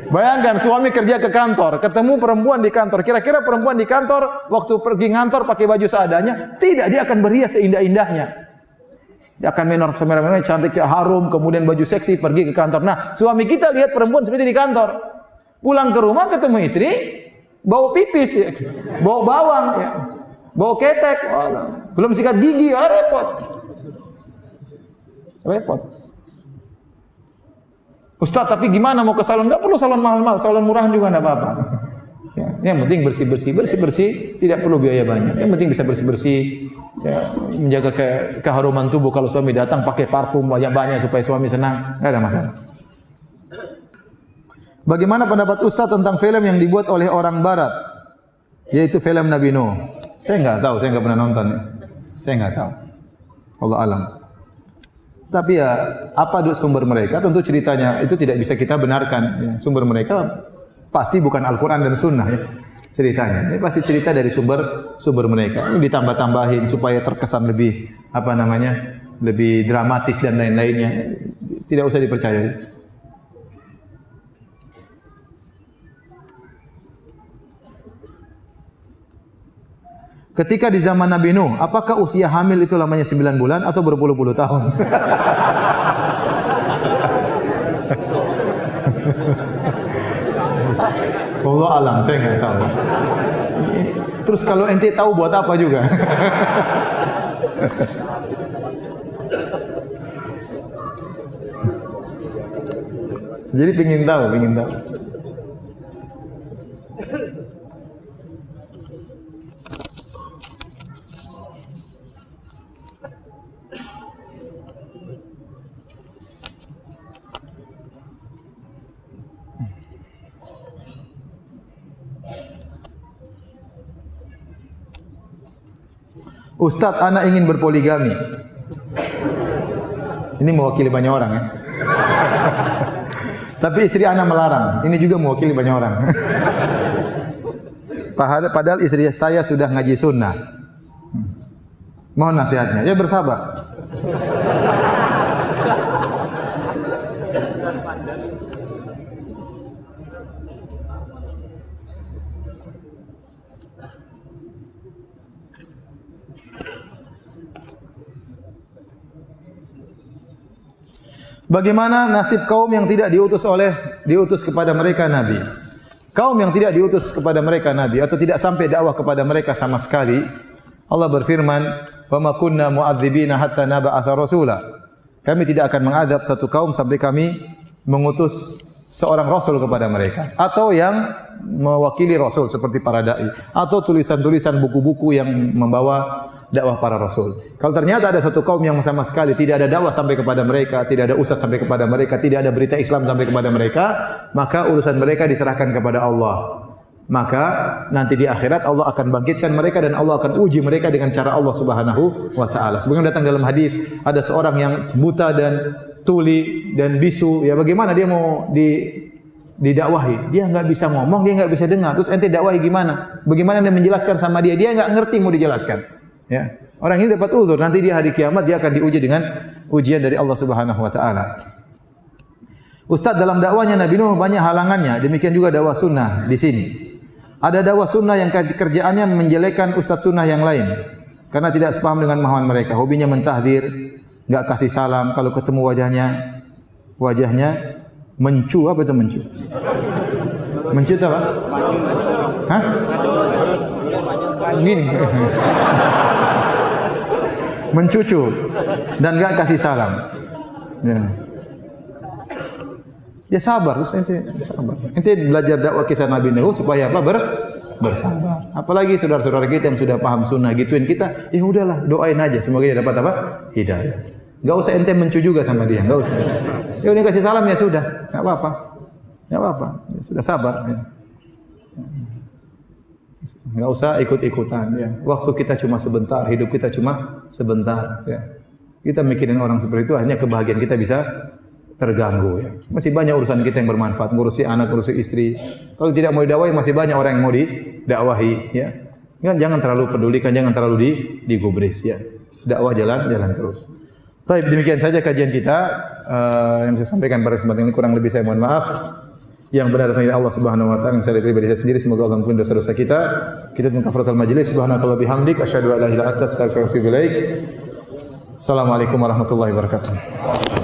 Bayangkan suami kerja ke kantor, ketemu perempuan di kantor. Kira-kira perempuan di kantor waktu pergi ngantor pakai baju seadanya? Tidak, dia akan berhias seindah-indahnya. Dia akan menor cantik, harum, kemudian baju seksi pergi ke kantor. Nah, suami kita lihat perempuan seperti di kantor. Pulang ke rumah ketemu istri, bau pipis, ya. Bau bawang, ya. Bau ketek, belum sikat gigi, repot. Repot. Ustaz, tapi gimana mau ke salon? Enggak perlu salon mahal-mahal, salon murah juga enggak apa-apa. Ya, yang penting bersih-bersih, tidak perlu biaya banyak. Yang penting bisa bersih-bersih, ya, menjaga keharuman tubuh. Kalau suami datang pakai parfum banyak-banyak supaya suami senang, enggak ada masalah. Bagaimana pendapat Ustaz tentang film yang dibuat oleh orang barat, yaitu film Nabi Nuh? Saya enggak tahu, saya enggak pernah nonton. Saya enggak tahu. Allah alam. Tapi ya, apa sumber mereka? Tentu ceritanya itu tidak bisa kita benarkan. Ya, sumber mereka pasti bukan Al-Quran dan Sunnah. Ya, ceritanya. Ini pasti cerita dari sumber mereka. Ini ditambah-tambahin supaya terkesan lebih lebih dramatis dan lain-lainnya. Tidak usah dipercaya. Ketika di zaman Nabi Nuh, apakah usia hamil itu lamanya 9 bulan atau berpuluh-puluh tahun? Allah alam, saya enggak tahu. Terus kalau ente tahu buat apa juga? Jadi pingin tahu. Ustadz, anak ingin berpoligami. Ini mewakili banyak orang ya. Tapi istri anak melarang. Ini juga mewakili banyak orang. Padahal istri saya sudah ngaji sunnah. Mohon nasihatnya. Ya bersabar. Bagaimana nasib kaum yang tidak diutus kepada mereka nabi? Kaum yang tidak diutus kepada mereka nabi atau tidak sampai dakwah kepada mereka sama sekali, Allah berfirman, "Wa ma kunna mu'adzibina hatta naba'atha rasula." Kami tidak akan mengadab satu kaum sampai kami mengutus seorang rasul kepada mereka, atau yang mewakili rasul seperti para dai, atau tulisan-tulisan buku-buku yang membawa dakwah para rasul. Kalau ternyata ada satu kaum yang sama sekali tidak ada dakwah sampai kepada mereka, tidak ada ustaz sampai kepada mereka, tidak ada berita Islam sampai kepada mereka, maka urusan mereka diserahkan kepada Allah. Maka nanti di akhirat Allah akan bangkitkan mereka dan Allah akan uji mereka dengan cara Allah Subhanahu wa taala. Sebagaimana datang dalam hadis, ada seorang yang buta dan tuli dan bisu, ya bagaimana dia mau didakwahi? Dia enggak bisa ngomong, dia enggak bisa dengar. Terus ente dakwahi gimana? Bagaimana anda menjelaskan sama dia? Dia enggak ngerti mau dijelaskan. Ya, orang ini dapat uzur, nanti di hari kiamat dia akan diuji dengan ujian dari Allah Subhanahu wa taala. Ustaz, dalam dakwanya Nabi Nuh banyak halangannya, demikian juga dakwah sunnah di sini. Ada dakwah sunnah yang kerjaannya menjelekkan ustaz sunnah yang lain karena tidak sepaham dengan pemahaman mereka. Hobinya mentahdir, enggak kasih salam, kalau ketemu wajahnya mencu. Apa itu mencu? Mencu itu apa? Hah? Gini. Mencucu dan enggak kasih salam. Ya sabar, terus ente sabar. Ente belajar dakwah kisah Nabi Nuh supaya apa? Bersabar. Apalagi saudara-saudara kita yang sudah paham sunnah gituin kita, ya udahlah, doain aja semoga dia dapat apa? Hidayah. Enggak usah ente mencu juga sama dia, enggak usah. Ya udah kasih salam ya sudah, enggak apa-apa. Enggak apa-apa. Ya sudah sabar ya. Enggak usah ikut-ikutan ya. Waktu kita cuma sebentar, hidup kita cuma sebentar ya. Kita mikirin orang seperti itu hanya kebahagiaan kita bisa terganggu ya. Masih banyak urusan kita yang bermanfaat, ngurusi anak, ngurusi istri. Kalau tidak mau didakwahi masih banyak orang yang mau didakwahi ya. Jangan terlalu pedulikan, jangan terlalu digubris ya. Dakwah jalan terus. Baik, demikian saja kajian kita yang saya sampaikan pada kesempatan ini, kurang lebih saya mohon maaf. Yang benar datang dari Allah Subhanahu wa taala, yang saya pribadi saya sendiri, semoga Allah mengampuni dosa-dosa kita. Kita tutup kafaratul majelis. Subhanallahi bihamdik asyhadu an la ilaha illa anta astaghfiruka wa atubu ilaik. Assalamualaikum warahmatullahi wabarakatuh.